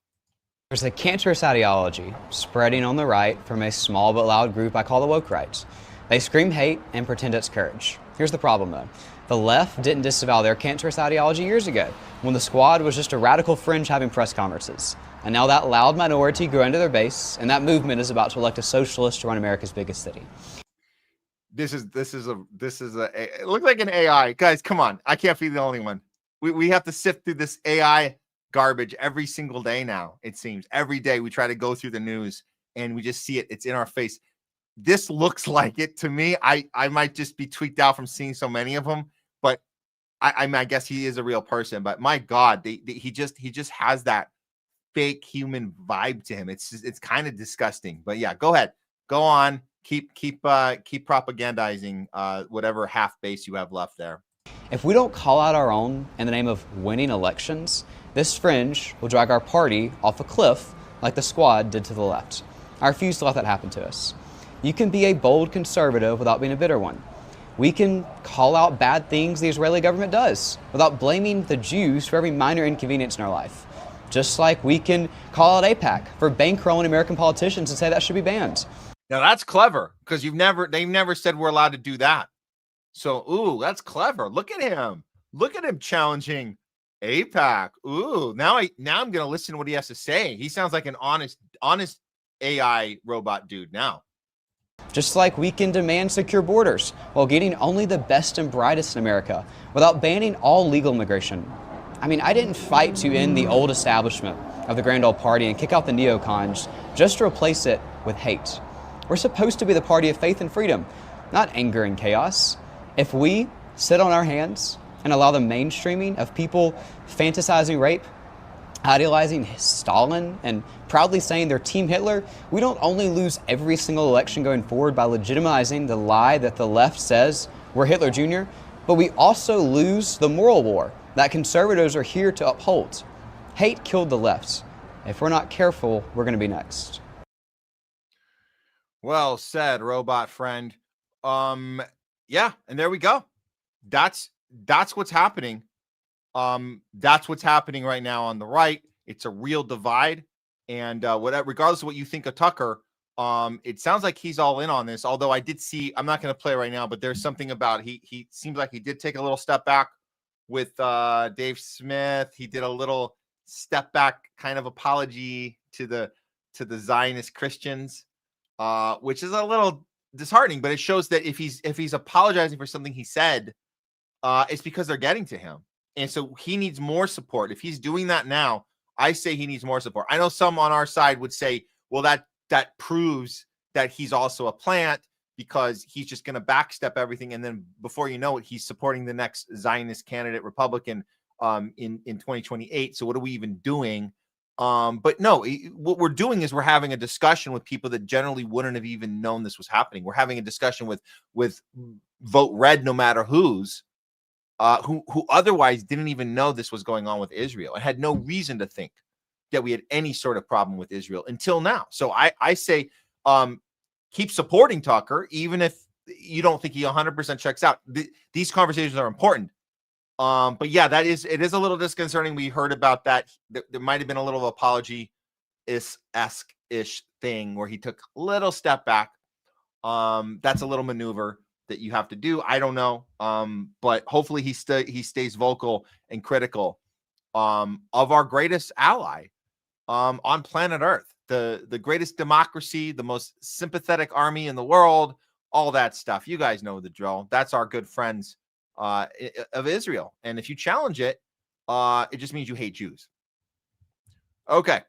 There's a cancerous ideology spreading on the right from a small but loud group I call the woke rights. They scream hate and pretend it's courage. Here's the problem, though. The left didn't disavow their cancerous ideology years ago, when the squad was just a radical fringe having press conferences. And now that loud minority grew into their base, and that movement is about to elect a socialist to run America's biggest city. This is it looks like an AI. Guys, come on. I can't be the only one. We have to sift through this AI garbage every single day now, it seems. Every day we try to go through the news and we just see it. It's in our face. This looks like it to me. I might just be tweaked out from seeing so many of them, but I mean, I guess he is a real person. But my God, he just has that fake human vibe to him. It's kind of disgusting. But yeah, go ahead, go on, keep propagandizing whatever half base you have left there. If we don't call out our own in the name of winning elections, this fringe will drag our party off a cliff like the squad did to the left. I refuse to let that happen to us. You can be a bold conservative without being a bitter one. We can call out bad things the Israeli government does without blaming the Jews for every minor inconvenience in our life. Just like we can call out AIPAC for bankrolling American politicians and say that should be banned. Now that's clever, because they've never said we're allowed to do that. So, ooh, that's clever. Look at him. Look at him challenging AIPAC. Ooh, now I'm going to listen to what he has to say. He sounds like an honest AI robot dude now. Just like we can demand secure borders while getting only the best and brightest in America without banning all legal immigration. I mean, I didn't fight to end the old establishment of the Grand Old Party and kick out the neocons just to replace it with hate. We're supposed to be the party of faith and freedom, not anger and chaos. If we sit on our hands and allow the mainstreaming of people fantasizing rape, idealizing Stalin, and proudly saying they're Team Hitler, we don't only lose every single election going forward by legitimizing the lie that the left says we're Hitler Jr., but we also lose the moral war that conservatives are here to uphold. Hate killed the left. If we're not careful, we're going to be next. Well said, robot friend. Yeah, and there we go. That's what's happening. That's what's happening right now on the right. It's a real divide, and regardless of what you think of Tucker, it sounds like he's all in on this. Although I did see, I'm not going to play right now, but there's something about he seems like he did take a little step back with Dave Smith. He did a little step back kind of apology to the Zionist Christians, which is a little disheartening. But it shows that if he's apologizing for something he said, it's because they're getting to him. And so he needs more support. If he's doing that now, I say he needs more support. I know some on our side would say, well, that proves that he's also a plant because he's just going to backstep everything. And then before you know it, he's supporting the next Zionist candidate Republican in 2028. So what are we even doing? But no, what we're doing is we're having a discussion with people that generally wouldn't have even known this was happening. We're having a discussion with vote red no matter whose. Who otherwise didn't even know this was going on with Israel and had no reason to think that we had any sort of problem with Israel until now. So I say keep supporting Tucker, even if you don't think he 100% checks out. These conversations are important. But yeah, it is a little disconcerting. We heard about that. There might have been a little apology-esque-ish thing where he took a little step back. That's a little maneuver that you have to do. I don't know. But hopefully he stays vocal and critical of our greatest ally on planet Earth, the greatest democracy, the most sympathetic army in the world, all that stuff. You guys know the drill. That's our good friends of Israel. And if you challenge it, it just means you hate Jews. Okay.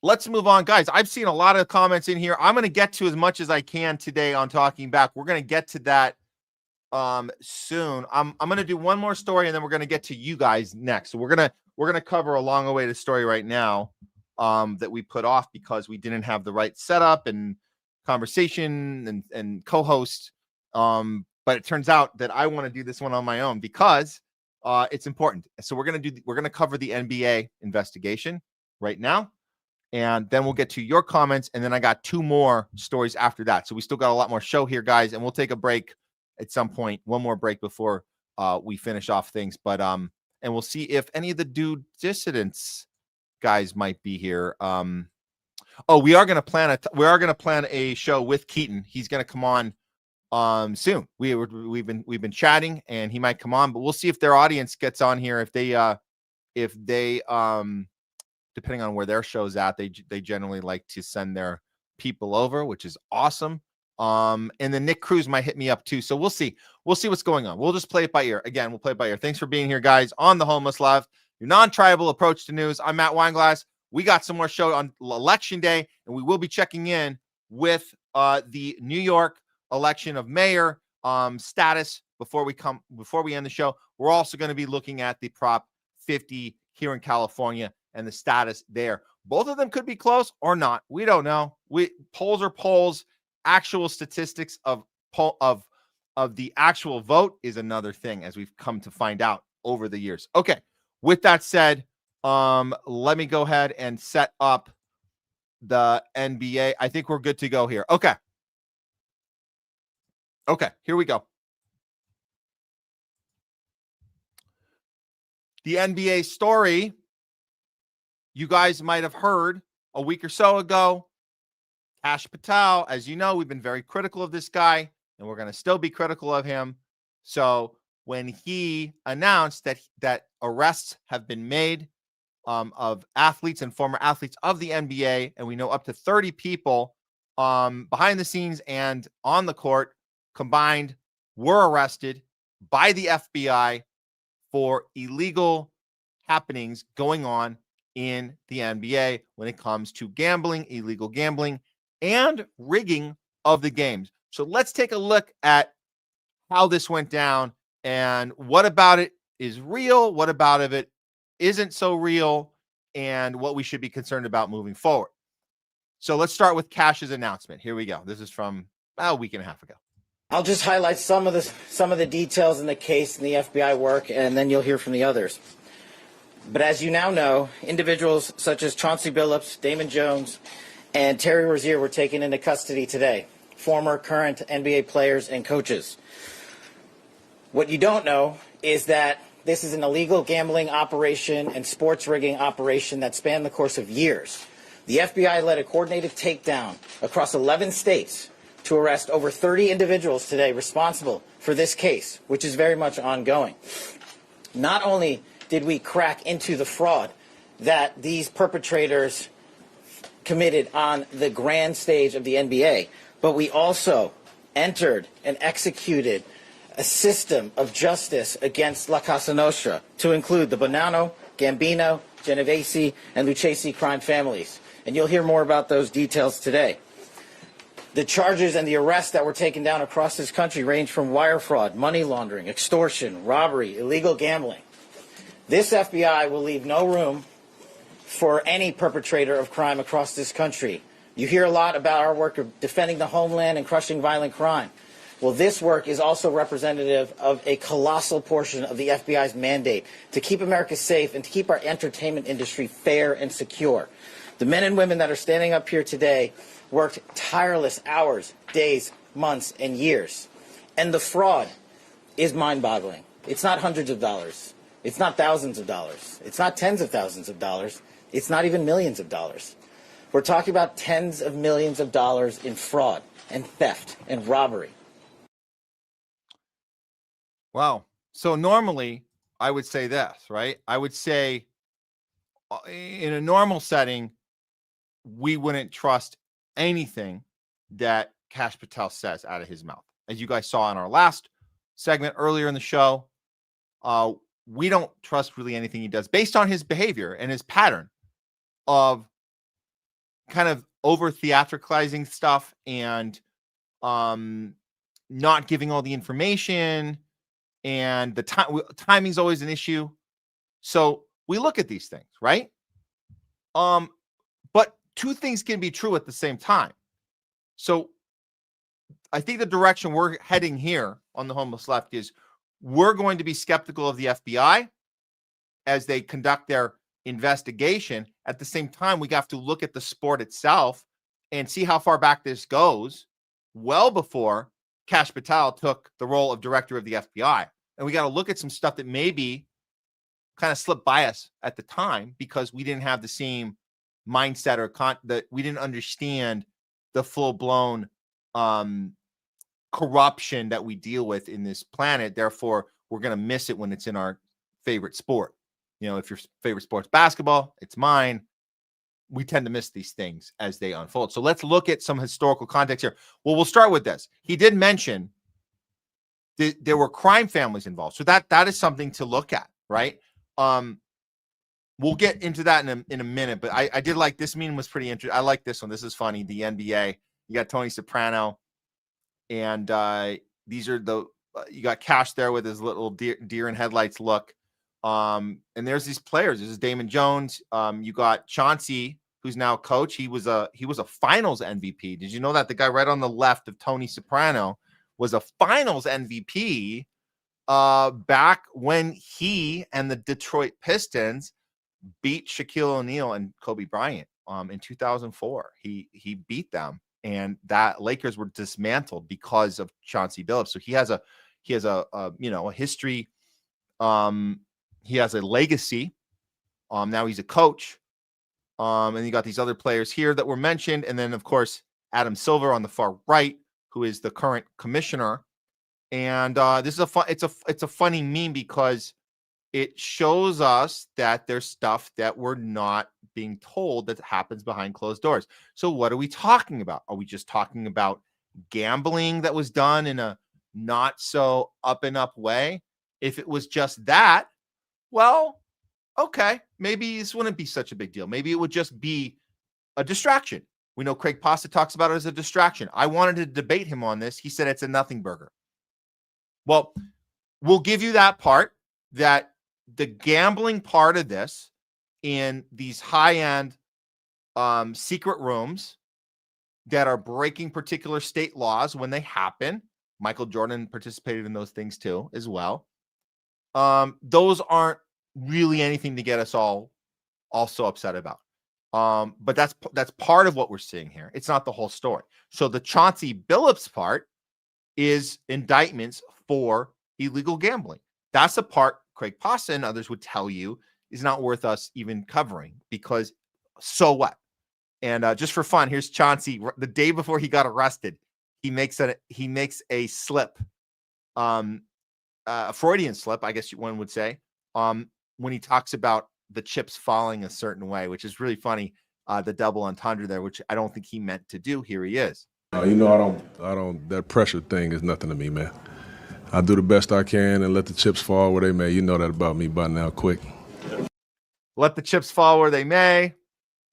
Let's move on, guys. I've seen a lot of comments in here. I'm going to get to as much as I can today on Talking Back. We're going to get to that soon. I'm going to do one more story, and then we're going to get to you guys next. So we're going to cover a long-awaited story right now that we put off because we didn't have the right setup and conversation and co-host. But it turns out that I want to do this one on my own because it's important. So we're going to cover the NBA investigation right now. And then we'll get to your comments. And then I got 2 more stories after that. So we still got a lot more show here, guys. And we'll take a break at some point. One more break before we finish off things. But and we'll see if any of the dude dissidents guys might be here. We are going to plan a show with Keaton. He's going to come on soon. We've been chatting, and he might come on. But we'll see if their audience gets on here. If they depending on where their show's at, they generally like to send their people over, which is awesome. And then Nick Cruz might hit me up too. So we'll see what's going on. We'll just play it by ear. Again, we'll play it by ear. Thanks for being here, guys, on the Homeless Left, your non-tribal approach to news. I'm Matt Weinglass. We got some more show on Election Day, and we will be checking in with the New York election of mayor status before we end the show. We're also going to be looking at the Prop 50 here in California and the status there. Both of them could be close or not. We don't know. Polls are polls. Actual statistics of the actual vote is another thing, as we've come to find out over the years. Okay. With that said, let me go ahead and set up the NBA. I think we're good to go here. Okay. Here we go. The NBA story, you guys might have heard a week or so ago. Kash Patel, as you know, we've been very critical of this guy, and we're going to still be critical of him. So when he announced that arrests have been made of athletes and former athletes of the NBA, and we know up to 30 people behind the scenes and on the court combined were arrested by the FBI for illegal happenings going on in the NBA when it comes to gambling, illegal gambling, and rigging of the games. So let's take a look at how this went down and what about it is real, what about it isn't so real, and what we should be concerned about moving forward. So let's start with Kash's announcement. Here we go. This is from about a week and a half ago. I'll just highlight some of the details in the case and the FBI work, and then you'll hear from the others. But as you now know, individuals such as Chauncey Billups, Damon Jones, and Terry Rozier were taken into custody today, former, current NBA players and coaches. What you don't know is that this is an illegal gambling operation and sports rigging operation that spanned the course of years. The FBI led a coordinated takedown across 11 states to arrest over 30 individuals today responsible for this case, which is very much ongoing. Not only did we crack into the fraud that these perpetrators committed on the grand stage of the NBA, but we also entered and executed a system of justice against La Casa Nostra to include the Bonanno, Gambino, Genovese, and Lucchesi crime families. And you'll hear more about those details today. The charges and the arrests that were taken down across this country range from wire fraud, money laundering, extortion, robbery, illegal gambling. This FBI will leave no room for any perpetrator of crime across this country. You hear a lot about our work of defending the homeland and crushing violent crime. Well, this work is also representative of a colossal portion of the FBI's mandate to keep America safe and to keep our entertainment industry fair and secure. The men and women that are standing up here today worked tireless hours, days, months, and years. And the fraud is mind-boggling. It's not hundreds of dollars. It's not thousands of dollars. It's not tens of thousands of dollars. It's not even millions of dollars. We're talking about tens of millions of dollars in fraud and theft and robbery. Wow. So normally I would say this, right? I would say in a normal setting, we wouldn't trust anything that Kash Patel says out of his mouth. As you guys saw in our last segment earlier in the show, we don't trust really anything he does based on his behavior and his pattern of kind of over theatricalizing stuff and not giving all the information, and the timing's always an issue. So we look at these things, right? But two things can be true at the same time. So I think the direction we're heading here on the homeless left is we're going to be skeptical of the FBI as they conduct their investigation. At the same time, we have to look at the sport itself and see how far back this goes, well before Kash Patel took the role of director of the FBI. And we got to look at some stuff that maybe kind of slipped by us at the time because we didn't have the same mindset or that we didn't understand the full-blown corruption that we deal with in this planet. Therefore, we're going to miss it when it's in our favorite sport. You know, if your favorite sport's basketball, it's mine. We tend to miss these things as they unfold. So let's look at some historical context here. Well, we'll start with this. He did mention there were crime families involved. So that is something to look at, right? We'll get into that in a minute, but I did like this meme was pretty interesting. I like this one. This is funny. The NBA, you got Tony Soprano, and these are you got Kash there with his little deer in headlights look. And there's these players. This is Damon Jones. You got Chauncey, who's now coach. He was a finals MVP. Did you know that? The guy right on the left of Tony Soprano was a finals MVP back when he and the Detroit Pistons beat Shaquille O'Neal and Kobe Bryant in 2004. He beat them, and that Lakers were dismantled because of Chauncey Billups. So he has a history. He has a legacy. Now he's a coach. And you got these other players here that were mentioned, and then of course Adam Silver on the far right, who is the current commissioner. And this is it's a funny meme because it shows us that there's stuff that we're not being told that happens behind closed doors. So what are we talking about? Are we just talking about gambling that was done in a not so up and up way? If it was just that, well, okay, maybe this wouldn't be such a big deal. Maybe it would just be a distraction. We know Craig Pasta talks about it as a distraction. I wanted to debate him on this. He said it's a nothing burger. Well, we'll give you that part, that the gambling part of this in these high-end secret rooms that are breaking particular state laws when they happen. Michael Jordan participated in those things too, as well. Those aren't really anything to get us all so upset about. But that's part of what we're seeing here. It's not the whole story. So the Chauncey Billups part is indictments for illegal gambling. That's a part Craig Pasta and others would tell you is not worth us even covering, because so what? And just for fun, here's Chauncey the day before he got arrested. He makes a slip, a Freudian slip, I guess one would say, when he talks about the chips falling a certain way, which is really funny. The double entendre there, which I don't think he meant to do. Here he is. I don't. That pressure thing is nothing to me, man. I do the best I can and let the chips fall where they may. You know that about me by now, quick. Let the chips fall where they may.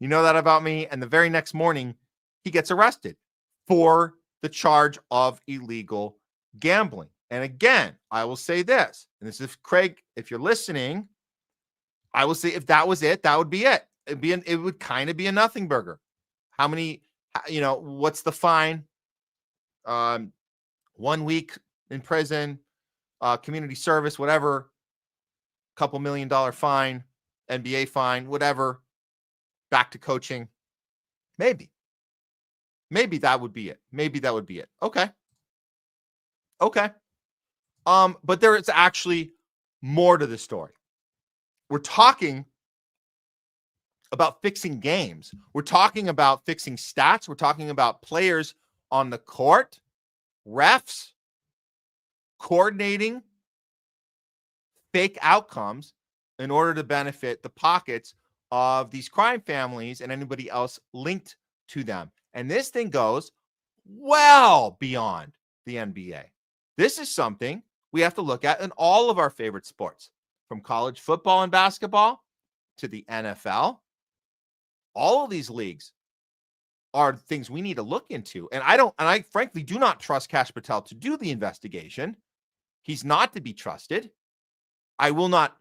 You know that about me. And the very next morning, he gets arrested for the charge of illegal gambling. And again, I will say this, and this is Craig, if you're listening, I will say if that was it, that would be it. It would kind of be a nothing burger. How many, what's the fine? 1 week in prison, community service, whatever, couple $1 million fine, NBA fine, whatever, back to coaching. Maybe that would be it. Maybe that would be it. Okay. But there is actually more to the story. We're talking about fixing games. We're talking about fixing stats. We're talking about players on the court, refs, coordinating fake outcomes in order to benefit the pockets of these crime families and anybody else linked to them. And this thing goes well beyond the NBA. This is something we have to look at in all of our favorite sports, from college football and basketball to the NFL. All of these leagues are things we need to look into. And I frankly do not trust Kash Patel to do the investigation. He's not to be trusted. I will not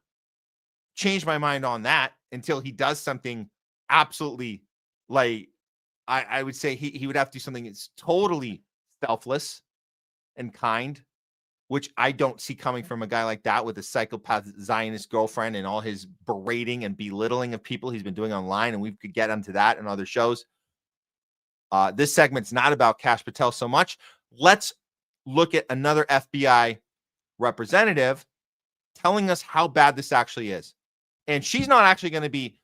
change my mind on that until he does something absolutely, like, I would say he would have to do something that's totally selfless and kind, which I don't see coming from a guy like that with a psychopath Zionist girlfriend and all his berating and belittling of people he's been doing online. And we could get into that in other shows. This segment's not about Kash Patel so much. Let's look at another FBI representative telling us how bad this actually is. And she's not actually going to be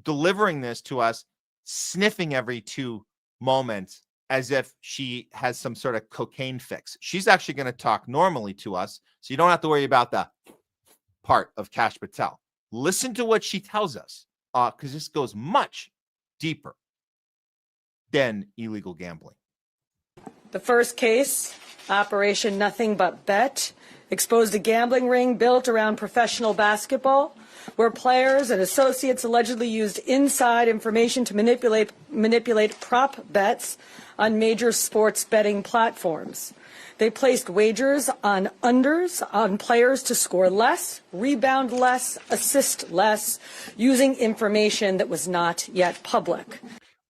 delivering this to us, sniffing every 2 moments as if she has some sort of cocaine fix. She's actually going to talk normally to us, so you don't have to worry about the part of Kash Patel. Listen to what she tells us, because this goes much deeper than illegal gambling. The first case, Operation Nothing But Bet, exposed a gambling ring built around professional basketball, where players and associates allegedly used inside information to manipulate prop bets on major sports betting platforms. They placed wagers on unders on players to score less, rebound less, assist less, using information that was not yet public.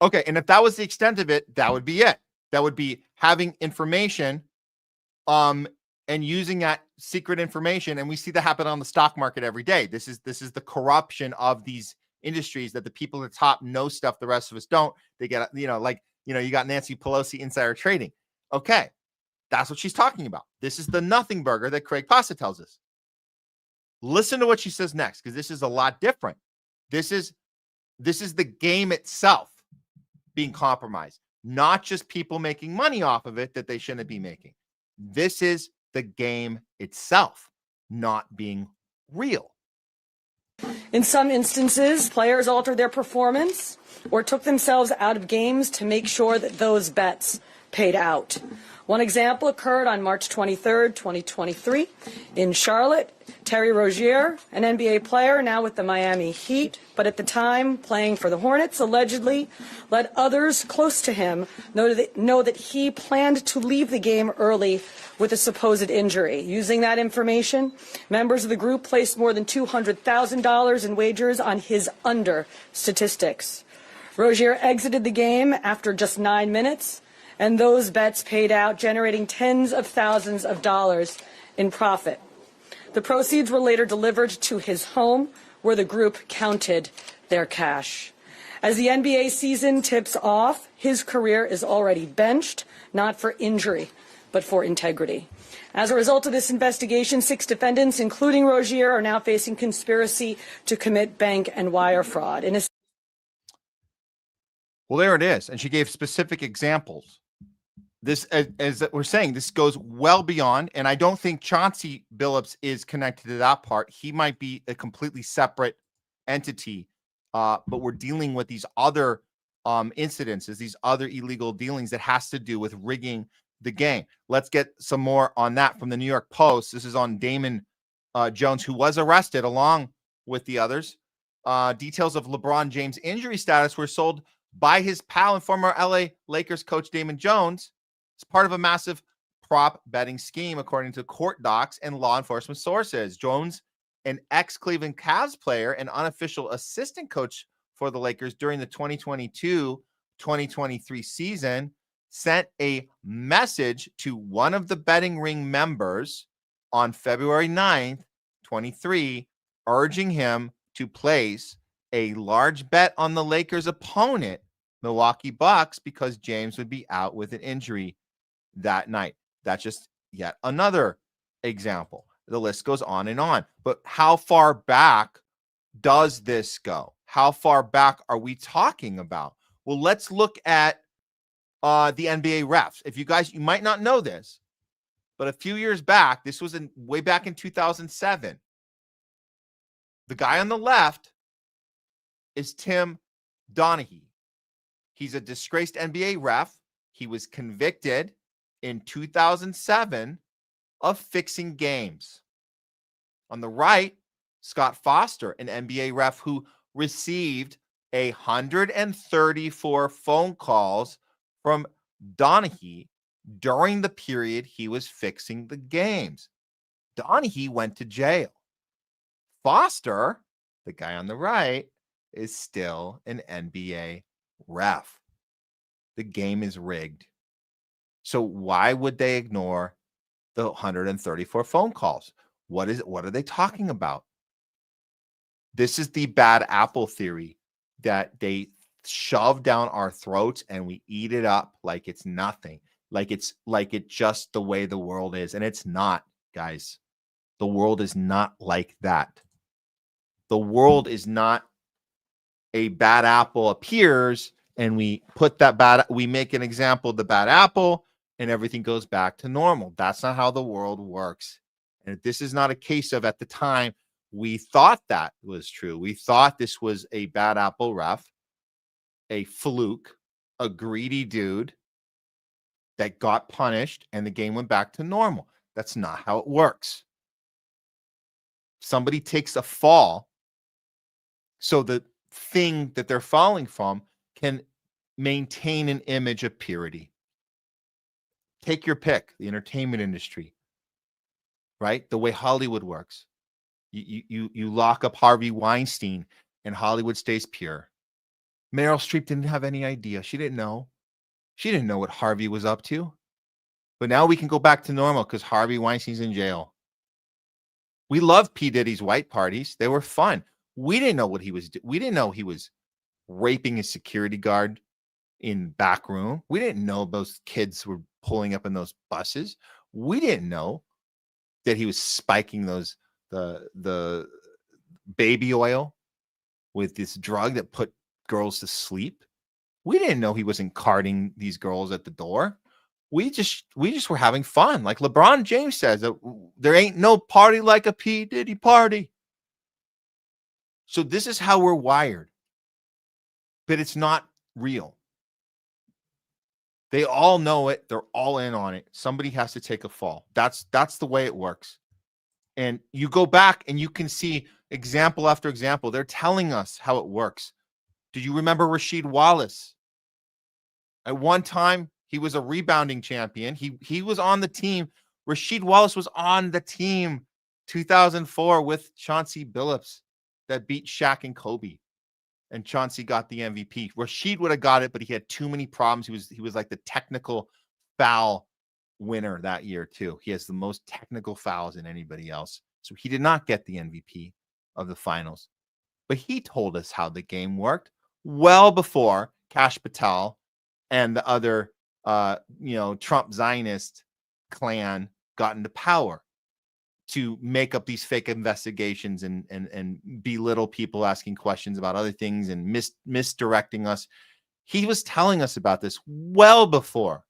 Okay, and if that was the extent of it, that would be it. That would be having information and using that secret information. And we see that happen on the stock market every day. This is the corruption of these industries, that the people at the top know stuff the rest of us don't. They get, you got Nancy Pelosi insider trading. Okay, that's what she's talking about. This is the nothing burger that Craig Pasta tells us. Listen to what she says next, because this is a lot different. This is the game itself being compromised, not just people making money off of it that they shouldn't be making. This is the game itself not being real. In some instances, players altered their performance or took themselves out of games to make sure that those bets paid out. One example occurred on March 23rd, 2023 in Charlotte. Terry Rozier, an NBA player now with the Miami Heat, but at the time playing for the Hornets, allegedly let others close to him know that he planned to leave the game early with a supposed injury. Using that information, members of the group placed more than $200,000 in wagers on his under statistics. Rozier exited the game after just 9 minutes, and those bets paid out, generating tens of thousands of dollars in profit. The proceeds were later delivered to his home, where the group counted their cash. As the NBA season tips off, his career is already benched, not for injury, but for integrity. As a result of this investigation, 6 defendants, including Rozier, are now facing conspiracy to commit bank and wire fraud. Well, there it is. And she gave specific examples. This, as we're saying, this goes well beyond, and I don't think Chauncey Billups is connected to that part. He might be a completely separate entity, but we're dealing with these other incidences, these other illegal dealings that has to do with rigging the game. Let's get some more on that from the New York Post. This is on Damon Jones, who was arrested along with the others. Details of LeBron James' injury status were sold by his pal and former LA Lakers coach Damon Jones. It's part of a massive prop betting scheme, according to court docs and law enforcement sources. Jones, an ex-Cleveland Cavs player and unofficial assistant coach for the Lakers during the 2022-2023 season, sent a message to one of the betting ring members on February 9th, 23, urging him to place a large bet on the Lakers' opponent, Milwaukee Bucks, because James would be out with an injury that night. That's just yet another example. The list goes on and on. But how far back does this go? how far back are we talking about? Well, let's look at the NBA refs. If you guys, you might not know this, but a few years back, this was way back in 2007. The guy on the left is Tim Donaghy. He's a disgraced NBA ref. He was convicted in 2007 of fixing games. On the right, Scott Foster, an NBA ref who received 134 phone calls from Donaghy during the period he was fixing the games. Donaghy went to jail. Foster, the guy on the right, is still an NBA ref. The game is rigged. So why would they ignore the 134 phone calls? What are they talking about? This is the bad apple theory that they shove down our throats and we eat it up like it's nothing, like it's just the way the world is. And it's not, guys. The world is not like that. The world is not a bad apple appears and we make an example of the bad apple and everything goes back to normal. That's not how the world works. And this is not a case of, at the time, we thought that was true. We thought this was a bad apple ref, a fluke, a greedy dude that got punished and the game went back to normal. That's not how it works. Somebody takes a fall so the thing that they're falling from can maintain an image of purity. Take your pick, the entertainment industry, right? The way Hollywood works. You lock up Harvey Weinstein and Hollywood stays pure. Meryl Streep didn't have any idea. She didn't know. She didn't know what Harvey was up to. But now we can go back to normal because Harvey Weinstein's in jail. We loved P. Diddy's white parties. They were fun. We didn't know what he was doing. We didn't know he was raping his security guard in back room. We didn't know those kids were pulling up in those buses. We didn't know that he was spiking the baby oil with this drug that put girls to sleep. We didn't know he wasn't carting these girls at the door. We just were having fun. Like LeBron James says, there ain't no party like a P. Diddy party. So this is how we're wired. But it's not real. They all know it. They're all in on it. Somebody has to take a fall. That's the way it works. And you go back and you can see example after example. They're telling us how it works. Do you remember Rasheed Wallace? At one time, he was a rebounding champion. He was on the team. Rasheed Wallace was on the team 2004 with Chauncey Billups that beat Shaq and Kobe. And Chauncey got the MVP. Rasheed would have got it, but he had too many problems. He was like the technical foul winner that year too. He has the most technical fouls than anybody else. So he did not get the MVP of the finals. But he told us how the game worked well before Kash Patel and the other Trump Zionist clan got into power to make up these fake investigations and belittle people asking questions about other things and misdirecting us. He was telling us about this well before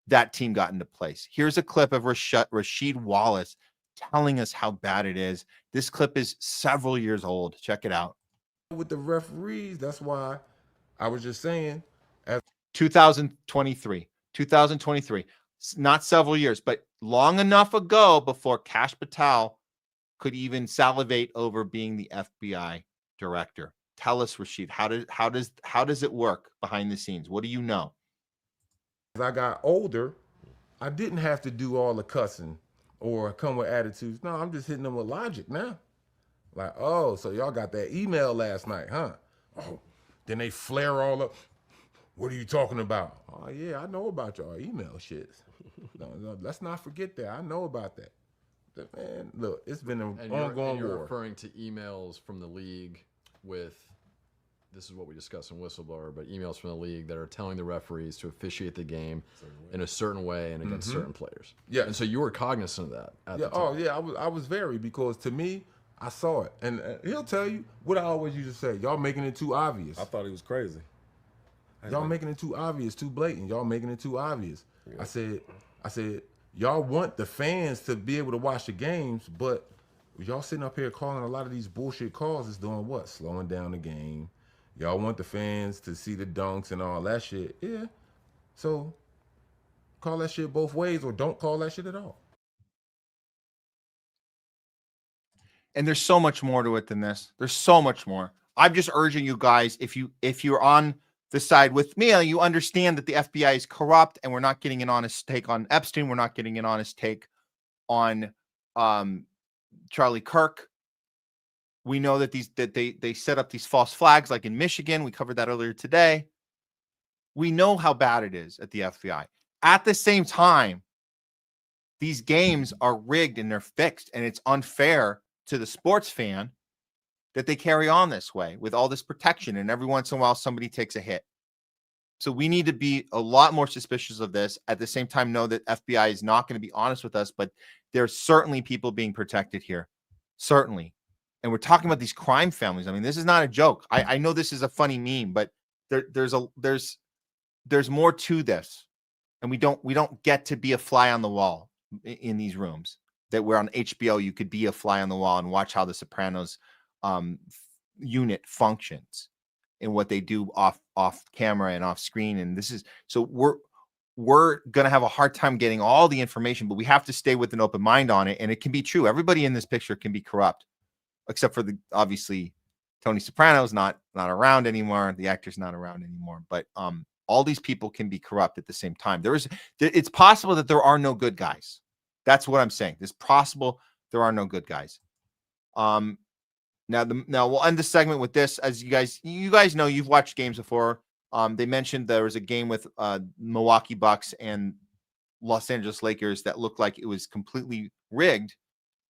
that team got into place. Here's a clip of Rasheed Wallace telling us how bad it is. This clip is several years old. Check it out. With the referees, that's why I was just saying. 2023, not several years, but long enough ago before Kash Patel could even salivate over being the FBI director. Tell us, Rasheed, how does it work behind the scenes? What do you know? As I got older, I didn't have to do all the cussing or come with attitudes. No, I'm just hitting them with logic now. Like, oh, so y'all got that email last night, huh? Oh, then they flare all up. What are you talking about? Oh, yeah, I know about y'all email shit. No, let's not forget that. I know about that. Man, look, it's been an ongoing war. You're referring to emails from the league with, this is what we discussed in Whistleblower, but emails from the league that are telling the referees to officiate the game in a certain way and against certain players. Yeah. And so you were cognizant of that at the time. Oh, yeah, I was very, because to me, I saw it. And he'll tell you what I always used to say. Y'all making it too obvious. I thought he was crazy. Y'all making it too obvious, too blatant. Y'all making it too obvious. Yeah. I said, y'all want the fans to be able to watch the games, but y'all sitting up here calling a lot of these bullshit calls is doing what? Slowing down the game. Y'all want the fans to see the dunks and all that shit. Yeah. So call that shit both ways or don't call that shit at all. And there's so much more to it than this. There's so much more. I'm just urging you guys, if you're on the side with me, you understand that the FBI is corrupt and we're not getting an honest take on Epstein. We're not getting an honest take on Charlie Kirk. We know that they set up these false flags like in Michigan. We covered that earlier today. We know how bad it is at the FBI. At the same time, these games are rigged and they're fixed, and it's unfair to the sports fan that they carry on this way with all this protection, and every once in a while somebody takes a hit. So we need to be a lot more suspicious of this. At the same time, know that FBI is not going to be honest with us, but there's certainly people being protected here. Certainly. And we're talking about these crime families. I mean, this is not a joke. I know this is a funny meme, but there's more to this. And we don't get to be a fly on the wall in these rooms. That we're on HBO, you could be a fly on the wall and watch how the Sopranos unit functions and what they do off camera and off screen. And this is so we're gonna have a hard time getting all the information, but we have to stay with an open mind on it. And it can be true. Everybody in this picture can be corrupt, except for obviously Tony Soprano's not around anymore. The actor's not around anymore. But all these people can be corrupt at the same time. It's possible that there are no good guys. That's what I'm saying. It's possible there are no good guys. Now we'll end the segment with this. As you guys know, you've watched games before. They mentioned there was a game with Milwaukee Bucks and Los Angeles Lakers that looked like it was completely rigged,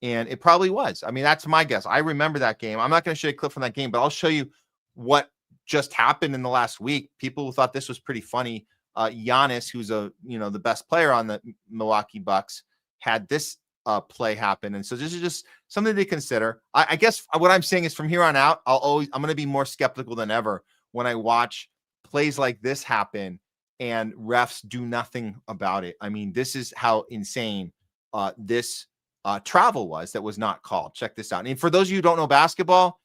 and it probably was. I mean, that's my guess. I remember that game. I'm not going to show you a clip from that game, but I'll show you what just happened in the last week. People thought this was pretty funny. Giannis, who's the best player on the Milwaukee Bucks, had this play happen. And so this is just something to consider. I guess what I'm saying is from here on out, I'm going to be more skeptical than ever when I watch plays like this happen and refs do nothing about it. I mean, this is how insane this travel was that was not called. Check this out. And for those of you who don't know basketball,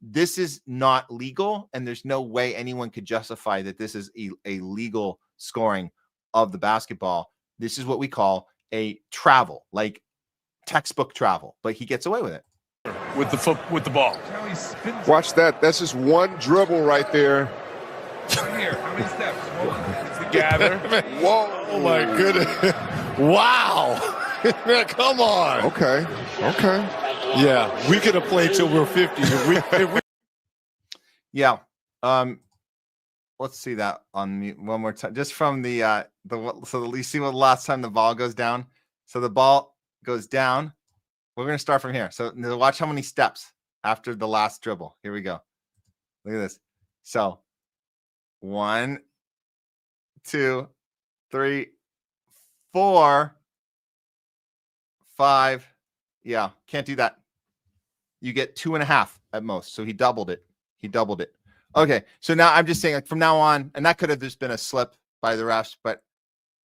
this is not legal, and there's no way anyone could justify that this is a legal scoring of the basketball. This is what we call a travel, like textbook travel, but he gets away with it. With the ball. Watch that. That's just one dribble right there. Right here. How many steps? Together. Whoa. Oh my goodness. Wow. Come on. Okay. Yeah, we could have played till we're 50. Yeah. Let's see that on me one more time. Just from so you see what last time the ball goes down. So the ball goes down. We're going to start from here. So watch how many steps after the last dribble. Here we go. Look at this. So 1, 2, 3, 4, 5. Yeah, can't do that. You get 2.5 at most. So he doubled it. Okay, so now I'm just saying, like, from now on, and that could have just been a slip by the refs, but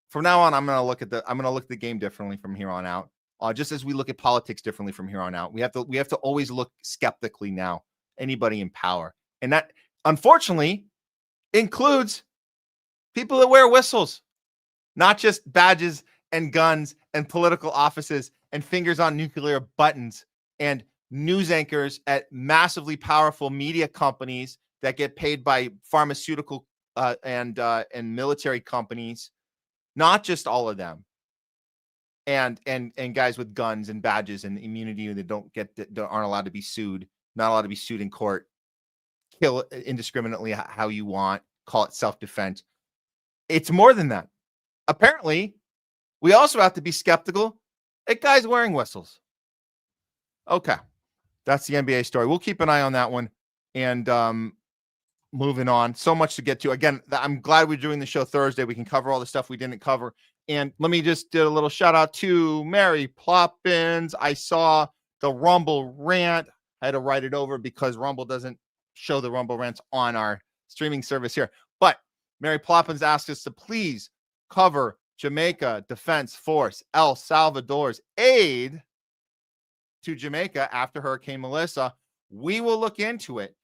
from now on, I'm gonna look at the game differently from here on out. Just as we look at politics differently from here on out, we have to always look skeptically now. Anybody in power, and that unfortunately includes people that wear whistles, not just badges and guns and political offices and fingers on nuclear buttons and news anchors at massively powerful media companies that get paid by pharmaceutical and military companies, not just all of them, and guys with guns and badges and immunity that aren't allowed to be sued, not allowed to be sued in court, kill indiscriminately how you want, call it self-defense. It's more than that. Apparently, we also have to be skeptical at guys wearing whistles. Okay, that's the NBA story. We'll keep an eye on that one. And moving on, so much to get to. Again, I'm glad we're doing the show Thursday. We can cover all the stuff we didn't cover. And let me just do a little shout out to Mary Ploppins. I saw the Rumble rant. I had to write it over because Rumble doesn't show the Rumble rants on our streaming service here. But Mary Ploppins asked us to please cover Jamaica Defense Force El Salvador's aid to Jamaica after Hurricane Melissa. We will look into it.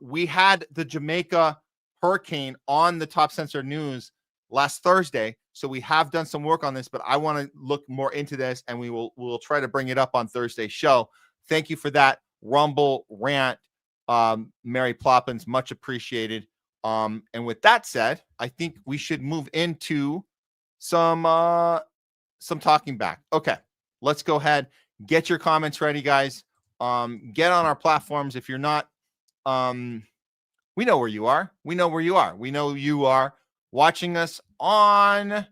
We had the Jamaica hurricane on the Top Censored News last Thursday, so we have done some work on this, but I want to look more into this, and we'll try to bring it up on Thursday's show. Thank you for that Rumble rant, Mary Ploppins, much appreciated. And with that said, I think we should move into some talking back. Okay, let's go ahead. Get your comments ready, guys. Get on our platforms. If you're not, we know where you are. We know where you are. We know you are watching us on.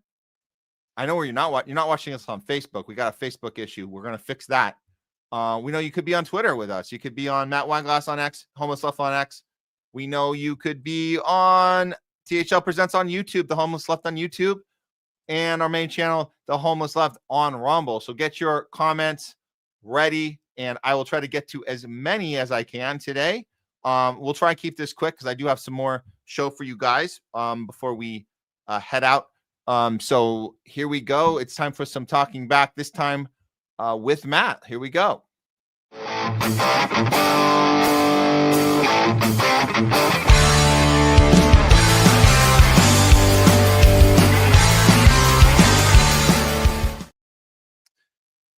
I know where you're not. You're not watching us on Facebook. We got a Facebook issue. We're gonna fix that. We know you could be on Twitter with us. You could be on Matt Weinglass on X, Homeless Left on X. We know you could be on THL Presents on YouTube, The Homeless Left on YouTube, and our main channel, The Homeless Left on Rumble. So get your comments ready, and I will try to get to as many as I can today. We'll try and keep this quick because I do have some more show for you guys before we head out. So here we go. It's time for some talking back, this time with Matt. Here we go.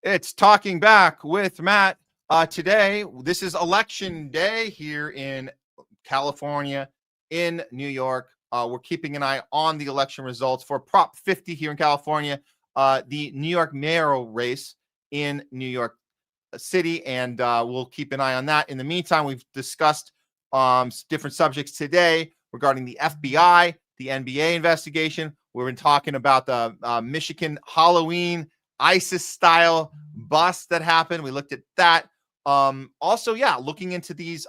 It's Talking Back with Matt. Today, this is election day here in California, in New York. We're keeping an eye on the election results for Prop 50 here in California, the New York mayoral race in New York City, and we'll keep an eye on that. In the meantime, we've discussed different subjects today regarding the FBI, the NBA investigation. We've been talking about the Michigan Halloween ISIS-style bust that happened. We looked at that. Also, looking into these,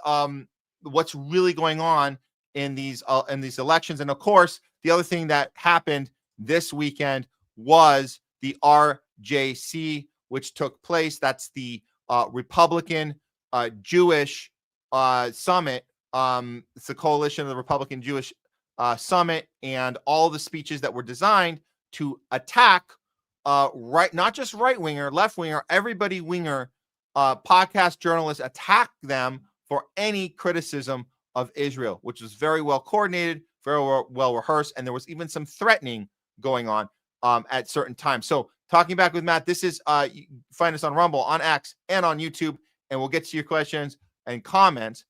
what's really going on in these elections. And of course, the other thing that happened this weekend was the RJC, which took place. That's the Republican Jewish Summit. It's the coalition of the Republican Jewish Summit, and all the speeches that were designed to attack not just right-winger, left-winger, everybody winger podcast journalists, attack them for any criticism of Israel, which was very well coordinated, very well rehearsed, and there was even some threatening going on at certain times. So Talking Back with Matt, this is, you find us on Rumble, on X, and on YouTube, and we'll get to your questions and comments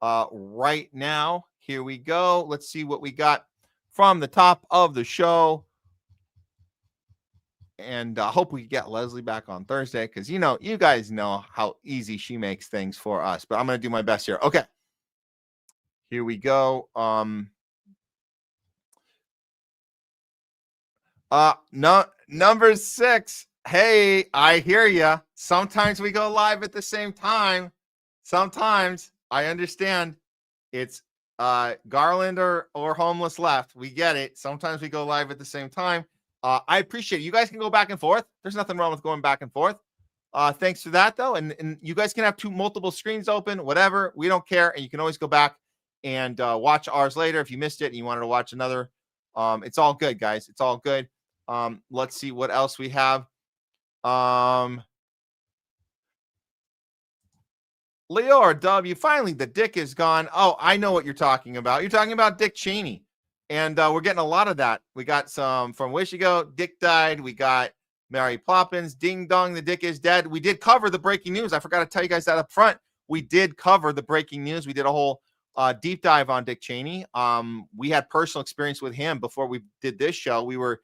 right now. Here we go. Let's see what we got from the top of the show. And I hope we get Leslie back on Thursday because, you guys know how easy she makes things for us. But I'm going to do my best here. Okay. Here we go. Number 6. Hey, I hear you. Sometimes we go live at the same time. Sometimes I understand it's Garland or Homeless Left. We get it. Sometimes we go live at the same time. I appreciate it. You guys can go back and forth. There's nothing wrong with going back and forth. Thanks for that, though. And you guys can have multiple screens open, whatever. We don't care. And you can always go back and watch ours later if you missed it and you wanted to watch another. It's all good, guys. It's all good. Let's see what else we have. Leor W. Finally, the dick is gone. Oh, I know what you're talking about. You're talking about Dick Cheney. And we're getting a lot of that. We got some from Wishigo, Dick died. We got Mary Ploppins, Ding Dong, the dick is dead. We did cover the breaking news. I forgot to tell you guys that up front. We did cover the breaking news. We did a whole deep dive on Dick Cheney. We had personal experience with him before we did this show. We were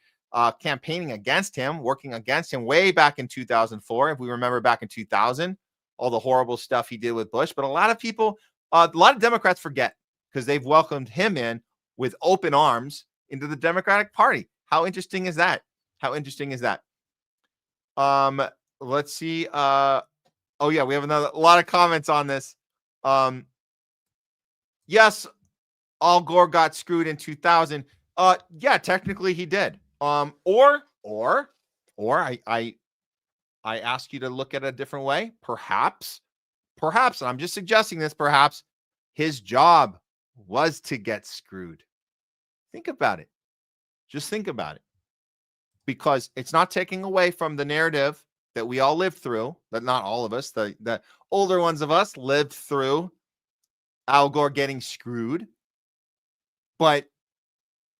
campaigning against him, working against him way back in 2004. If we remember back in 2000, all the horrible stuff he did with Bush. But a lot of people, a lot of Democrats forget because they've welcomed him in with open arms into the Democratic Party. How interesting is that? How interesting is that? Let's see. Oh yeah, we have a lot of comments on this. Yes, Al Gore got screwed in 2000. Yeah, technically he did. Or I I ask you to look at it a different way. Perhaps, and I'm just suggesting this, perhaps his job was to get screwed. Think about it. Just think about it. Because it's not taking away from the narrative that we all lived through, that not all of us, the older ones of us lived through Al Gore getting screwed. But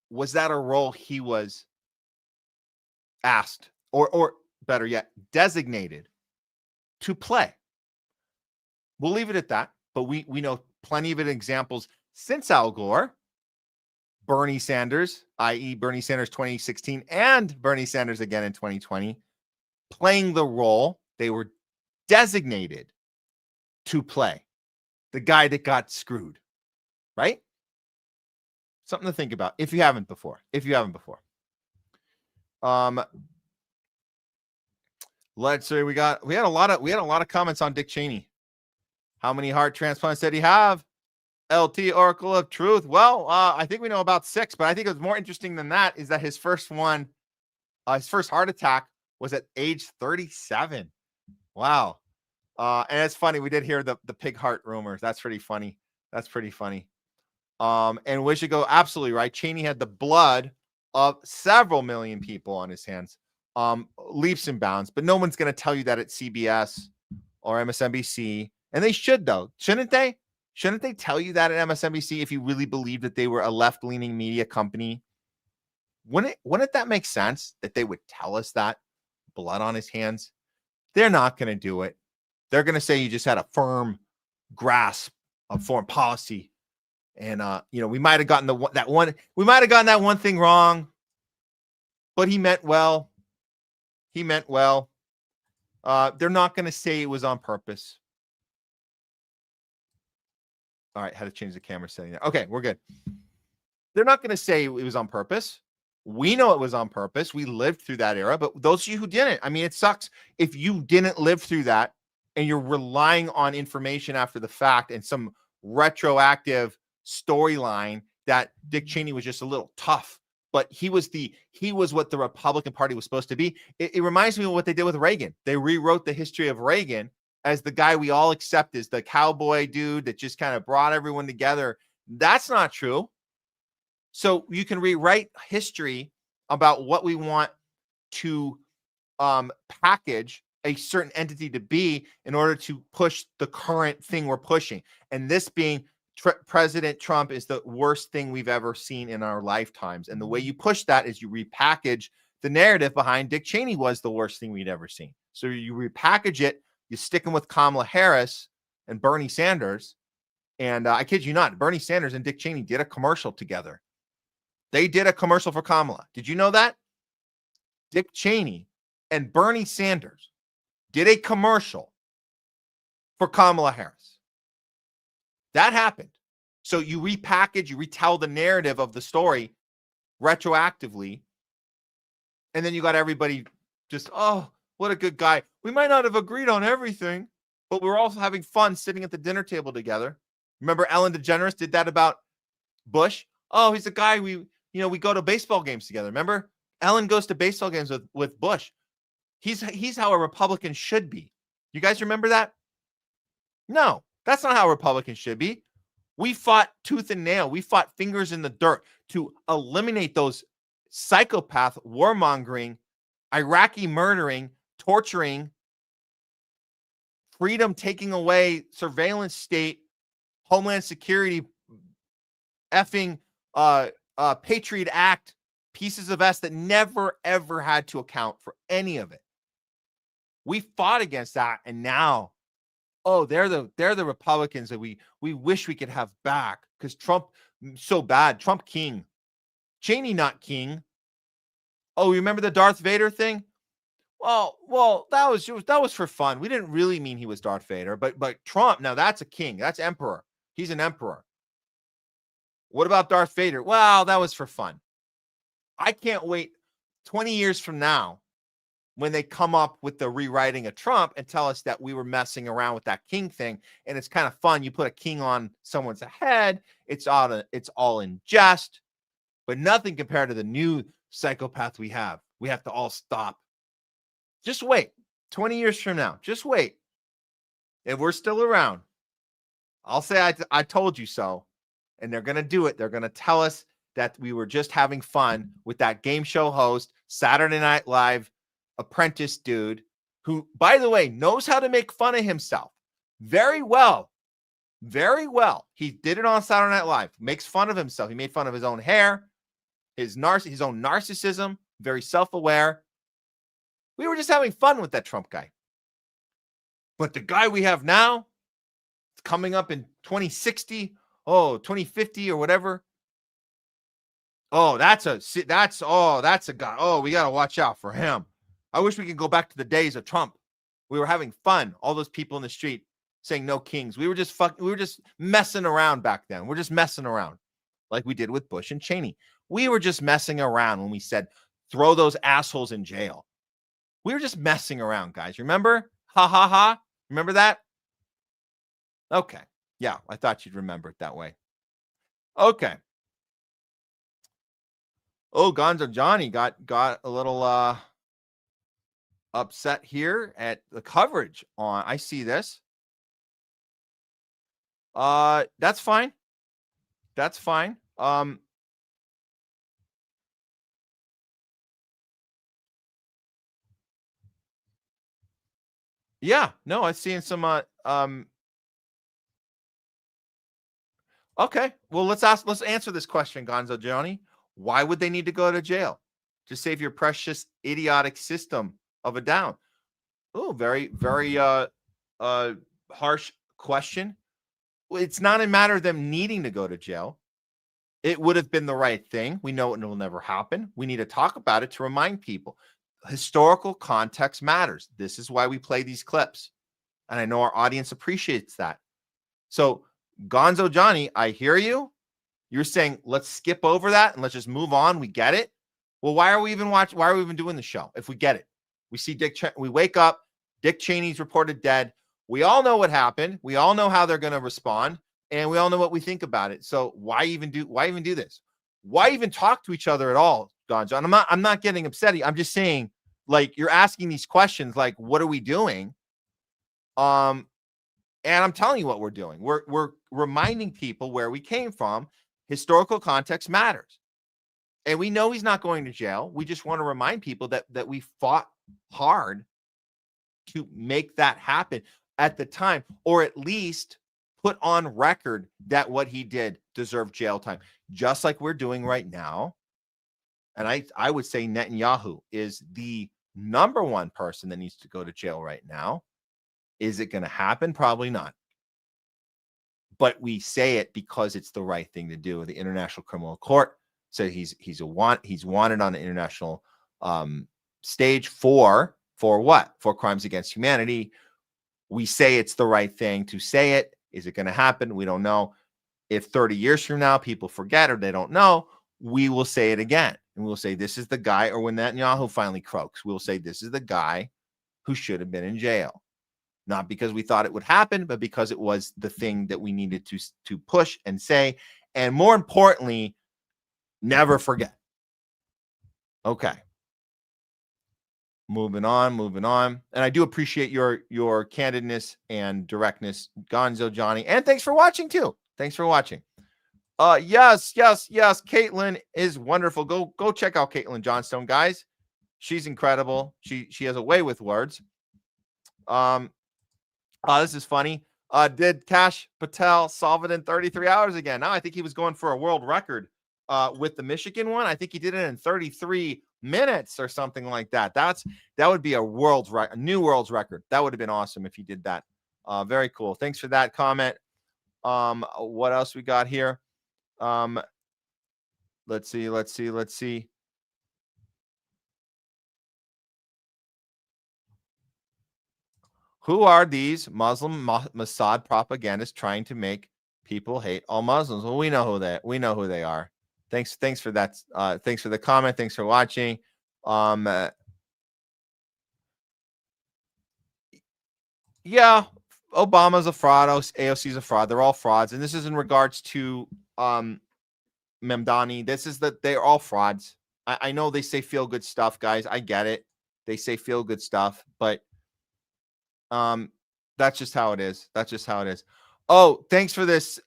was that a role he was asked, or better yet, designated to play? We'll leave it at that. But we know plenty of examples since Al Gore. Bernie Sanders, i.e. Bernie Sanders 2016 and Bernie Sanders again in 2020, playing the role they were designated to play. The guy that got screwed, right? Something to think about if you haven't before. Let's say we had a lot of comments on Dick Cheney. How many heart transplants did he have? LT Oracle of Truth. Well, I think we know about 6, but I think it was more interesting than that is that his first one, his first heart attack was at age 37. Wow. And it's funny. We did hear the pig heart rumors. That's pretty funny. And we should go absolutely right. Cheney had the blood of several million people on his hands. Leaps and bounds, but no one's going to tell you that at CBS or MSNBC. And they should, though. Shouldn't they? Shouldn't they tell you that at MSNBC if you really believe that they were a left-leaning media company? Wouldn't that make sense that they would tell us that? Blood on his hands? They're not going to do it. They're going to say you just had a firm grasp of foreign policy. And, we might have gotten that one thing wrong, but he meant well. They're not going to say it was on purpose. All right, had to change the camera setting there. Okay, we're good. They're not going to say it was on purpose. We know it was on purpose. We lived through that era, but those of you who didn't, I mean, it sucks if you didn't live through that and you're relying on information after the fact and some retroactive storyline that Dick Cheney was just a little tough, but he was what the Republican Party was supposed to be. It reminds me of what they did with Reagan. They rewrote the history of Reagan as the guy we all accept as the cowboy dude that just kind of brought everyone together. That's not true. So you can rewrite history about what we want to package a certain entity to be in order to push the current thing we're pushing. And this being President Trump is the worst thing we've ever seen in our lifetimes. And the way you push that is you repackage the narrative behind Dick Cheney was the worst thing we'd ever seen. So you repackage it. You stick them with Kamala Harris and Bernie Sanders. And I kid you not, Bernie Sanders and Dick Cheney did a commercial together. They did a commercial for Kamala. Did you know that? Dick Cheney and Bernie Sanders did a commercial for Kamala Harris. That happened. So you repackage, you retell the narrative of the story retroactively. And then you got everybody just, oh, what a good guy. We might not have agreed on everything, but we're also having fun sitting at the dinner table together. Remember Ellen DeGeneres did that about Bush? Oh, he's a guy we go to baseball games together. Remember? Ellen goes to baseball games with Bush. He's how a Republican should be. You guys remember that? No, that's not how Republicans should be. We fought tooth and nail. We fought fingers in the dirt to eliminate those psychopath, warmongering, Iraqi murdering, torturing, freedom taking away, surveillance state, Homeland Security, effing Patriot Act, pieces of S that never, ever had to account for any of it. We fought against that, and now, oh, they're the Republicans that we wish we could have back because Trump so bad. Trump king, Cheney not king. Oh, you remember the Darth Vader thing? Well, that was for fun. We didn't really mean he was Darth Vader, but Trump, now that's a king. That's emperor. He's an emperor. What about Darth Vader? Well, that was for fun. I can't wait 20 years from now when they come up with the rewriting of Trump and tell us that we were messing around with that king thing. And it's kind of fun. You put a king on someone's head. It's all in jest, but nothing compared to the new psychopath we have. We have to all stop. Just wait. 20 years from now, just wait. If we're still around, I'll say I told you so. And they're going to do it. They're going to tell us that we were just having fun with that game show host, Saturday Night Live apprentice dude, who, by the way, knows how to make fun of himself very well. Very well. He did it on Saturday Night Live. Makes fun of himself. He made fun of his own hair, his own narcissism, very self-aware. We were just having fun with that Trump guy. But the guy we have now, coming up in 2060, 2050 or whatever. That's a guy. Oh, we got to watch out for him. I wish we could go back to the days of Trump. We were having fun. All those people in the street saying no kings. We were just messing around back then. We're just messing around like we did with Bush and Cheney. We were just messing around when we said, throw those assholes in jail. We were just messing around, guys. Remember? Ha, ha, ha. Remember that? Okay. Yeah, I thought you'd remember it that way. Okay. Oh, Gonzo Johnny got a little upset here at the coverage on. I see this. That's fine. That's fine. Yeah, no, I've seen some okay, well, let's answer this question, Gonzo Johnny. Why would they need to go to jail? To save your precious idiotic system of a down. Oh, very, very harsh question. It's not a matter of them needing to go to jail. It would have been the right thing. We know it will never happen. We need to talk about it to remind people. Historical context matters. This is why we play these clips. And I know our audience appreciates that. So, Gonzo Johnny, I hear you. You're saying, let's skip over that and let's just move on. We get it. Well, why are we even watching? Why are we even doing the show? If we get it, we see we wake up, Dick Cheney's reported dead. We all know what happened. We all know how they're going to respond, and we all know what we think about it. So why even do this? Why even talk to each other at all, Gonzo? And I'm not getting upset. I'm just saying, like, you're asking these questions, like, what are we doing? And I'm telling you what we're doing. We're reminding people where we came from. Historical context matters. And we know he's not going to jail. We just want to remind people that we fought hard to make that happen at the time, or at least put on record that what he did deserved jail time, just like we're doing right now. And I would say Netanyahu is the number one person that needs to go to jail right now. Is it going to happen? Probably not. But we say it because it's the right thing to do. The International Criminal Court said he's wanted on the international stage for what? For crimes against humanity. We say it's the right thing to say it. Is it going to happen? We don't know. If 30 years from now people forget or they don't know, we will say it again. And we'll say this is the guy, or when Netanyahu finally croaks, we'll say this is the guy who should have been in jail. Not because we thought it would happen, but because it was the thing that we needed to push and say. And more importantly, never forget. Okay. Moving on. And I do appreciate your candidness and directness, Gonzo Johnny. And thanks for watching too. Thanks for watching. Yes. Caitlin is wonderful. Go check out Caitlin Johnstone, guys. She's incredible. She has a way with words. This is funny. Did Kash Patel solve it in 33 hours again? No, I think he was going for a world record with the Michigan one. I think he did it in 33 minutes or something like that. That would be a new world's record. That would have been awesome if he did that. Very cool. Thanks for that comment. What else we got here? Let's see. Who are these Muslim Mossad propagandists trying to make people hate all Muslims? Well, we know who they are. Thanks for that. Thanks for the comment. Thanks for watching. Yeah, Obama's a fraud. AOC's a fraud. They're all frauds. And this is in regards to Mamdani. They're all frauds. I know they say feel good stuff, guys. I get it. They say feel good stuff, but That's just how it is. That's just how it is. Oh, thanks for this.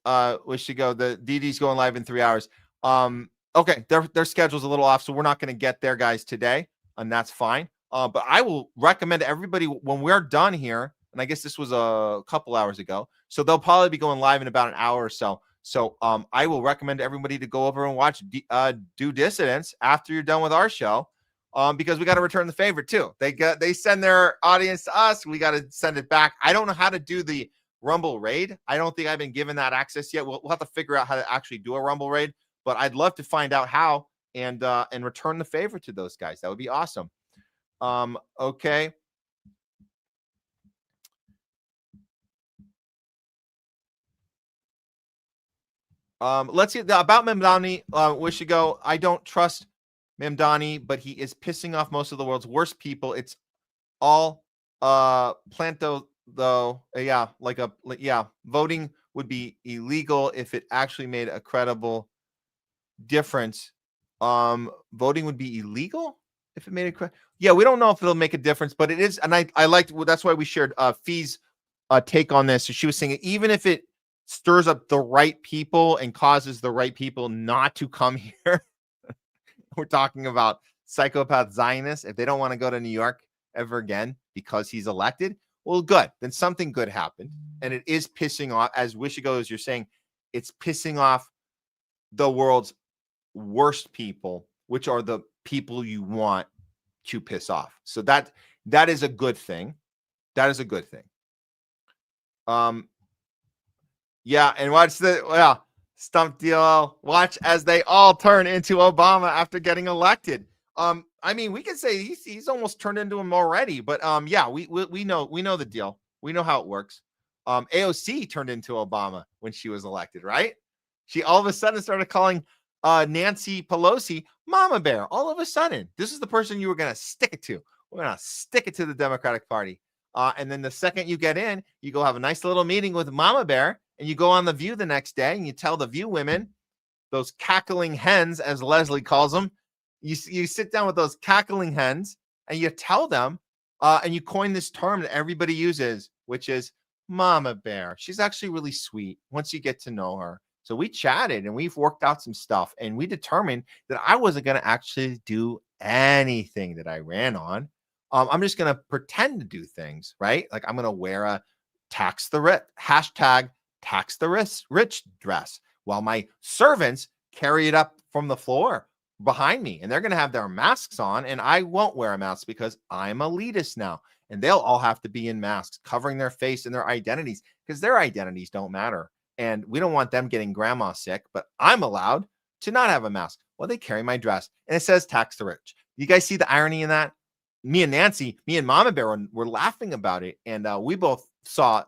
Wish to go. The DD's going live in 3 hours. Okay, their schedule's a little off, so we're not going to get there, guys, today, and that's fine. But I will recommend to everybody when we're done here, and I guess this was a couple hours ago, so they'll probably be going live in about an hour or so. So I will recommend to everybody to go over and watch Do Dissidents after you're done with our show, because we got to return the favor too. They send their audience to us. We got to send it back. I don't know how to do the Rumble raid. I don't think I've been given that access yet. We'll have to figure out how to actually do a Rumble raid, but I'd love to find out how and return the favor to those guys. That would be awesome. Okay. Let's see about Mamdani. We should go. I don't trust Mamdani, but he is pissing off most of the world's worst people. It's all planto though. Voting would be illegal if it actually made a credible difference. Voting would be illegal if it made a we don't know if it'll make a difference, but it is, and I liked, that's why we shared Fee's take on this. So she was saying even if it stirs up the right people and causes the right people not to come here. We're talking about psychopath Zionists. If they don't want to go to New York ever again because he's elected, well, good. Then something good happened. And it is pissing off, as Wishigo, as you're saying, it's pissing off the world's worst people, which are the people you want to piss off. So that is a good thing. That is a good thing. Yeah, and watch Stump deal. Watch as they all turn into Obama after getting elected. I mean, we can say he's almost turned into him already, but we know the deal. We know how it works. AOC turned into Obama when she was elected, right? She all of a sudden started calling Nancy Pelosi Mama Bear. All of a sudden, this is the person you were going to stick it to. We're going to stick it to the Democratic Party. And then the second you get in, you go have a nice little meeting with Mama Bear, and you go on The View the next day, and you tell the View women, those cackling hens, as Leslie calls them, you sit down with those cackling hens, and you tell them, and you coin this term that everybody uses, which is Mama Bear. She's actually really sweet once you get to know her. So we chatted, and we've worked out some stuff, and we determined that I wasn't going to actually do anything that I ran on. I'm just going to pretend to do things, right? Like I'm going to wear a tax the rich dress while my servants carry it up from the floor behind me, and they're going to have their masks on, and I won't wear a mask because I'm elitist now, and they'll all have to be in masks covering their face and their identities because their identities don't matter, and we don't want them getting grandma sick, but I'm allowed to not have a mask. Well, they carry my dress, and it says tax the rich. You guys see the irony in that? Me and Mama Bear were laughing about it, and we both saw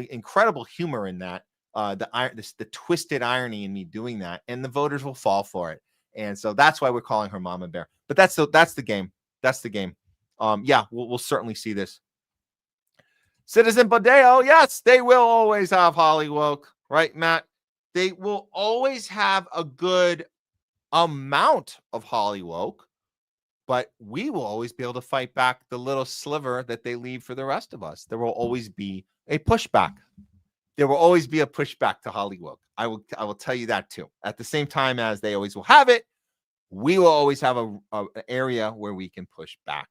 incredible humor in that. The twisted irony in me doing that, and the voters will fall for it, and so that's why we're calling her Mama Bear. But that's the game. That's the game. We'll certainly see this. Citizen Bodeo, yes, they will always have Hollywood, right, Matt? They will always have a good amount of Hollywood. But we will always be able to fight back the little sliver that they leave for the rest of us. There will always be a pushback. There will always be a pushback to Hollywood. I will tell you that too. At the same time as they always will have it, we will always have an area where we can push back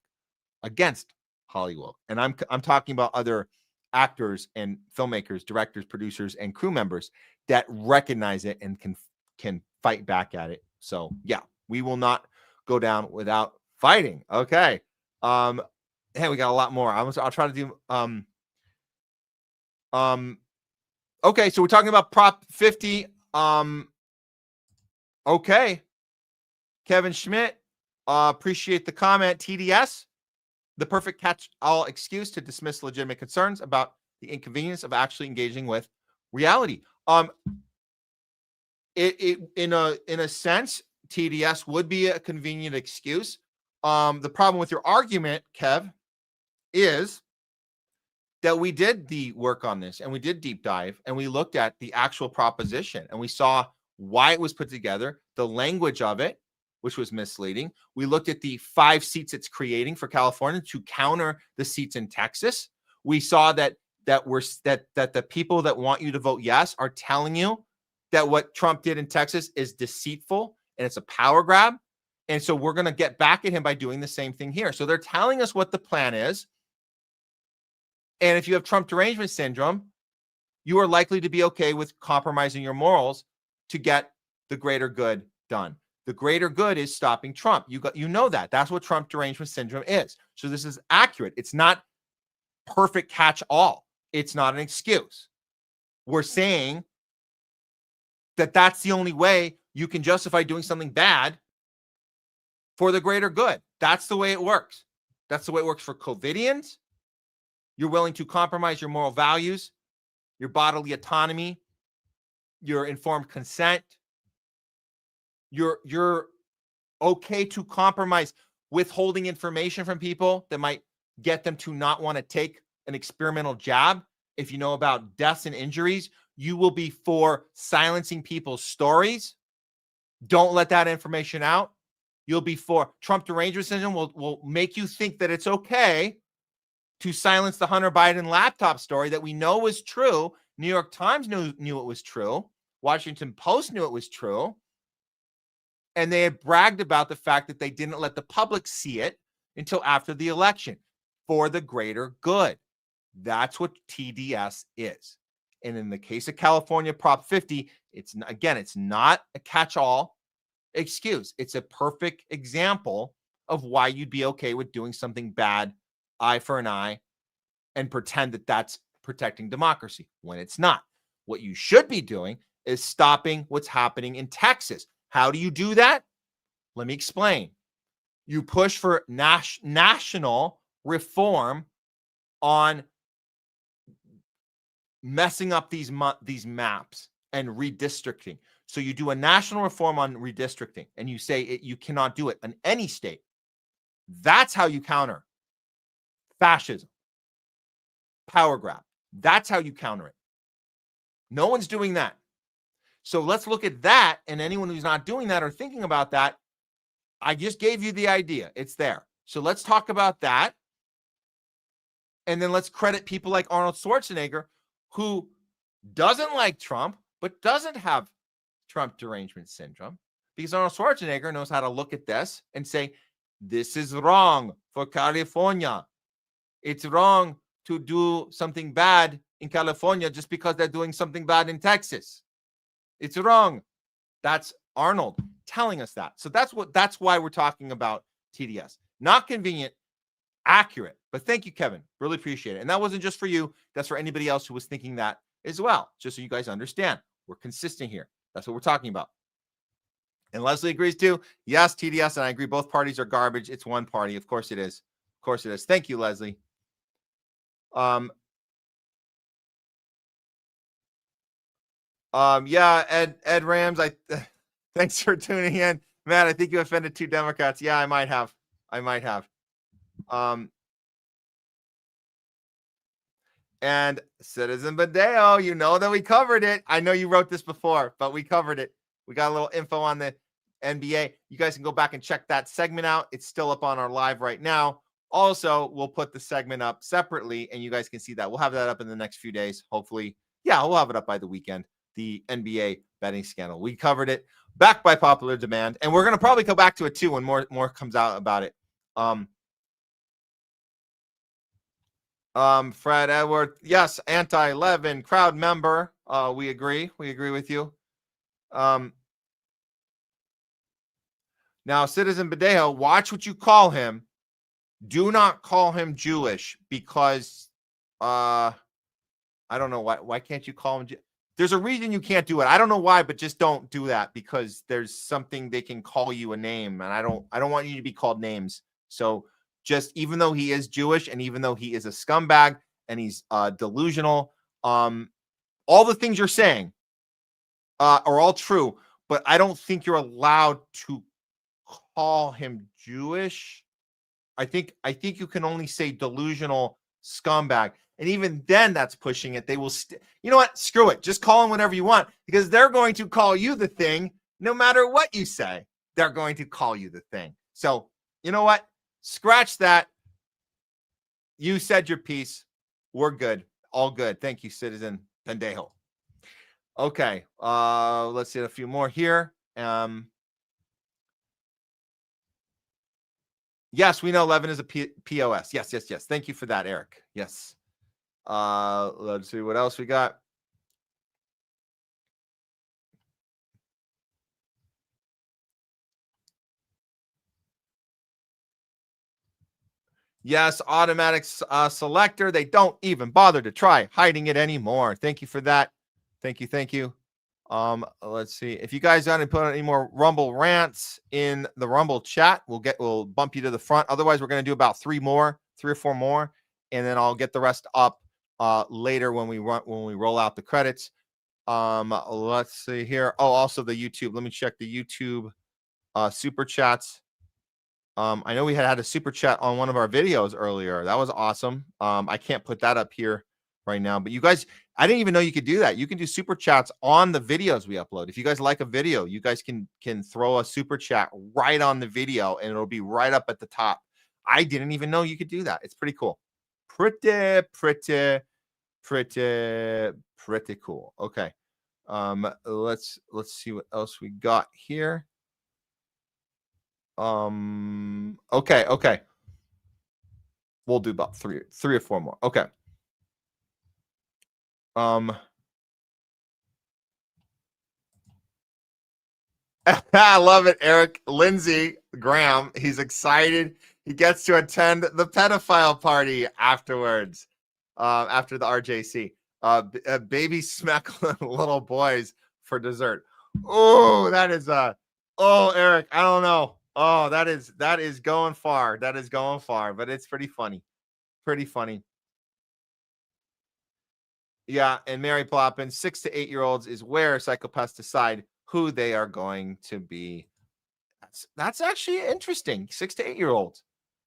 against Hollywood. And I'm talking about other actors and filmmakers, directors, producers, and crew members that recognize it and can fight back at it. So yeah, we will not go down without fighting. Okay. Hey, we got a lot more. I'll try to do okay, so we're talking about Prop 50. Okay. Kevin Schmidt, appreciate the comment. TDS, the perfect catch-all excuse to dismiss legitimate concerns about the inconvenience of actually engaging with reality. In a sense, TDS would be a convenient excuse. The problem with your argument, Kev, is that we did the work on this and we did deep dive and we looked at the actual proposition and we saw why it was put together, the language of it, which was misleading. We looked at the 5 seats it's creating for California to counter the seats in Texas. We saw that the people that want you to vote yes are telling you that what Trump did in Texas is deceitful and it's a power grab. And so we're going to get back at him by doing the same thing here. So they're telling us what the plan is. And if you have Trump derangement syndrome, you are likely to be okay with compromising your morals to get the greater good done. The greater good is stopping Trump. You know that. That's what Trump derangement syndrome is. So this is accurate. It's not perfect catch-all. It's not an excuse. We're saying that that's the only way you can justify doing something bad for the greater good. That's the way it works. That's the way it works for COVIDians. You're willing to compromise your moral values, your bodily autonomy, your informed consent. You're okay to compromise withholding information from people that might get them to not want to take an experimental jab. If you know about deaths and injuries, you will be for silencing people's stories. Don't let that information out. You'll be for Trump derangement syndrome will make you think that it's okay to silence the Hunter Biden laptop story that we know was true. New York Times knew it was true. Washington Post knew it was true. And they had bragged about the fact that they didn't let the public see it until after the election for the greater good. That's what TDS is. And in the case of California Prop 50, it's not a catch-all excuse. It's a perfect example of why you'd be okay with doing something bad, eye for an eye, and pretend that that's protecting democracy when it's not. What you should be doing is stopping what's happening in Texas. How do you do that? Let me explain. You push for national reform on messing up these maps and redistricting. So you do a national reform on redistricting, and you say you cannot do it in any state. That's how you counter fascism, power grab. That's how you counter it. No one's doing that. So let's look at that, and anyone who's not doing that or thinking about that, I just gave you the idea. It's there. So let's talk about that, and then let's credit people like Arnold Schwarzenegger, who doesn't like Trump, but doesn't have Trump derangement syndrome, because Arnold Schwarzenegger knows how to look at this and say, this is wrong for California. It's wrong to do something bad in California just because they're doing something bad in Texas. It's wrong. That's Arnold telling us that. So that's why we're talking about TDS. Not convenient, accurate. But thank you, Kevin. Really appreciate it. And that wasn't just for you. That's for anybody else who was thinking that as well. Just so you guys understand. We're consistent here. That's what we're talking about. And Leslie agrees too. Yes, TDS, and I agree. Both parties are garbage. It's one party. Of course it is. Of course it is. Thank you, Leslie. Yeah, Ed Rams, thanks for tuning in. Matt, I think you offended 2 Democrats. Yeah, I might have. And Citizen Badeo, you know that we covered it. I know you wrote this before, but we covered it. We got a little info on the NBA. You guys can go back and check that segment out. It's still up on our live right now. Also, we'll put the segment up separately, and you guys can see that. We'll have that up in the next few days, hopefully. Yeah, we'll have it up by the weekend. The NBA betting scandal. We covered it, backed by popular demand, and we're going to probably go back to it too when more comes out about it. Fred Edward, yes, anti-Levin crowd member. We agree. We agree with you. Now, Citizen Badeo, watch what you call him. Do not call him Jewish because I don't know why can't you call him There's a reason you can't do it. I don't know why, but just don't do that because there's something they can call you a name, and I don't want you to be called names. So just even though he is Jewish and even though he is a scumbag and he's delusional, all the things you're saying are all true, but I don't think you're allowed to call him Jewish. I think you can only say delusional scumbag. And even then, that's pushing it. They will, you know what? Screw it. Just call them whatever you want because they're going to call you the thing no matter what you say. They're going to call you the thing. So, you know what? Scratch that. You said your piece. We're good. All good. Thank you, Citizen Pendejo. Okay. Let's see a few more here. Yes, we know Levin is a POS. Yes. Thank you for that, Eric. Yes. Let's see what else we got. Yes, automatic selector. They don't even bother to try hiding it anymore. Thank you for that. Thank you. Let's see. If you guys want to put any more Rumble rants in the Rumble chat, we'll bump you to the front. Otherwise, we're going to do about 3 or 4 more, and then I'll get the rest up later when we roll out the credits. Let's see here. Oh, also the YouTube. Let me check the YouTube super chats. I know we had a super chat on one of our videos earlier. That was awesome. I can't put that up here right now, but you guys, I didn't even know you could do that. You can do super chats on the videos we upload. If you guys like a video, you guys can throw a super chat right on the video and it'll be right up at the top. I didn't even know you could do that. It's pretty cool. Pretty cool. Okay. Let's see what else we got here. Okay. We'll do about 3 or 4 more. Okay. I love it, Eric. Lindsey Graham, he's excited. He gets to attend the pedophile party afterwards, after the RJC. Baby smeckling little boys for dessert. Oh, that is Eric, I don't know. Oh, that is going far. That is going far, but it's pretty funny. Yeah, and Mary Ploppin, 6 to 8-year-olds is where psychopaths decide who they are going to be. That's actually interesting. 6 to 8-year-olds.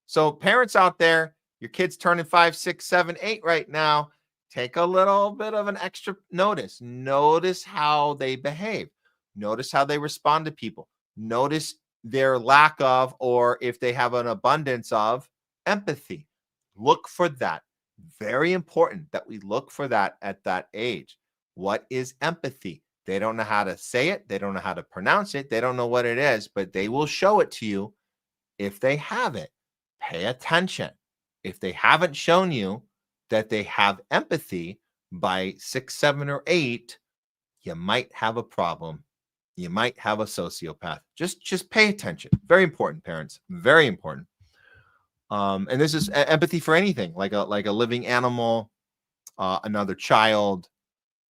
So parents out there, your kid's turning 5, 6, 7, 8 right now. Take a little bit of an extra notice. Notice how they behave. Notice how they respond to people. Notice their lack of, or if they have an abundance of, empathy. Look for that. Very important that we look for that at that age. What is empathy? They don't know how to say it. They don't know how to pronounce it. They don't know what it is, but they will show it to you if they have it. Pay attention. If they haven't shown you that they have empathy by 6, 7, or 8, you might have a problem. You might have a sociopath. Just pay attention. Very important, parents. Very important. And this is empathy for anything, like a living animal, another child.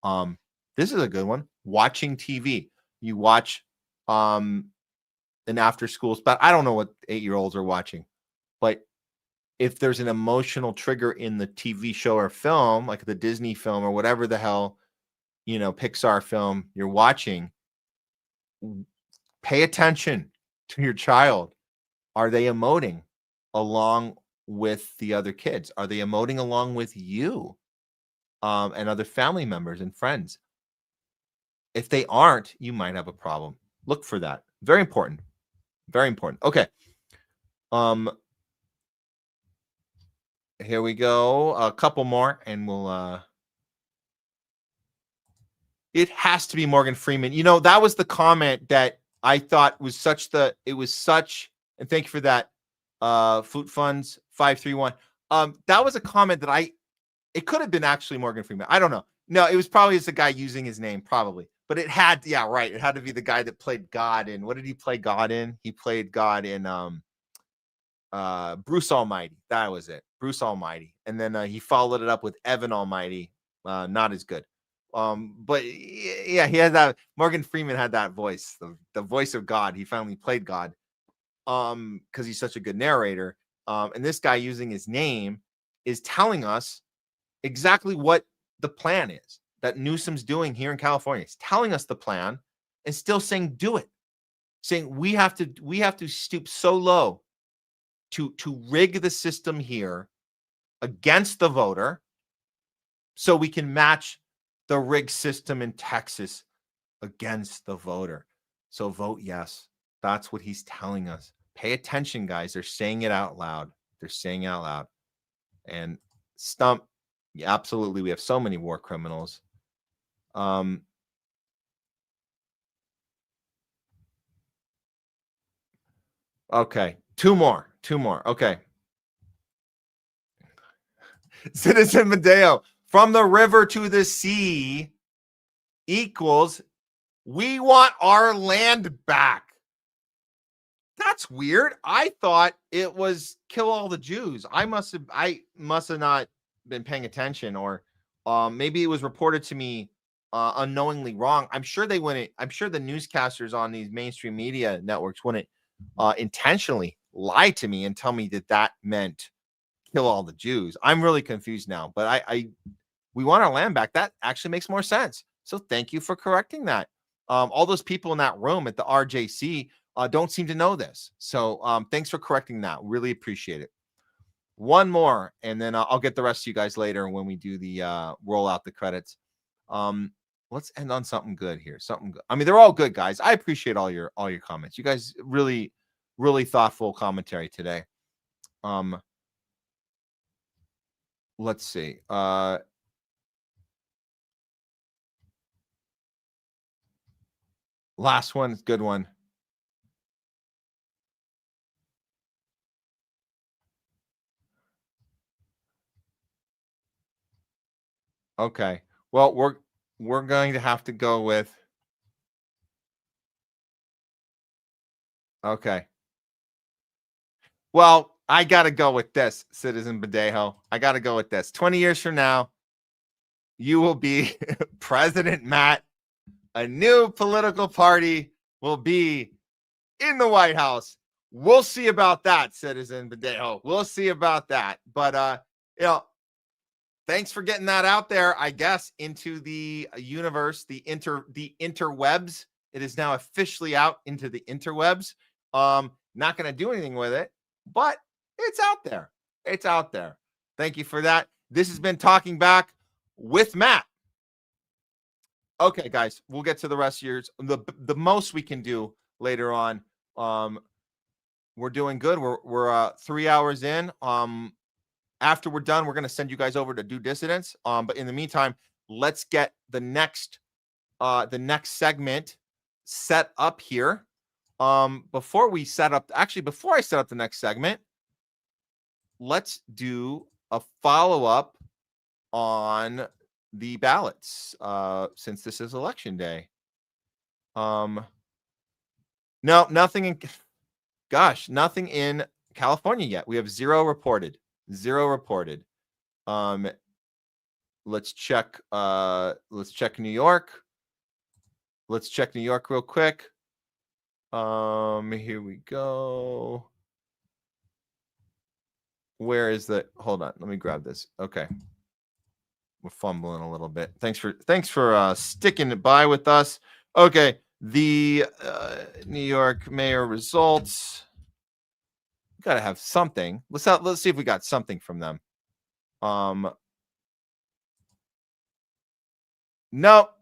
This is a good one. Watching TV. You watch an after school spot. I don't know what 8-year-olds are watching, but if there's an emotional trigger in the TV show or film, like the Disney film or whatever the hell, Pixar film you're watching, pay attention to your child. Are they emoting along with the other kids? Are they emoting along with you and other family members and friends? If they aren't, you might have a problem. Look for that. Very important. Very important. Okay. Here we go. A couple more and we'll it has to be Morgan Freeman. That was the comment that I thought was such, and thank you for that. Food Funds 531. That was a comment that it could have been actually Morgan Freeman. I don't know. No, it was probably just a guy using his name, probably. But it had to be the guy that played God in. What did he play God in? He played God in Bruce Almighty. That was it. Bruce Almighty. And then he followed it up with Evan Almighty. Not as good. But yeah, he had that. Morgan Freeman had that voice, the voice of God. He finally played God. Because he's such a good narrator. And this guy using his name is telling us exactly what the plan is that Newsom's doing here in California. He's telling us the plan and still saying, do it. Saying we have to stoop so low to rig the system here against the voter so we can match the rigged system in Texas against the voter. So vote yes. That's what he's telling us. Pay attention, guys. They're saying it out loud. And Stump, Yeah, absolutely. We have so many war criminals. Okay. Two more. Okay. Citizen Medeo, from the river to the sea equals we want our land back. That's weird. I thought it was kill all the Jews. I must have not been paying attention, or maybe it was reported to me unknowingly wrong. I'm sure they wouldn't. I'm sure the newscasters on these mainstream media networks wouldn't intentionally lie to me and tell me that meant kill all the Jews. I'm really confused now, but we want our land back. That actually makes more sense. So thank you for correcting that. All those people in that room at the RJC don't seem to know this. So thanks for correcting that. Really appreciate it. One more, and then I'll get the rest of you guys later when we do the roll out the credits. Let's end on something good here. Something good. I mean, they're all good, guys. I appreciate all your comments. You guys really, really thoughtful commentary today. Let's see. Last one, good one. Okay. Well, we're going to have to go with. Okay. Well, I got to go with this, Citizen Badejo. I got to go with this. 20 years from now, you will be President Matt. A new political party will be in the White House. We'll see about that, Citizen Badejo. We'll see about that. But, thanks for getting that out there, I guess, into the universe, the interwebs. It is now officially out into the interwebs. Not going to do anything with it, but it's out there. It's out there. Thank you for that. This has been Talking Back with Matt. Okay, guys, we'll get to the rest of yours. The most we can do later on. We're doing good. We're 3 hours in. After we're done, we're going to send you guys over to Do Dissidents. But in the meantime, let's get the next segment set up here. Before I set up the next segment, let's do a follow-up on the ballots, since this is election day. No, nothing in California yet. We have zero reported. Let's check New York. Let's check New York real quick. Here we go. Where is the, hold on, let me grab this. Okay. We're fumbling a little bit. Thanks for sticking it by with us. Okay, the New York mayor results. We gotta have something. Let's see if we got something from them. Nope.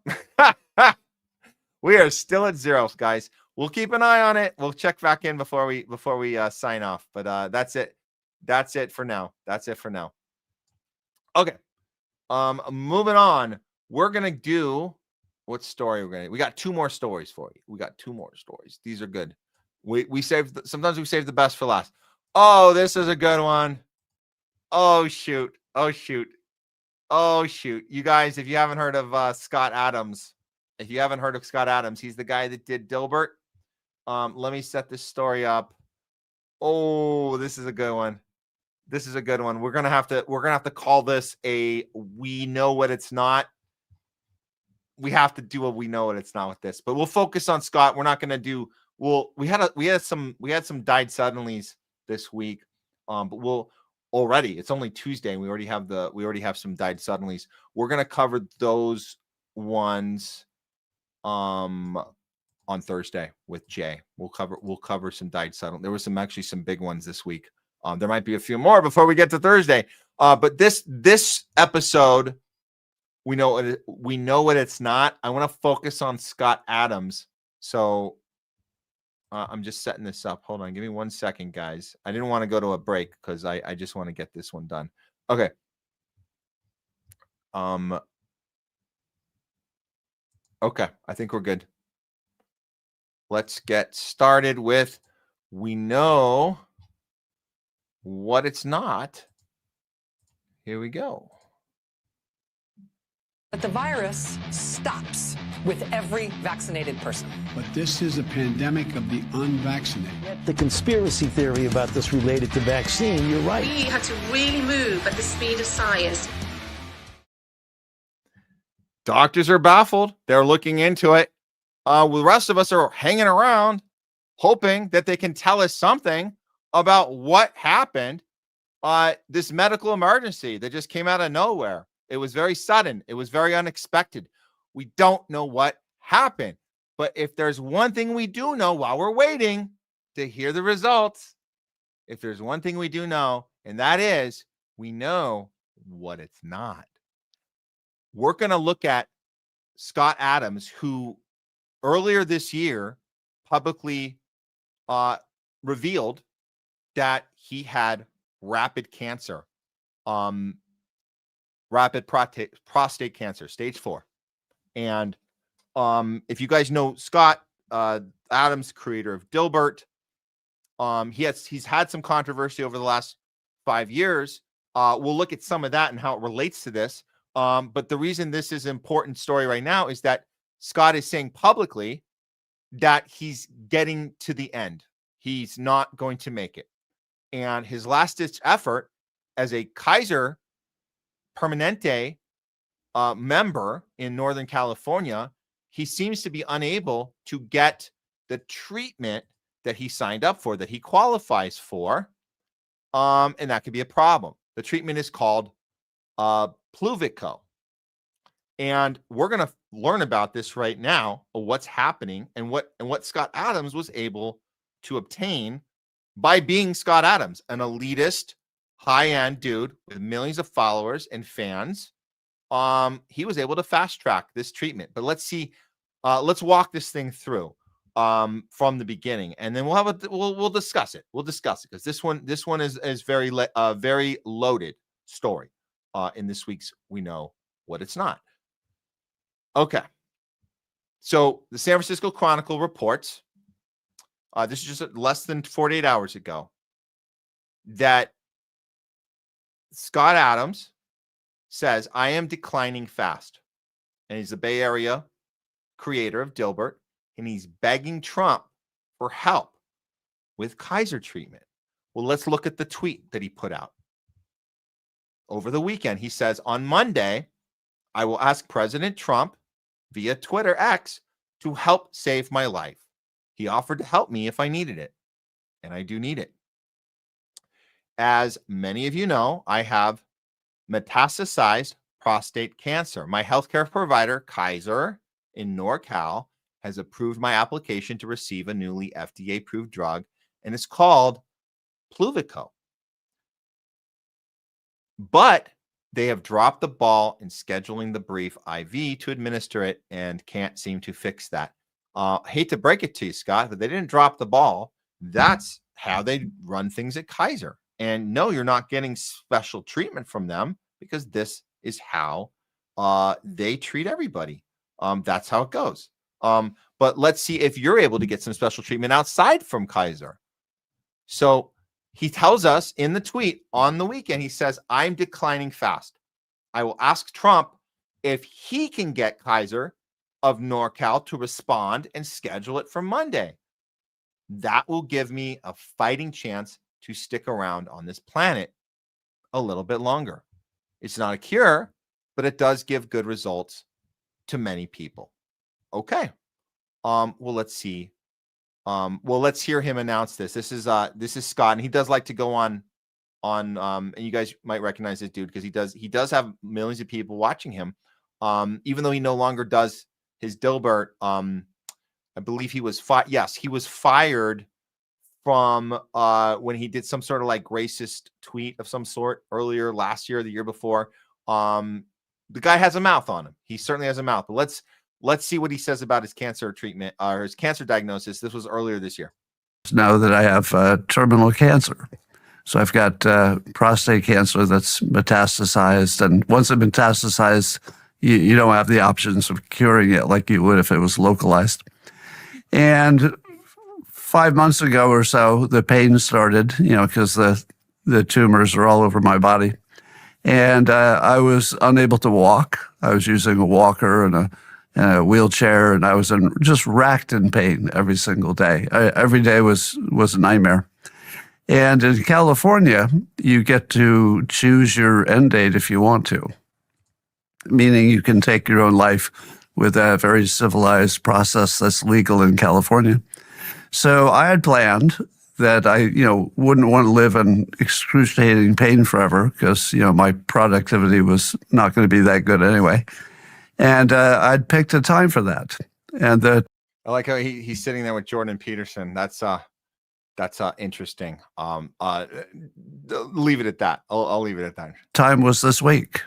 We are still at zero, guys. We'll keep an eye on it. We'll check back in before we sign off. But that's it. That's it for now. Okay. Moving on. We're gonna do what story we got two more stories for you. These are good. Sometimes we save the best for last. Oh, this is a good one. Oh shoot. You guys, if you haven't heard of Scott Adams, he's the guy that did Dilbert. Let me set this story up. Oh, this is a good one. We're gonna have to call this a we know what it's not. We have to do a we know what it's not with this, but we'll focus on Scott. We're not gonna do. We had some died suddenlies this week, but it's only Tuesday and we already have some died suddenlies. We're gonna cover those ones on Thursday with Jay. We'll cover some died suddenly. There was actually some big ones this week. There might be a few more before we get to Thursday. But this episode, we know what it's not. I want to focus on Scott Adams. So I'm just setting this up. Hold on. Give me 1 second, guys. I didn't want to go to a break because I just want to get this one done. Okay. Okay, I think we're good. Let's get started with, we know what it's not. Here we go. But the virus stops with every vaccinated person. But this is a pandemic of the unvaccinated. The conspiracy theory about this related to vaccine, you're right. We had to really move at the speed of science. Doctors are baffled. They're looking into it. The rest of us are hanging around, hoping that they can tell us something about what happened. This medical emergency that just came out of nowhere. It was very sudden. It was very unexpected. We don't know what happened. But if there's one thing we do know while we're waiting to hear the results, if there's one thing we do know, and that is we know what it's not. We're going to look at Scott Adams, who earlier this year publicly revealed that he had rapid cancer, rapid prostate cancer, stage 4. And if you guys know Scott Adams, creator of Dilbert, he's had some controversy over the last 5 years. We'll look at some of that and how it relates to this. But the reason this is an important story right now is that Scott is saying publicly that he's getting to the end. He's not going to make it. And his last-ditch effort as a Kaiser Permanente member in Northern California, he seems to be unable to get the treatment that he signed up for, that he qualifies for, and that could be a problem. The treatment is called Pluvicto. And we're going to learn about this right now, what's happening and what Scott Adams was able to obtain by being Scott Adams, an elitist, high-end dude with millions of followers and fans. He was able to fast-track this treatment. But let's see, let's walk this thing through from the beginning, and then we'll discuss it. We'll discuss it because this one is very loaded story. In this week's We Know What It's Not. Okay. So the San Francisco Chronicle reports, this is just less than 48 hours ago, that Scott Adams says, I am declining fast. And he's the Bay Area creator of Dilbert, and he's begging Trump for help with Kaiser treatment. Well, let's look at the tweet that he put out. Over the weekend, he says, on Monday, I will ask President Trump via Twitter X to help save my life. He offered to help me if I needed it, and I do need it. As many of you know, I have metastasized prostate cancer. My healthcare provider, Kaiser in NorCal, has approved my application to receive a newly FDA-approved drug, and it's called Pluvicto. But they have dropped the ball in scheduling the brief IV to administer it and can't seem to fix that. Hate to break it to you, Scott, but they didn't drop the ball. That's how they run things at Kaiser. And no, you're not getting special treatment from them because this is how they treat everybody. That's how it goes. But let's see if you're able to get some special treatment outside from Kaiser. So he tells us in the tweet on the weekend, he says, I'm declining fast. I will ask Trump if he can get Kaiser of NorCal to respond and schedule it for Monday. That will give me a fighting chance to stick around on this planet a little bit longer. It's not a cure, but it does give good results to many people. Okay. Well, let's see. Let's hear him announce this. This is Scott, and he does like to go on, and you guys might recognize this dude because he does have millions of people watching him. Even though he no longer does his Dilbert, I believe he was he was fired from when he did some sort of like racist tweet of some sort earlier last year, the year before. The guy has a mouth on him. He certainly has a mouth. But let's see what he says about his cancer treatment or his cancer diagnosis. This was earlier this year. Know that I have terminal cancer. So I've got prostate cancer that's metastasized, and once it metastasized, you don't have the options of curing it like you would if it was localized. And 5 months ago or so, the pain started, because the tumors are all over my body. And I was unable to walk. I was using a walker and a wheelchair, and I was just racked in pain every single day. Every day was a nightmare. And in California, you get to choose your end date if you want to, meaning you can take your own life with a very civilized process that's legal in California. So I had planned that I, wouldn't want to live in excruciating pain forever because, my productivity was not going to be that good anyway. And I'd picked a time for that. And I like how he's sitting there with Jordan Peterson. That's interesting. Leave it at that. I'll leave it at that. Time was this week.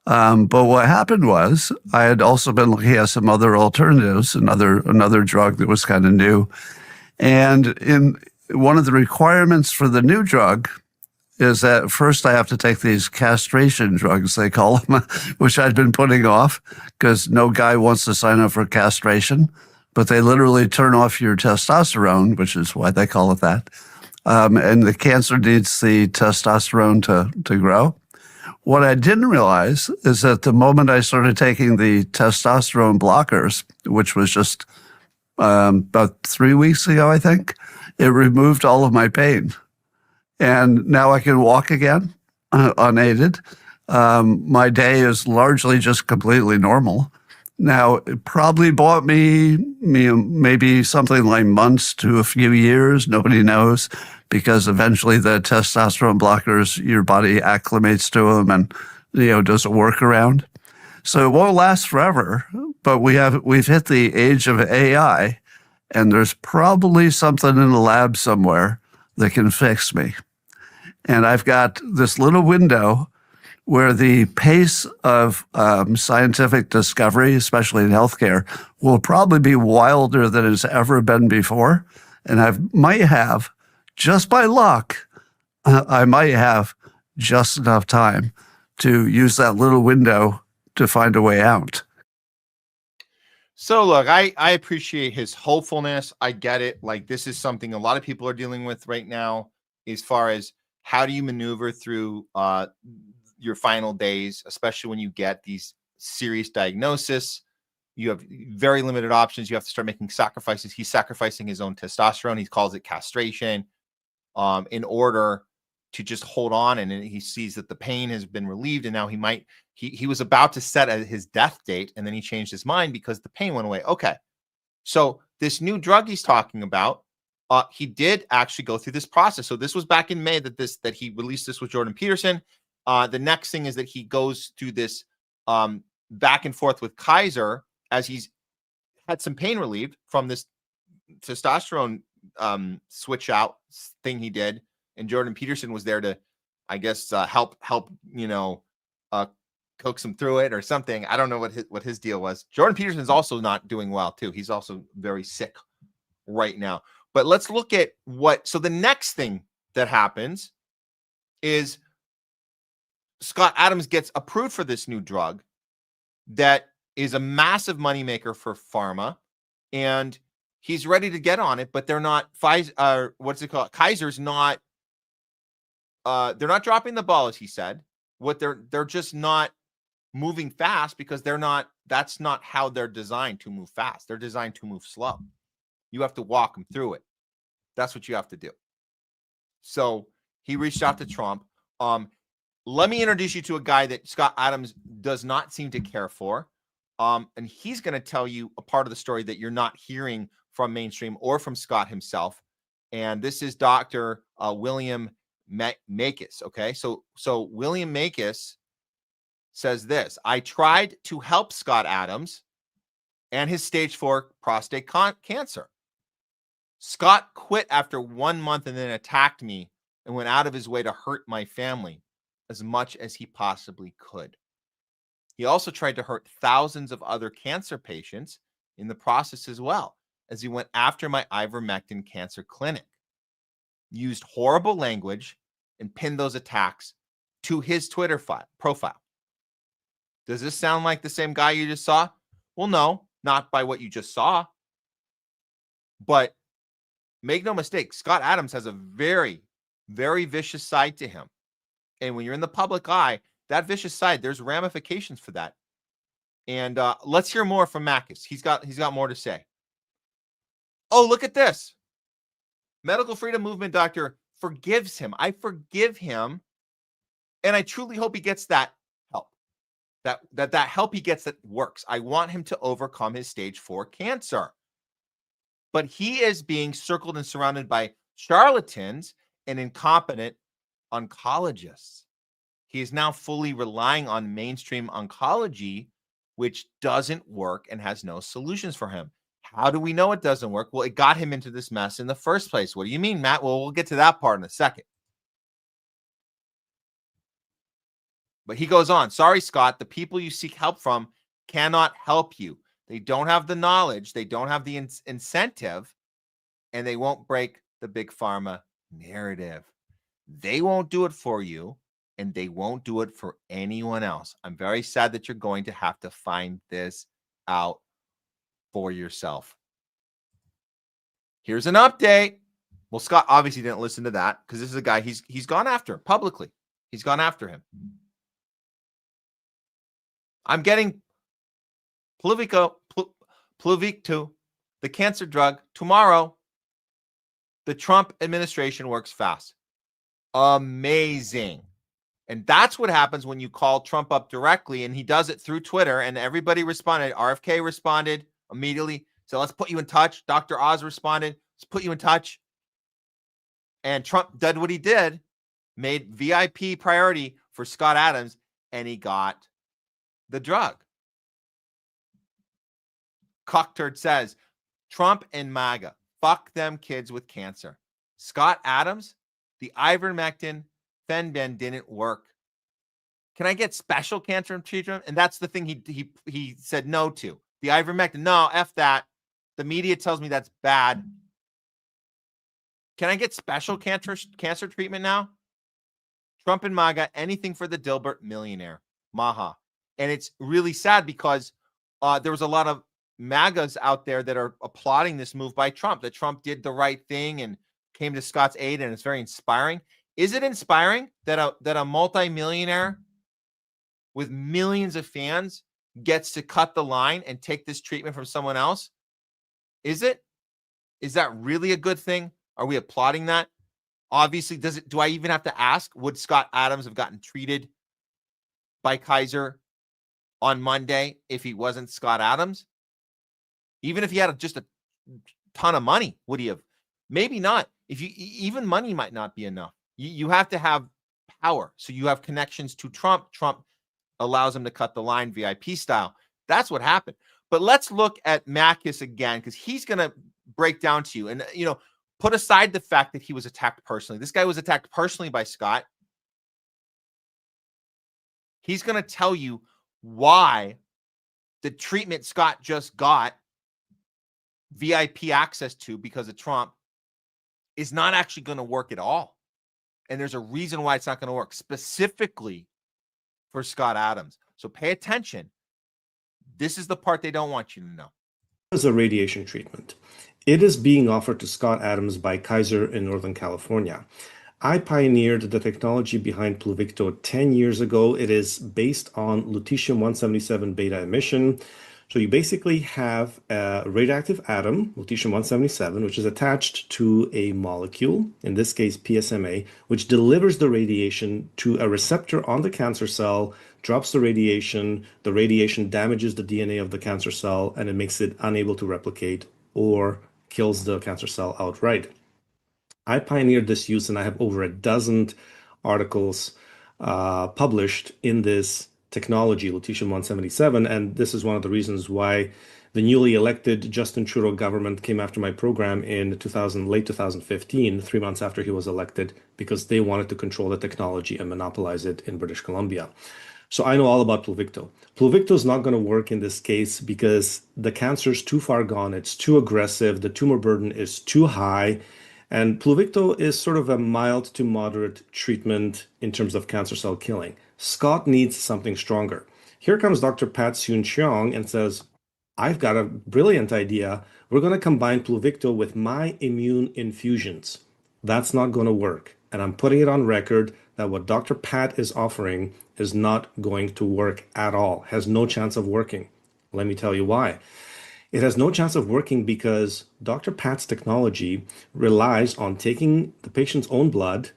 But what happened was I had also been looking at some other alternatives, another drug that was kind of new. And in one of the requirements for the new drug is that first I have to take these castration drugs, they call them, which I'd been putting off because no guy wants to sign up for castration, but they literally turn off your testosterone, which is why they call it that. And the cancer needs the testosterone to grow. What I didn't realize is that the moment I started taking the testosterone blockers, which was just about 3 weeks ago, I think, it removed all of my pain. And now I can walk again, unaided. My day is largely just completely normal. Now, it probably bought me maybe something like months to a few years. Nobody knows, because eventually the testosterone blockers, your body acclimates to them and, does a workaround. So it won't last forever, but we've hit the age of AI, and there's probably something in the lab somewhere that can fix me. And I've got this little window where the pace of scientific discovery, especially in healthcare, will probably be wilder than it's ever been before. And I might have, just by luck, I might have just enough time to use that little window to find a way out. So look, I appreciate his hopefulness. I get it. Like, this is something a lot of people are dealing with right now, as far as how do you maneuver through your final days, especially when you get these serious diagnoses. You have very limited options. You have to start making sacrifices. He's sacrificing his own testosterone. He calls it castration, in order to just hold on. And he sees that the pain has been relieved, and now he was about to set his death date, and then he changed his mind because the pain went away. Okay. So this new drug he's talking about, he did actually go through this process. So this was back in May that he released this with Jordan Peterson. The next thing is that he goes through this back and forth with Kaiser, as he's had some pain relief from this testosterone switch out thing he did. And Jordan Peterson was there to, I guess, help coax him through it or something. I don't know what his deal was. Jordan Peterson's also not doing well too. He's also very sick right now. But let's look at so the next thing that happens is Scott Adams gets approved for this new drug that is a massive moneymaker for pharma, and he's ready to get on it, but they're not what's it called? Kaiser's not they're not dropping the ball, as he said. They're just not moving fast because that's not how they're designed to move fast. They're designed to move slow. You have to walk them through it. That's what you have to do. So he reached out to Trump. Let me introduce you to a guy that Scott Adams does not seem to care for. And he's going to tell you a part of the story that you're not hearing from mainstream or from Scott himself. And this is Dr. William Makis. Okay. So William Makis says this: I tried to help Scott Adams and his stage 4 prostate cancer. Scott quit after 1 month and then attacked me and went out of his way to hurt my family as much as he possibly could. He also tried to hurt thousands of other cancer patients in the process as well, as he went after my ivermectin cancer clinic. used horrible language and pinned those attacks to his Twitter profile. Does this sound like the same guy you just saw? Well, no, not by what you just saw. But make no mistake, Scott Adams has a very, very vicious side to him. And when you're in the public eye, that vicious side, there's ramifications for that. And let's hear more from Makis. He's got more to say. Oh, look at this. Medical Freedom Movement doctor forgives him. I forgive him. And I truly hope he gets that help. That help he gets that works. I want him to overcome his stage 4 cancer. But he is being circled and surrounded by charlatans and incompetent oncologists. He is now fully relying on mainstream oncology, which doesn't work and has no solutions for him. How do we know it doesn't work? Well, it got him into this mess in the first place. What do you mean, Matt? Well, we'll get to that part in a second. But he goes on, sorry, Scott, the people you seek help from cannot help you. They don't have the knowledge, they don't have the incentive, and they won't break the big pharma narrative. They won't do it for you, and they won't do it for anyone else. I'm very sad that you're going to have to find this out for yourself. Here's an update. Well, Scott obviously didn't listen to that because this is a guy he's gone after publicly. He's gone after him. I'm getting Pluvicto, the cancer drug, tomorrow. The Trump administration works fast. Amazing. And that's what happens when you call Trump up directly, and he does it through Twitter, and everybody responded. RFK responded immediately. So let's put you in touch. Dr. Oz responded. Let's put you in touch. And Trump did what he did, made VIP priority for Scott Adams, and he got the drug. Cockturd says, Trump and MAGA, fuck them kids with cancer. Scott Adams, the ivermectin, Fenben didn't work. Can I get special cancer treatment? And that's the thing he said no to. The ivermectin, no, F that. The media tells me that's bad. Can I get special cancer treatment now? Trump and MAGA, anything for the Dilbert millionaire. Maha. And it's really sad because there was a lot of MAGAs out there that are applauding this move by Trump, that Trump did the right thing and came to Scott's aid, and it's very inspiring. Is it inspiring that a multimillionaire with millions of fans gets to cut the line and take this treatment from someone else? Is it? Is that really a good thing? Are we applauding that? Obviously, do I even have to ask, would Scott Adams have gotten treated by Kaiser on Monday if he wasn't Scott Adams? Even if he had just a ton of money, would he have? Maybe not. Even money might not be enough. You have to have power. So you have connections to Trump. Trump allows him to cut the line VIP style. That's what happened. But let's look at Makis again, because he's going to break down to you. And, put aside the fact that he was attacked personally. This guy was attacked personally by Scott. He's going to tell you why the treatment Scott just got VIP access to because of Trump is not actually going to work at all. And there's a reason why it's not going to work specifically for Scott Adams. So pay attention. This is the part they don't want you to know. As a radiation treatment, it is being offered to Scott Adams by Kaiser in Northern California. I pioneered the technology behind Pluvicto 10 years ago. It is based on lutetium-177 beta emission. So you basically have a radioactive atom, lutetium-177, which is attached to a molecule, in this case PSMA, which delivers the radiation to a receptor on the cancer cell, drops the radiation damages the DNA of the cancer cell, and it makes it unable to replicate or kills the cancer cell outright. I pioneered this use, and I have over a dozen articles published in this technology, lutetium-177, and this is one of the reasons why the newly elected Justin Trudeau government came after my program in late 2015, 3 months after he was elected, because they wanted to control the technology and monopolize it in British Columbia. So I know all about Pluvicto. Pluvicto is not going to work in this case because the cancer is too far gone, it's too aggressive, the tumor burden is too high, And Pluvicto is sort of a mild to moderate treatment in terms of cancer cell killing. Scott needs something stronger. Here comes Dr. Pat Soon-Cheong and says, I've got a brilliant idea. We're going to combine Pluvicto with my immune infusions. That's not going to work. And I'm putting it on record that what Dr. Pat is offering is not going to work at all, has no chance of working. Let me tell you why. It has no chance of working because Dr. Pat's technology relies on taking the patient's own blood,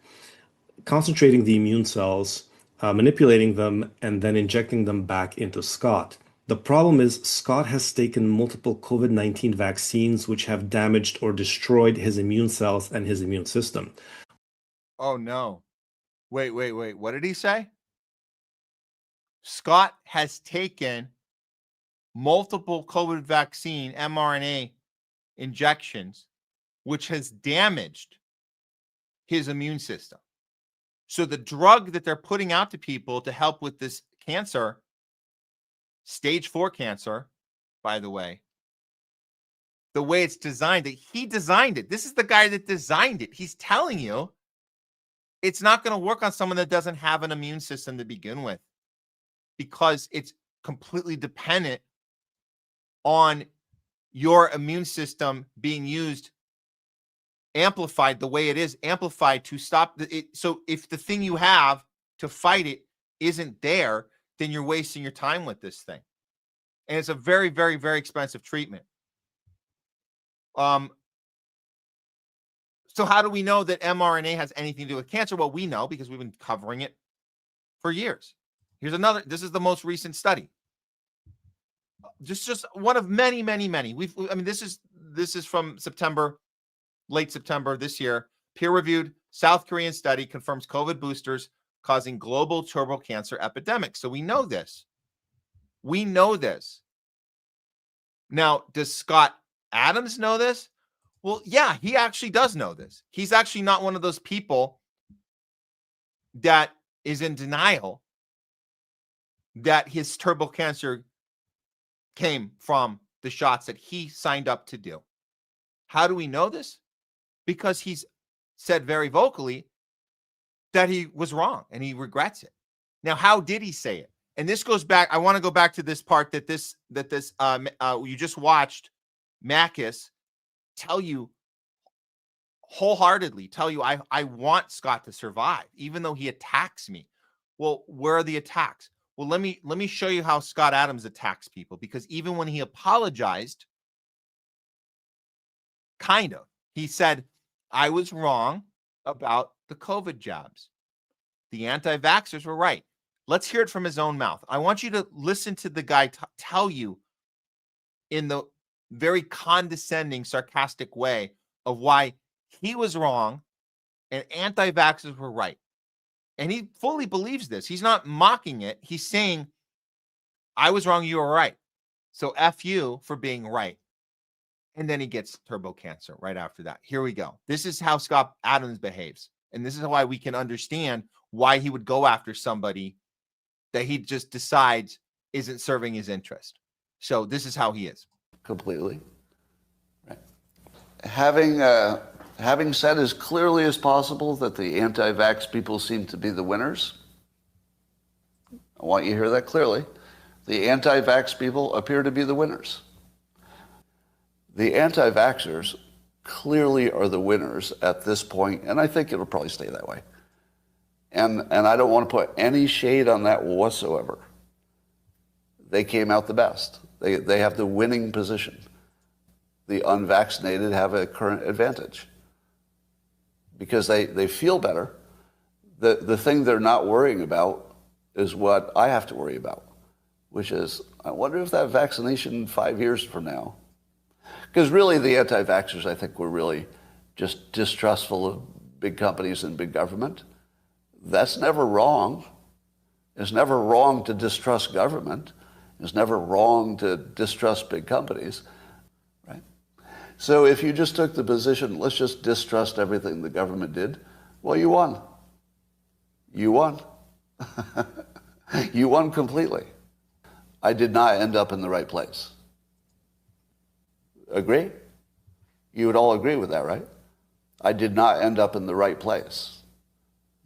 concentrating the immune cells, manipulating them, and then injecting them back into Scott. The problem is Scott has taken multiple COVID-19 vaccines which have damaged or destroyed his immune cells and his immune system. Oh, no. Wait. What did he say? Scott has taken multiple COVID vaccine mRNA injections, which has damaged his immune system. So the drug that they're putting out to people to help with this cancer, stage 4 cancer, by the way it's designed, that he designed it. This is the guy that designed it. He's telling you it's not going to work on someone that doesn't have an immune system to begin with, because it's completely dependent on your immune system being used, amplified the way it is amplified to stop it. So if the thing you have to fight it isn't there, then you're wasting your time with this thing. And it's a very, very, very expensive treatment. So how do we know that mRNA has anything to do with cancer? Well, we know because we've been covering it for years. Here's another. This is the most recent study. Just one of many. This is from September, late September this year. Peer-reviewed South Korean study confirms COVID boosters causing global turbo cancer epidemic. So we know this. We know this. Now, does Scott Adams know this? Well, yeah, he actually does know this. He's actually not one of those people that is in denial that his turbo cancer came from the shots that he signed up to do. How do we know this? Because he's said very vocally that he was wrong and he regrets it. Now, how did he say it? And this goes back, I want to go back to this part that you just watched Makis tell you wholeheartedly, tell you, I want Scott to survive, even though he attacks me. Well, where are the attacks? Well, let me show you how Scott Adams attacks people, because even when he apologized, he said, I was wrong about the COVID jabs. The anti-vaxxers were right. Let's hear it from his own mouth. I want you to listen to the guy tell you in the very condescending, sarcastic way of why he was wrong and anti-vaxxers were right. And he fully believes this. He's not mocking it. He's saying, I was wrong, you were right. So F you for being right. And then he gets turbo cancer right after that. Here we go. This is how Scott Adams behaves. And this is why we can understand why he would go after somebody that he just decides isn't serving his interest. So this is how he is. Completely. Right. Having said as clearly as possible that the anti-vax people seem to be the winners, I want you to hear that clearly. The anti-vax people appear to be the winners. The anti-vaxxers clearly are the winners at this point, and I think it'll probably stay that way. And I don't want to put any shade on that whatsoever. They came out the best. They have the winning position. The unvaccinated have a current advantage because they feel better. The thing they're not worrying about is what I have to worry about, which is, I wonder if that vaccination 5 years from now, because really the anti-vaxxers, I think, were really just distrustful of big companies and big government. That's never wrong. It's never wrong to distrust government. It's never wrong to distrust big companies, right? So if you just took the position, let's just distrust everything the government did, well, you won. You won. You won completely. I did not end up in the right place. Agree? You would all agree with that, right? I did not end up in the right place.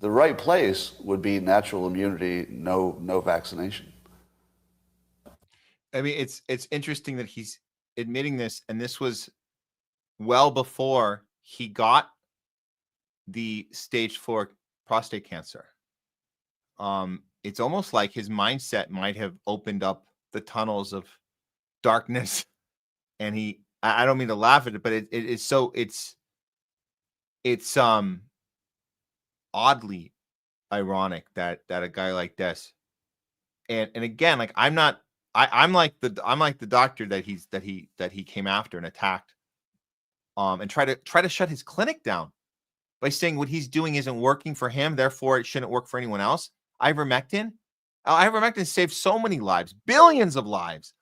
The right place would be natural immunity, no vaccination. I mean, it's interesting that he's admitting this, and this was well before he got the stage 4 prostate cancer. It's almost like his mindset might have opened up the tunnels of darkness, and I don't mean to laugh at it, but it's oddly ironic that a guy like this, and again, like I'm like the doctor that he came after and attacked, and try to shut his clinic down by saying what he's doing isn't working for him, therefore it shouldn't work for anyone else. Ivermectin saved so many lives, billions of lives.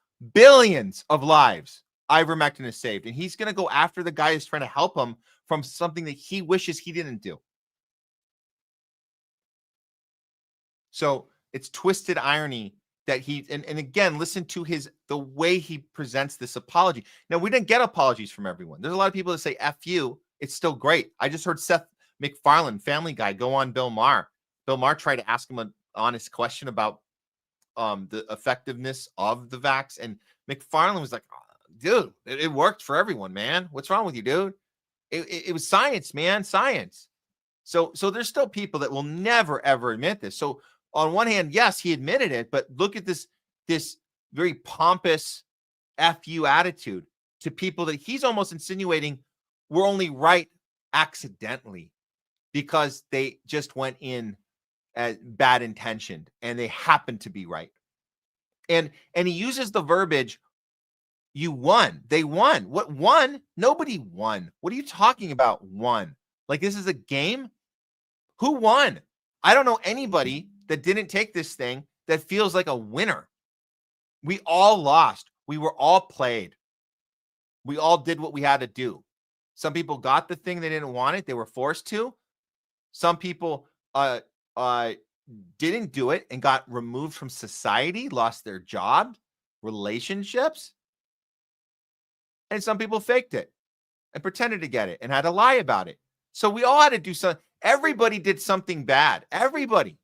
Ivermectin has saved, and he's going to go after the guy who's trying to help him from something that he wishes he didn't do. So it's twisted irony that he, and again, listen to the way he presents this apology. Now, we didn't get apologies from everyone. There's a lot of people that say, F you. It's still great. I just heard Seth MacFarlane, Family Guy, go on Bill Maher. Bill Maher tried to ask him an honest question about the effectiveness of the vax. And MacFarlane was like, dude, it worked for everyone, man. What's wrong with you, dude? It was science, man, science. So there's still people that will never, ever admit this. So on one hand, yes, he admitted it, but look at this very pompous FU attitude to people that he's almost insinuating were only right accidentally because they just went in as bad intentioned and they happened to be right. And he uses the verbiage, you won. They won. What won? Nobody won. What are you talking about? Won. Like this is a game? Who won? I don't know anybody that didn't take this thing that feels like a winner. We all lost. We were all played. We all did what we had to do. Some people got the thing they didn't want it. They were forced to. Some people didn't do it and got removed from society, lost their job, relationships. And some people faked it and pretended to get it and had to lie about it. So we all had to do something. Everybody did something bad. Everybody.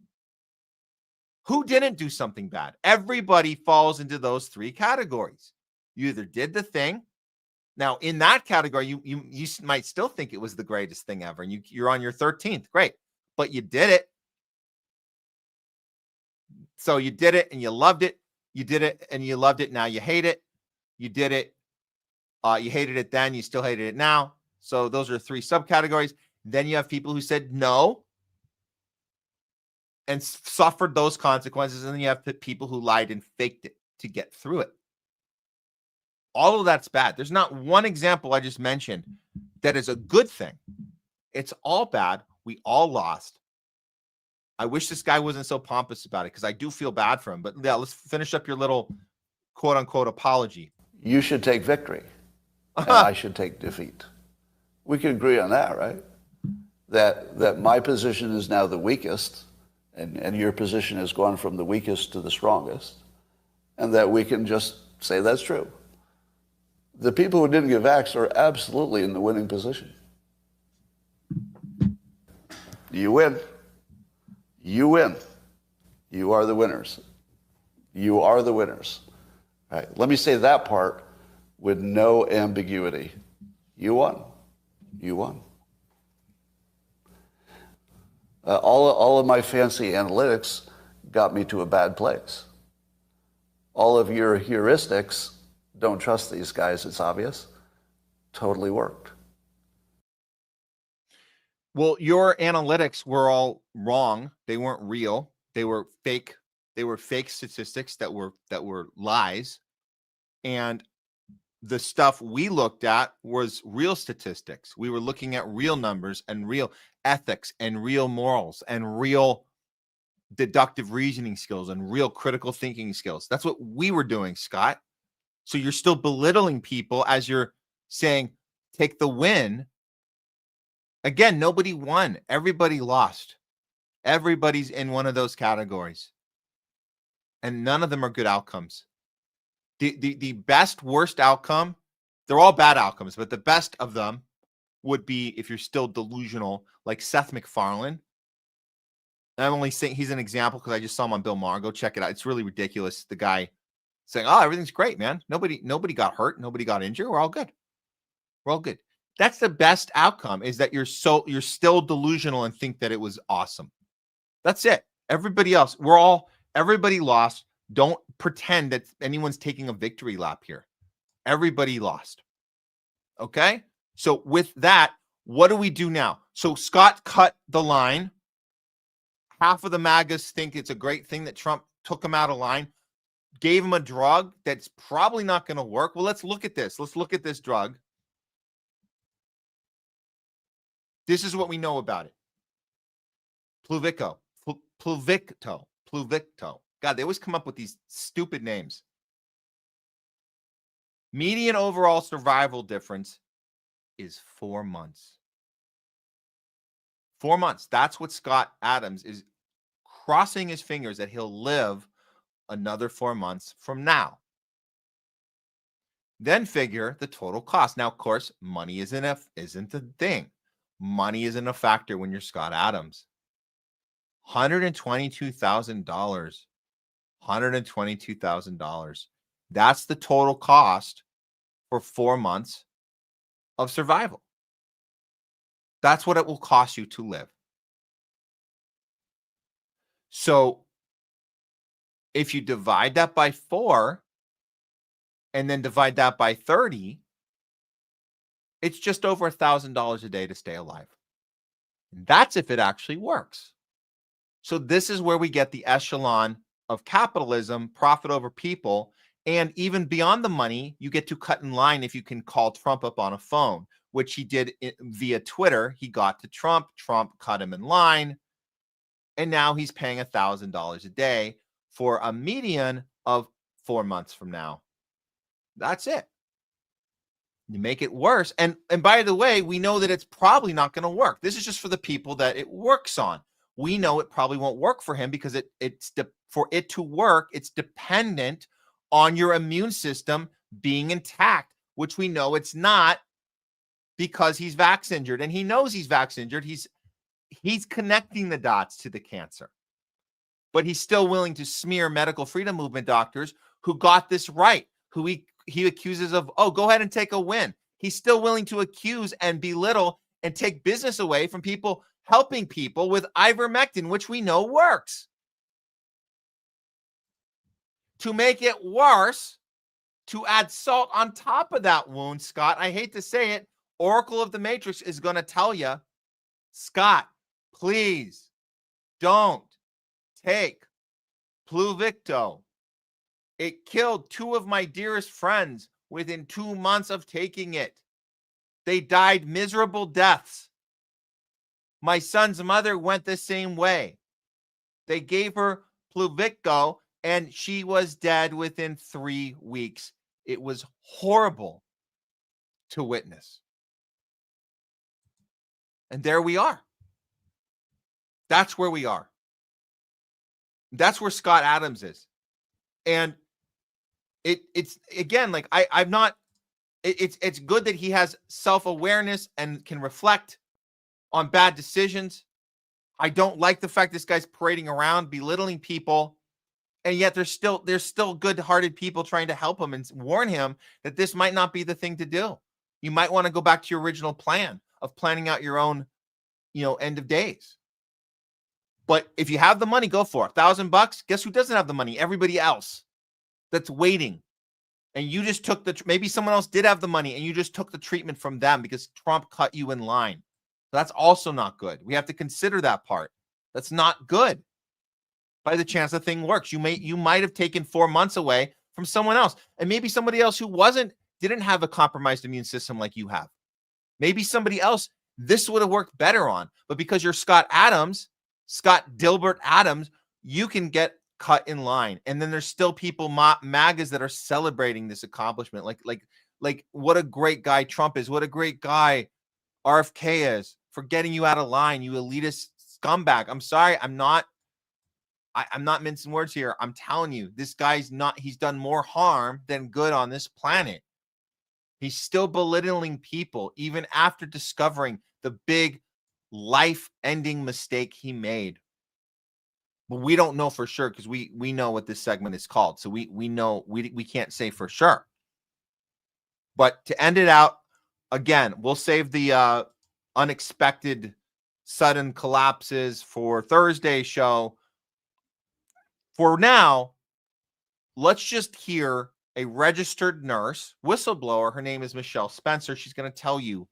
Who didn't do something bad? Everybody falls into those three categories. You either did the thing. Now, in that category, you might still think it was the greatest thing ever, and you're on your 13th. Great. But you did it. So you did it and you loved it. You did it and you loved it. Now you hate it. You did it. You hated it then. You still hated it now. So those are three subcategories. Then you have people who said no and suffered those consequences. And then you have the people who lied and faked it to get through it. All of that's bad. There's not one example I just mentioned that is a good thing. It's all bad. We all lost. I wish this guy wasn't so pompous about it because I do feel bad for him. But yeah, let's finish up your little quote unquote apology. You should take victory and I should take defeat. We can agree on that, right? That my position is now the weakest and your position has gone from the weakest to the strongest, and that we can just say that's true. The people who didn't get vaxxed are absolutely in the winning position. You win. You win. You are the winners. You are the winners. All right. Let me say that part with no ambiguity. You won. You won. All of my fancy analytics got me to a bad place. All of your heuristics, don't trust these guys, it's obvious, totally worked. Well, your analytics were all wrong. They weren't real. They were fake. They were fake statistics that were lies. And the stuff we looked at was real statistics. We were looking at real numbers and real ethics and real morals and real deductive reasoning skills and real critical thinking skills. That's what we were doing, Scott. So you're still belittling people as you're saying, take the win. Again, nobody won. Everybody lost. Everybody's in one of those categories. And none of them are good outcomes. The best, worst outcome, they're all bad outcomes, but the best of them would be, if you're still delusional, like Seth MacFarlane. I'm only saying he's an example because I just saw him on Bill Maher. Go check it out. It's really ridiculous. The guy saying, "Oh, everything's great, man. Nobody got hurt. Nobody got injured. We're all good. We're all good." That's the best outcome, is that you're still delusional and think that it was awesome. That's it. Everybody else, everybody lost. Don't pretend that anyone's taking a victory lap here. Everybody lost. Okay? So with that, what do we do now? So Scott cut the line. Half of the MAGAs think it's a great thing that Trump took him out of line, gave him a drug that's probably not going to work. Well, let's look at this. Let's look at this drug. This is what we know about it. Pluvicto. God, they always come up with these stupid names. Median overall survival difference is 4 months. 4 months. That's what Scott Adams is crossing his fingers that he'll live another 4 months from now. Then figure the total cost. Now, of course, money isn't a thing. Money isn't a factor when you're Scott Adams. $122,000. $122,000. That's the total cost for 4 months of survival. That's what it will cost you to live. So if you divide that by 4 and then divide that by 30, it's just over $1,000 a day to stay alive. And that's if it actually works. So this is where we get the echelon of capitalism, profit over people, and even beyond the money, you get to cut in line if you can call Trump up on a phone, which he did via Twitter. He got to Trump. Trump cut him in line. And now he's paying $1,000 a day for a median of 4 months from now. That's it. You make it worse. And by the way, we know that it's probably not going to work. This is just for the people that it works on. We know it probably won't work for him because for it to work, it's dependent on your immune system being intact, which we know it's not, because he's vax injured, and he knows he's vax injured. He's connecting the dots to the cancer, but he's still willing to smear medical freedom movement doctors who got this right, who he accuses of, oh, go ahead and take a win. He's still willing to accuse and belittle and take business away from people helping people with ivermectin, which we know works. To make it worse, to add salt on top of that wound, Scott, I hate to say it, Oracle of the Matrix is going to tell you, Scott, please don't take Pluvicto. It killed 2 of my dearest friends within 2 months of taking it. They died miserable deaths. My son's mother went the same way. They gave her Pluvicto, and she was dead within 3 weeks. It was horrible to witness. And there we are. That's where we are. That's where Scott Adams is. And it's again, like I'm not, it's good that he has self-awareness and can reflect on bad decisions. I don't like the fact this guy's parading around, belittling people, and yet there's still good-hearted people trying to help him and warn him that this might not be the thing to do. You might want to go back to your original plan of planning out your own, end of days. But if you have the money, go for it. $1,000. Guess who doesn't have the money? Everybody else that's waiting. And you just took maybe someone else did have the money and you just took the treatment from them because Trump cut you in line. That's also not good. We have to consider that part. That's not good. By the chance the thing works, you might have taken 4 months away from someone else, and maybe somebody else who didn't have a compromised immune system like you have. Maybe somebody else this would have worked better on, but because you're Scott Dilbert Adams, you can get cut in line. And then there's still people, MAGAs, that are celebrating this accomplishment. Like what a great guy Trump is. What a great guy RFK is for getting you out of line, you elitist scumbag. I'm sorry. I'm not mincing words here. I'm telling you, this guy's he's done more harm than good on this planet. He's still belittling people even after discovering the big life-ending mistake he made. But we don't know for sure because we know what this segment is called. So we know we can't say for sure. But to end it out, again, we'll save the unexpected sudden collapses for Thursday's show. For now, let's just hear a registered nurse, whistleblower. Her name is Michelle Spencer. She's going to tell you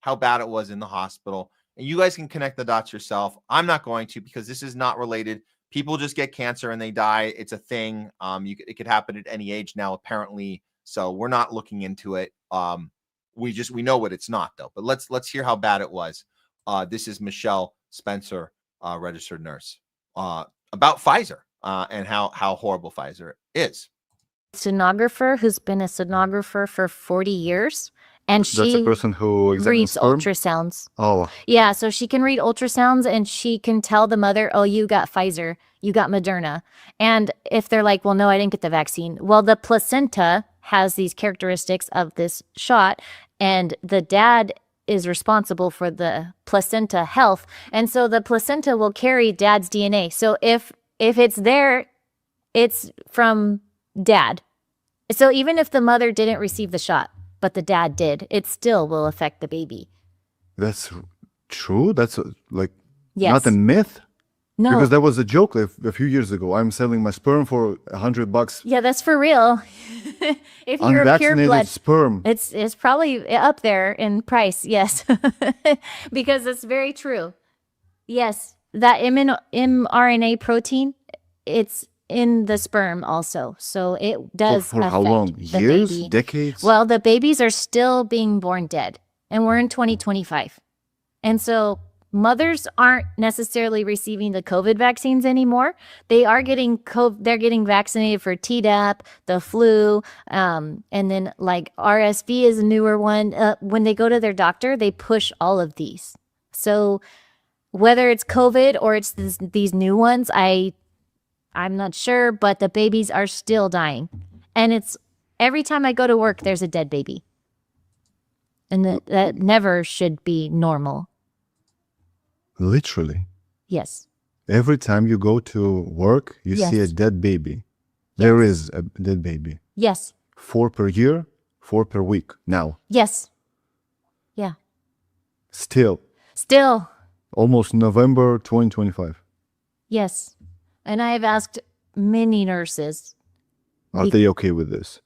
how bad it was in the hospital. And you guys can connect the dots yourself. I'm not going to because this is not related. People just get cancer and they die. It's a thing. It could happen at any age now, apparently. So we're not looking into it. We know what it's not, though. But let's hear how bad it was. This is Michelle Spencer, registered nurse, about Pfizer and how horrible Pfizer is. Sonographer who's been a sonographer for 40 years. And That's a person who reads sperm? ultrasounds. Oh. Yeah, so she can read ultrasounds and she can tell the mother, oh, you got Pfizer, you got Moderna. And if they're like, well, no, I didn't get the vaccine. Well, the placenta has these characteristics of this shot, and the dad is responsible for the placenta health. And so the placenta will carry dad's DNA. So if it's there, it's from dad. So even if the mother didn't receive the shot, but the dad did, it still will affect the baby. That's true? That's Yes. not a myth? No. Because that was a joke a few years ago. I'm selling my sperm for $100. Yeah, that's for real. If you're a pure Unvaccinated blood sperm. it's probably up there in price, yes. Because it's very true. Yes, that mRNA protein, it's in the sperm also. So it does For how long? affect the Years? baby. Decades? Well, the babies are still being born dead, and we're in 2025. And so mothers aren't necessarily receiving the COVID vaccines anymore. They are getting they're getting vaccinated for Tdap, the flu, and then like RSV is a newer one. When they go to their doctor, they push all of these. So whether it's COVID or it's these new ones, I'm not sure, but the babies are still dying. And it's every time I go to work, there's a dead baby. And that never should be normal. Literally. Yes. Every time you go to work, you see a Yes. dead baby. There is a dead baby. Yes. 4 per year, 4 per week now. Yes. Yeah. Still. Almost November 2025. Yes. And I have asked many nurses. Are they okay with this?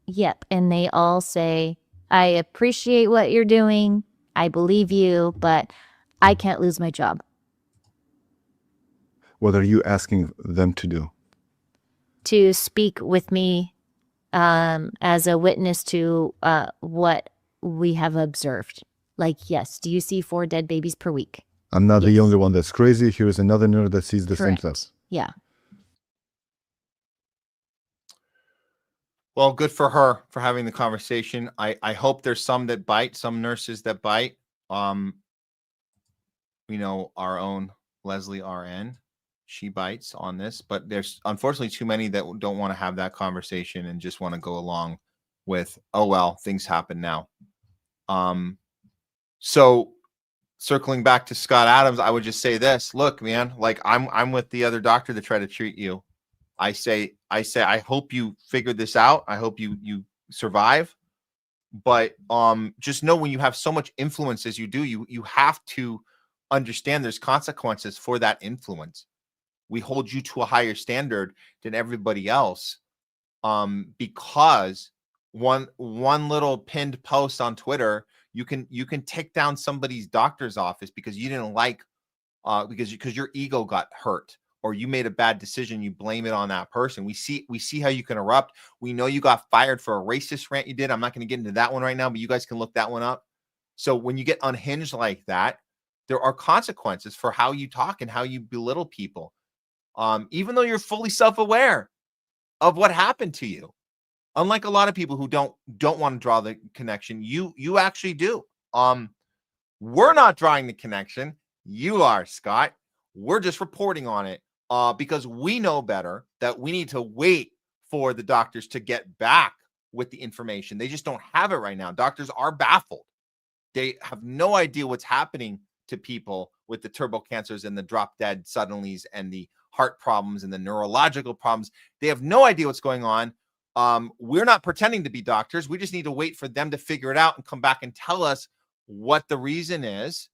Yep. And they all say, I appreciate what you're doing. I believe you, but I can't lose my job. What are you asking them to do? To speak with me as a witness to what we have observed. Like, yes, do you see 4 dead babies per week? I'm not the only one that's crazy. Here's another nerd that sees the same Correct. stuff. Yeah. Well, good for her for having the conversation. I hope there's some that bite, some nurses that bite. We know our own Leslie RN, she bites on this, but there's unfortunately too many that don't want to have that conversation and just want to go along with, oh, well, things happen now. So circling back to Scott Adams, I would just say this, look, man, like I'm with the other doctor that tried to treat you. I say, I hope you figured this out. I hope you survive. But just know when you have so much influence as you do, you have to understand there's consequences for that influence. We hold you to a higher standard than everybody else because one little pinned post on Twitter, you can take down somebody's doctor's office because you didn't like because your ego got hurt or you made a bad decision. You blame it on that person. We see how you can erupt. We know you got fired for a racist rant you did. I'm not going to get into that one right now, but you guys can look that one up. So when you get unhinged like that, there are consequences for how you talk and how you belittle people. Even though you're fully self-aware of what happened to you. Unlike a lot of people who don't want to draw the connection, you actually do. We're not drawing the connection. You are, Scott. We're just reporting on it because we know better that we need to wait for the doctors to get back with the information. They just don't have it right now. Doctors are baffled. They have no idea what's happening to people with the turbo cancers and the drop dead suddenlies and the heart problems and the neurological problems. They have no idea what's going on. We're not pretending to be doctors. We just need to wait for them to figure it out and come back and tell us what the reason is.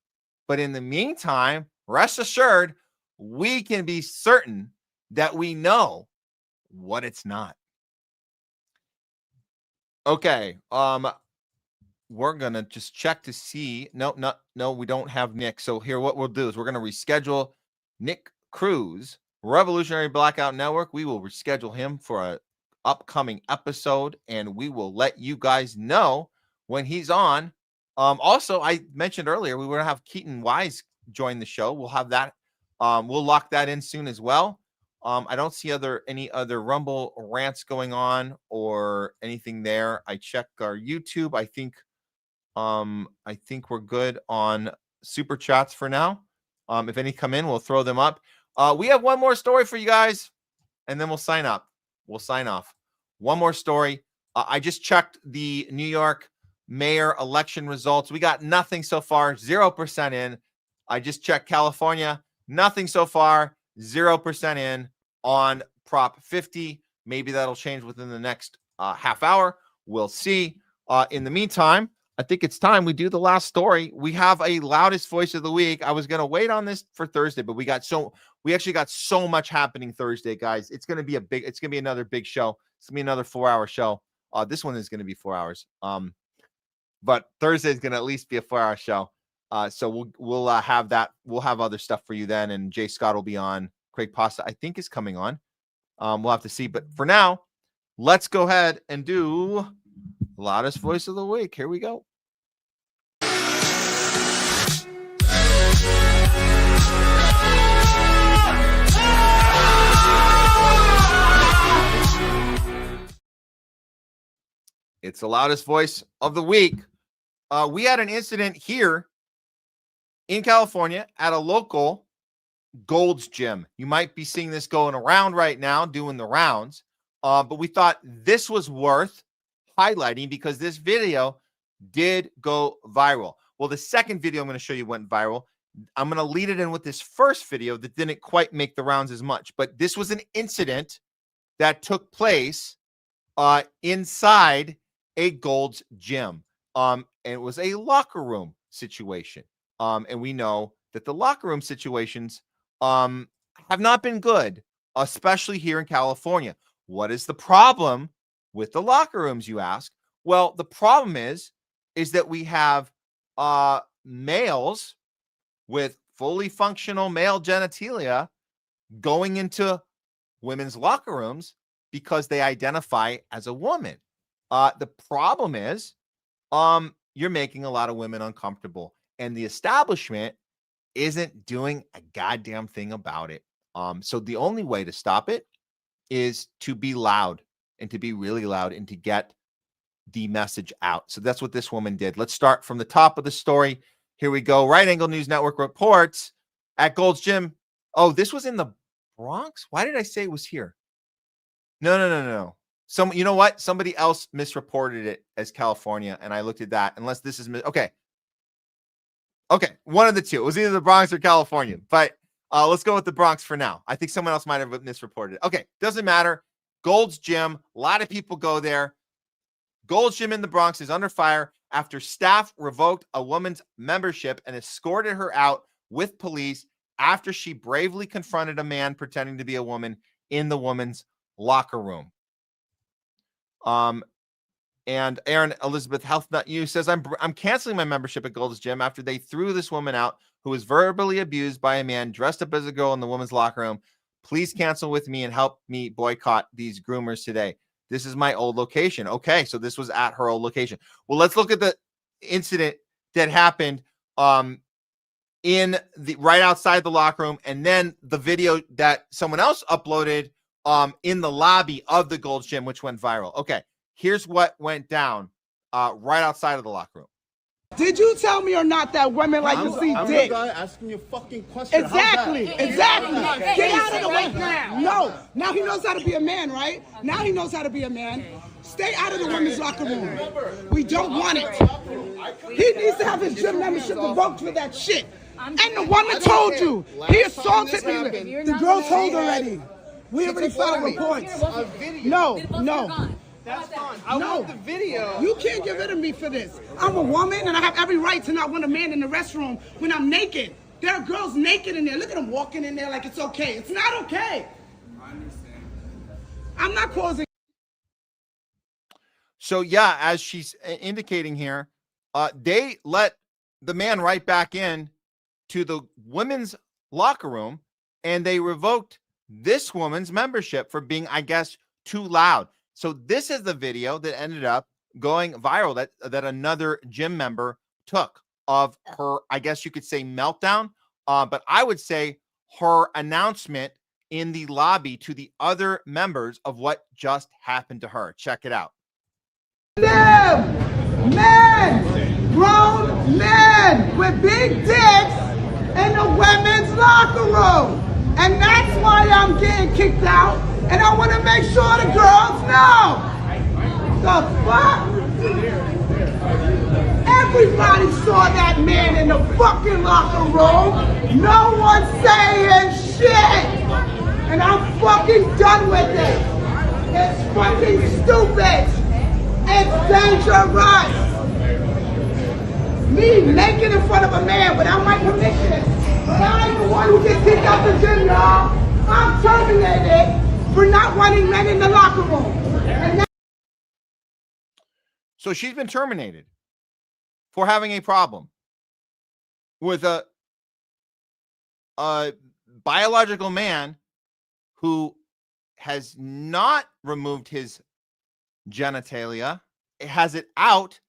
But in the meantime, rest assured, we can be certain that we know what it's not. Okay. We're gonna just check to see. No, we don't have Nick. So here, what we'll do is we're gonna reschedule Nick Cruz, Revolutionary Blackout Network. We will reschedule him for a upcoming episode, and we will let you guys know when he's on. Also, I mentioned earlier we were gonna have Keaton Wise join the show. We'll have that. We'll lock that in soon as well. I don't see any other Rumble rants going on or anything there. I checked our YouTube. I think we're good on super chats for now. If any come in, we'll throw them up. We have one more story for you guys, and then we'll sign up. We'll sign off. One more story. I just checked the New York mayor election results. We got nothing so far, 0% in. I just checked California, nothing so far, 0% in on Prop 50. Maybe that'll change within the next half hour. We'll see. In the meantime, I think it's time we do the last story. We have a loudest voice of the week. I was going to wait on this for Thursday, but we actually got so much happening Thursday, guys. It's going to be another big show. It's going to be another 4-hour show. This one is going to be 4 hours. But Thursday is going to at least be a 4-hour show. So we'll have that. We'll have other stuff for you then. And Jay Scott will be on. Craig Pasta, I think, is coming on. We'll have to see. But for now, let's go ahead and do loudest voice of the week. Here we go. It's the loudest voice of the week. We had an incident here in California at a local Gold's Gym. You might be seeing this going around right now, doing the rounds. But we thought this was worth highlighting because this video did go viral. Well, the second video I'm going to show you went viral. I'm going to lead it in with this first video that didn't quite make the rounds as much. But this was an incident that took place inside a Gold's Gym. And it was a locker room situation. And we know that the locker room situations have not been good, especially here in California. What is the problem with the locker rooms, you ask? Well, the problem is that we have males with fully functional male genitalia going into women's locker rooms because they identify as a woman. The problem is you're making a lot of women uncomfortable, and the establishment isn't doing a goddamn thing about it. So the only way to stop it is to be loud, and to be really loud, and to get the message out. So that's what this woman did. Let's start from the top of the story. Here we go. Right Angle News Network reports at Gold's Gym. Oh, this was in the Bronx? Why did I say it was here? No. You know what? Somebody else misreported it as California, and I looked at that. Unless this is okay. One of the two. It was either the Bronx or California, but let's go with the Bronx for now. I think someone else might have misreported it. Okay, doesn't matter. Gold's Gym. A lot of people go there. Gold's Gym in the Bronx is under fire after staff revoked a woman's membership and escorted her out with police after she bravely confronted a man pretending to be a woman in the woman's locker room. And Aaron Elizabeth HealthNutU says, I'm canceling my membership at Gold's Gym after they threw this woman out who was verbally abused by a man dressed up as a girl in the woman's locker room. Please cancel with me and help me boycott these groomers today. This is my old location. Okay, so this was at her old location. Well, let's look at the incident that happened in the right outside the locker room, and then the video that someone else uploaded in the lobby of the Gold's Gym, which went viral. Okay, here's what went down right outside of the locker room. Did you tell me or not that women like to see I'm dick? the guy asking you a fucking question. Exactly, exactly. Get Get out of the way now. No, now he knows how to be a man, right? Now he knows how to be a man. Stay out of the women's locker room. We don't want it. He needs to have his gym membership revoked for that shit. And the woman told you. He assaulted me. The girl told already. We already filed reports. No. That's fine. I want the video. You can't get rid of me for this. I'm a woman and I have every right to not want a man in the restroom when I'm naked. There are girls naked in there. Look at them walking in there like it's okay. It's not okay. I understand. I'm not causing. So yeah, as she's indicating here, they let the man right back in to the women's locker room, and they revoked this woman's membership for being, I guess, too loud. So this is the video that ended up going viral that another gym member took of her, I guess you could say, meltdown, but I would say her announcement in the lobby to the other members of what just happened to her. Check it out. Them men, grown men with big dicks in the women's locker room. And that's why I'm getting kicked out. And I want to make sure the girls know. The fuck? Everybody saw that man in the fucking locker room. No one's saying shit. And I'm fucking done with it. It's fucking stupid. It's dangerous. Me naked in front of a man without my permission. But I ain't the one who gets kicked out the gym, y'all. I'm terminated for not wanting men in the locker room. So she's been terminated for having a problem with a biological man who has not removed his genitalia, has it out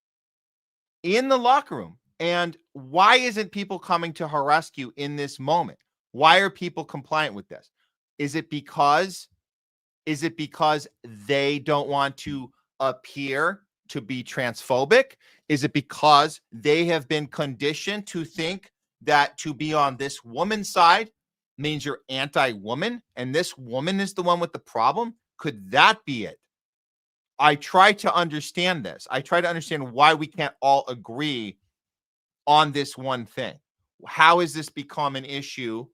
in the locker room. And why isn't people coming to her rescue in this moment? Why are people compliant with this? Is it because they don't want to appear to be transphobic? Is it because they have been conditioned to think that to be on this woman's side means you're anti-woman and this woman is the one with the problem? Could that be it? I try to understand this. I try to understand why we can't all agree on this one thing. How has this become an issue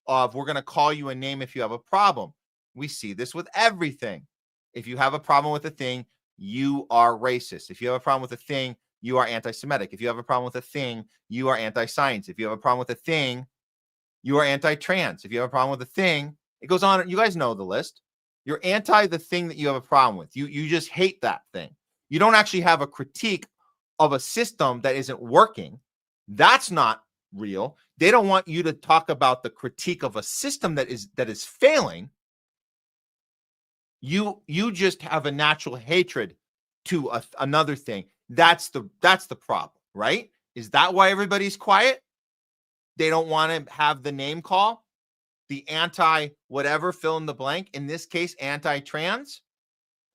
of we're going to call you a name if you have a problem? We see this with everything. If you have a problem with a thing, you are racist. If you have a problem with a thing, you are anti-Semitic. If you have a problem with a thing, you are anti-science. If you have a problem with a thing, you are anti-trans. If you have a problem with a thing, it goes on. You guys know the list. You're anti the thing that you have a problem with. You just hate that thing. You don't actually have a critique of a system that isn't working. That's not real. They don't want you to talk about the critique of a system that is failing. You just have a natural hatred to another thing. That's the problem, right? Is that why everybody's quiet? They don't want to have the name call, the anti whatever, fill in the blank. In this case, anti-trans.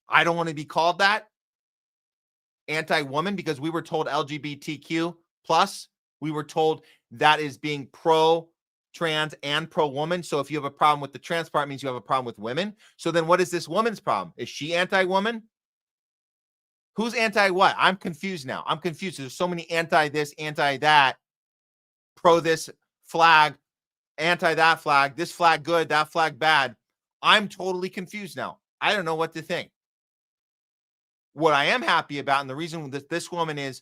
I don't want to be called that. Anti-woman, because we were told LGBTQ plus. We were told that is being pro-trans and pro-woman. So if you have a problem with the trans part, it means you have a problem with women. So then what is this woman's problem? Is she anti-woman? Who's anti-what? I'm confused now. I'm confused. There's so many anti-this, anti-that, pro-this flag, anti-that flag, this flag good, that flag bad. I'm totally confused now. I don't know what to think. What I am happy about, and the reason that this woman is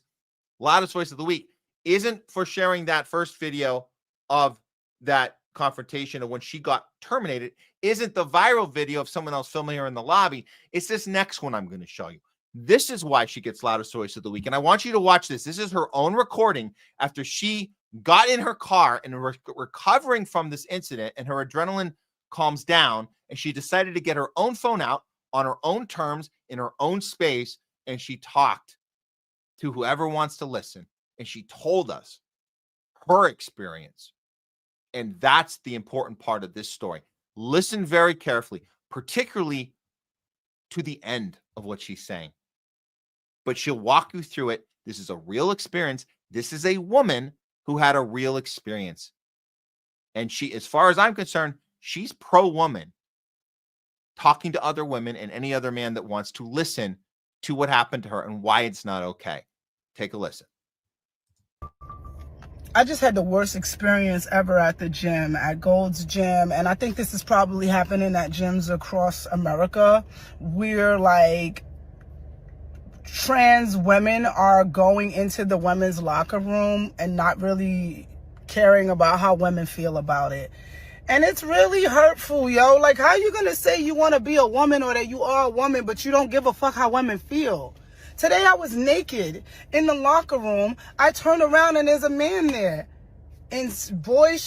loudest voice of the week, isn't for sharing that first video of that confrontation of when she got terminated, isn't the viral video of someone else filming her in the lobby. It's this next one I'm going to show you. This is why she gets loudest voice of the week. And I want you to watch this. This is her own recording after she got in her car and recovering from this incident, and her adrenaline calms down, and she decided to get her own phone out on her own terms in her own space, and she talked to whoever wants to listen. And she told us her experience. And that's the important part of this story. Listen very carefully, particularly to the end of what she's saying. But she'll walk you through it. This is a real experience. This is a woman who had a real experience. And she, as far as I'm concerned, she's pro-woman, talking to other women and any other man that wants to listen to what happened to her and why it's not okay. Take a listen. I just had the worst experience ever at the gym, at Gold's Gym, and I think this is probably happening at gyms across America, where like trans women are going into the women's locker room and not really caring about how women feel about it. And it's really hurtful, yo. Like, how you gonna say you want to be a woman or that you are a woman, but you don't give a fuck how women feel? Today I was naked in the locker room. I turn around and there's a man there in boy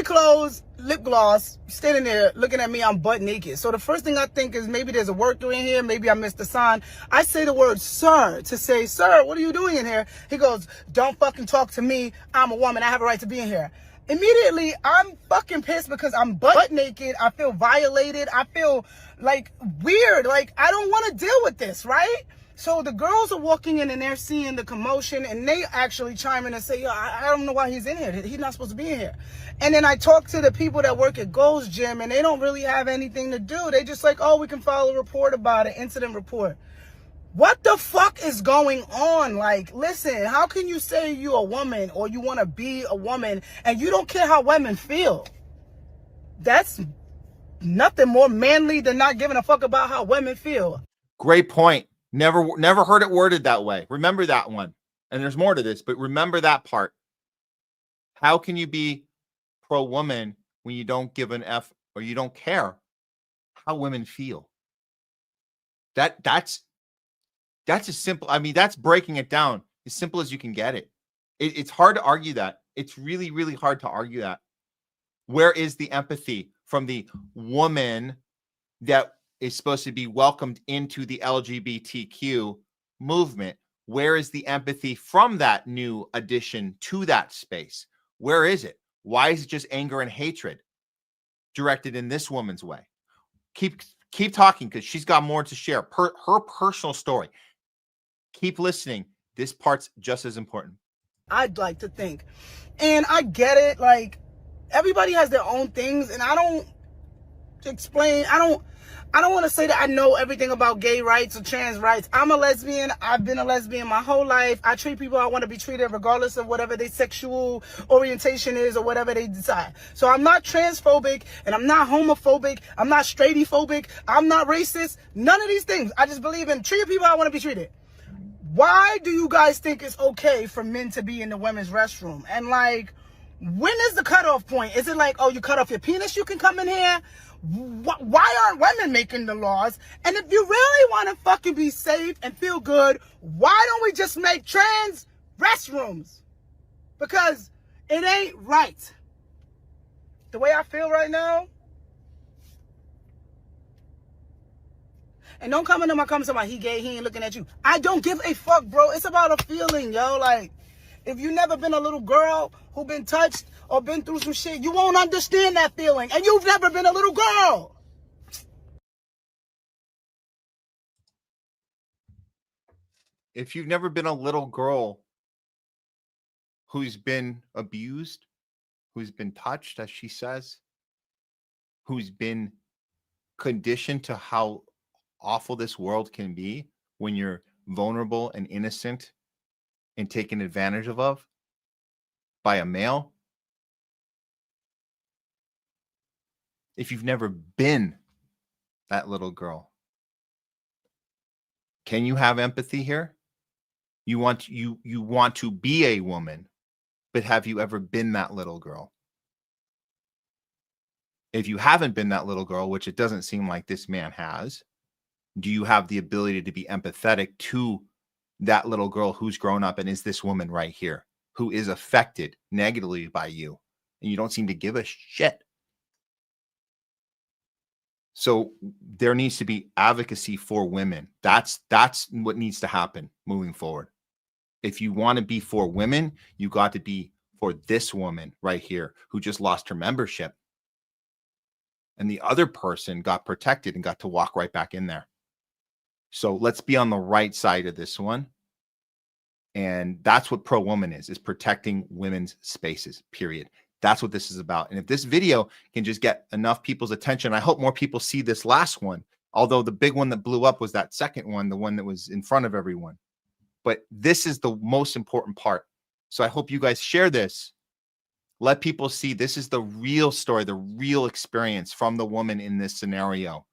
clothes, lip gloss, standing there looking at me. I'm butt naked. So the first thing I think is maybe there's a worker in here. Maybe I missed the sign. I say the word sir to say, sir, what are you doing in here? He goes, don't fucking talk to me. I'm a woman. I have a right to be in here. Immediately, I'm fucking pissed because I'm butt naked. I feel violated. I feel like weird. Like, I don't want to deal with this, right? So the girls are walking in and they're seeing the commotion and they actually chime in and say, yo, I don't know why he's in here. He's not supposed to be in here. And then I talk to the people that work at Gold's Gym and they don't really have anything to do. They just like, oh, we can file a report about it, incident report. What the fuck is going on? Like, listen, how can you say you're a woman or you want to be a woman and you don't care how women feel? That's nothing more manly than not giving a fuck about how women feel. Great point. Never heard it worded that way. Remember that one. And there's more to this, but remember that part. How can you be pro-woman when you don't give an F or you don't care how women feel? That's as simple. I mean, that's breaking it down as simple as you can get it. It's hard to argue that. It's really, really hard to argue that. Where is the empathy from the woman that is supposed to be welcomed into the LGBTQ movement? Where is the empathy from that new addition to that space? Where is it? Why is it just anger and hatred directed in this woman's way? Keep talking because she's got more to share. Her personal story. Keep listening. This part's just as important. I'd like to think. And I get it. Like, everybody has their own things. And I don't explain. I don't want to say that I know everything about gay rights or trans rights. I'm a lesbian. I've been a lesbian my whole life. I treat people how I want to be treated regardless of whatever their sexual orientation is or whatever they decide. So I'm not transphobic and I'm not homophobic. I'm not straightphobic. I'm not racist. None of these things. I just believe in treating people how I want to be treated. Why do you guys think it's okay for men to be in the women's restroom? And like, when is the cutoff point? Is it like, oh, you cut off your penis, you can come in here? Why aren't women making the laws? And if you really want to fucking be safe and feel good, why don't we just make trans restrooms? Because it ain't right. The way I feel right now. And don't come into my comments about he gay, he ain't looking at you. I don't give a fuck, bro. It's about a feeling, yo. Like, if you never been a little girl who been touched or been through some shit, you won't understand that feeling. And you've never been a little girl. If you've never been a little girl who's been abused, who's been touched, as she says, who's been conditioned to how awful this world can be when you're vulnerable and innocent and taken advantage of by a male. If you've never been that little girl, can you have empathy here? You want to be a woman, but have you ever been that little girl? If you haven't been that little girl, which it doesn't seem like this man has, do you have the ability to be empathetic to that little girl who's grown up and is this woman right here, who is affected negatively by you, and you don't seem to give a shit? So there needs to be advocacy for women. That's what needs to happen moving forward. If you want to be for women, you got to be for this woman right here who just lost her membership. And the other person got protected and got to walk right back in there. So let's be on the right side of this one And that's what pro-woman is protecting women's spaces, period. That's what this is about. And if this video can just get enough people's attention, I hope more people see this last one. Although the big one that blew up was that second one, the one that was in front of everyone. But this is the most important part. So I hope you guys share this. Let people see this is the real story, the real experience from the woman in this scenario.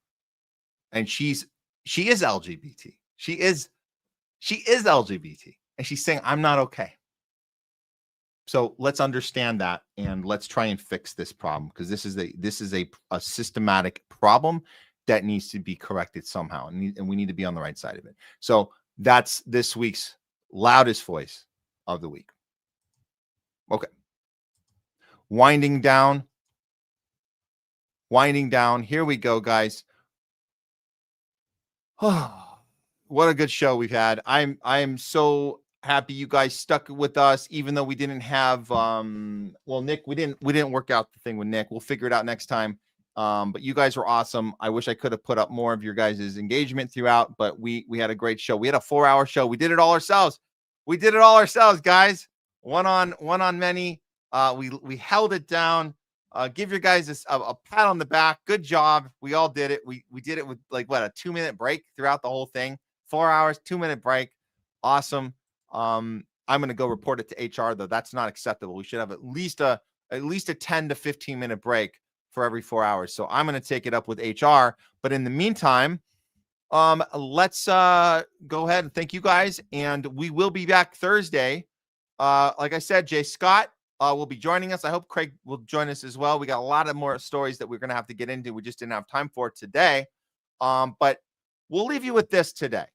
And she is LGBT. She is LGBT. And she's saying, I'm not okay. So let's understand that, and let's try and fix this problem, because this is a systematic problem that needs to be corrected somehow, and we need to be on the right side of it. So that's this week's loudest voice of the week. Okay. Winding down. Here we go, guys. Oh, what a good show we've had. I'm so happy you guys stuck with us, even though we didn't have Nick, we didn't work out the thing with Nick. We'll figure it out next time. But you guys were awesome. I wish I could have put up more of your guys' engagement throughout, but we had a great show. We had a 4-hour show. We did it all ourselves. Guys. One on many. We held it down. Give your guys a pat on the back. Good job. We all did it. We did it with a 2-minute break throughout the whole thing. 4 hours, 2-minute break. Awesome. I'm going to go report it to HR, though. That's not acceptable. We should have at least a 10 to 15 minute break for every 4 hours. So I'm going to take it up with HR. But in the meantime, let's go ahead and thank you guys. And we will be back Thursday. Like I said, Jay Scott will be joining us. I hope Craig will join us as well. We got a lot of more stories that we're going to have to get into. We just didn't have time for it today. But we'll leave you with this today.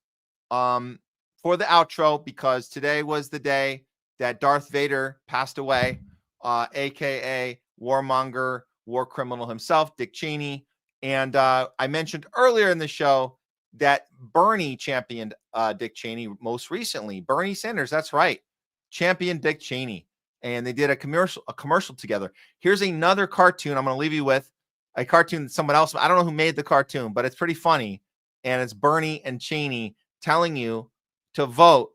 For the outro, because today was the day that Darth Vader passed away, aka warmonger, war criminal himself, Dick Cheney. And I mentioned earlier in the show that Bernie championed Dick Cheney most recently. Bernie Sanders, that's right, championed Dick Cheney, and they did a commercial together. Here's another cartoon I'm going to leave you with, a cartoon that someone else, I don't know who made the cartoon, but it's pretty funny, and it's Bernie and Cheney telling you to vote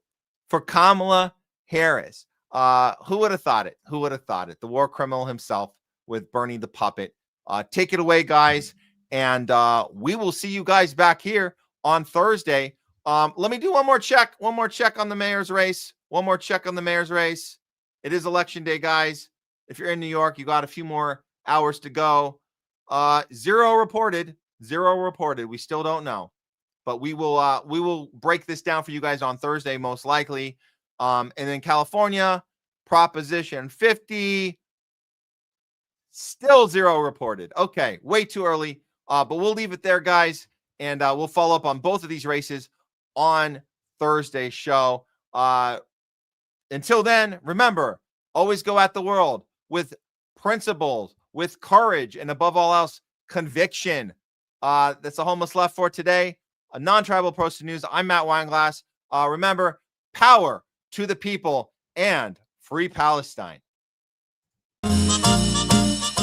for Kamala Harris. Who would have thought it? The war criminal himself with Bernie the puppet. Take it away, guys. And we will see you guys back here on Thursday. Let me do one more check on the mayor's race. It is election day, guys. If you're in New York, you got a few more hours to go. Zero reported. We still don't know. But we will break this down for you guys on Thursday, most likely. And then California, Proposition 50, still zero reported. Okay, way too early. But we'll leave it there, guys. And we'll follow up on both of these races on Thursday's show. Until then, remember, always go at the world with principles, with courage, and above all else, conviction. That's the Homeless Left for today. A non-tribal approach to news. I'm Matt Weinglass. Remember, power to the people and free Palestine.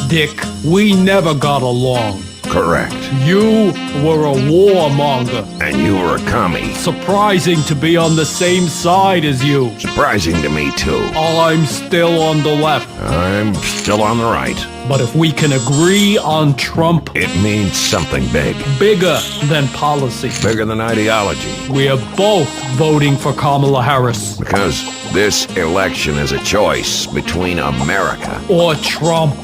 Dick, we never got along. Correct. You were a warmonger. And you were a commie. Surprising to be on the same side as you. Surprising to me, too. I'm still on the left. I'm still on the right. But if we can agree on Trump... It means something big. Bigger than policy. Bigger than ideology. We are both voting for Kamala Harris. Because this election is a choice between America... or Trump.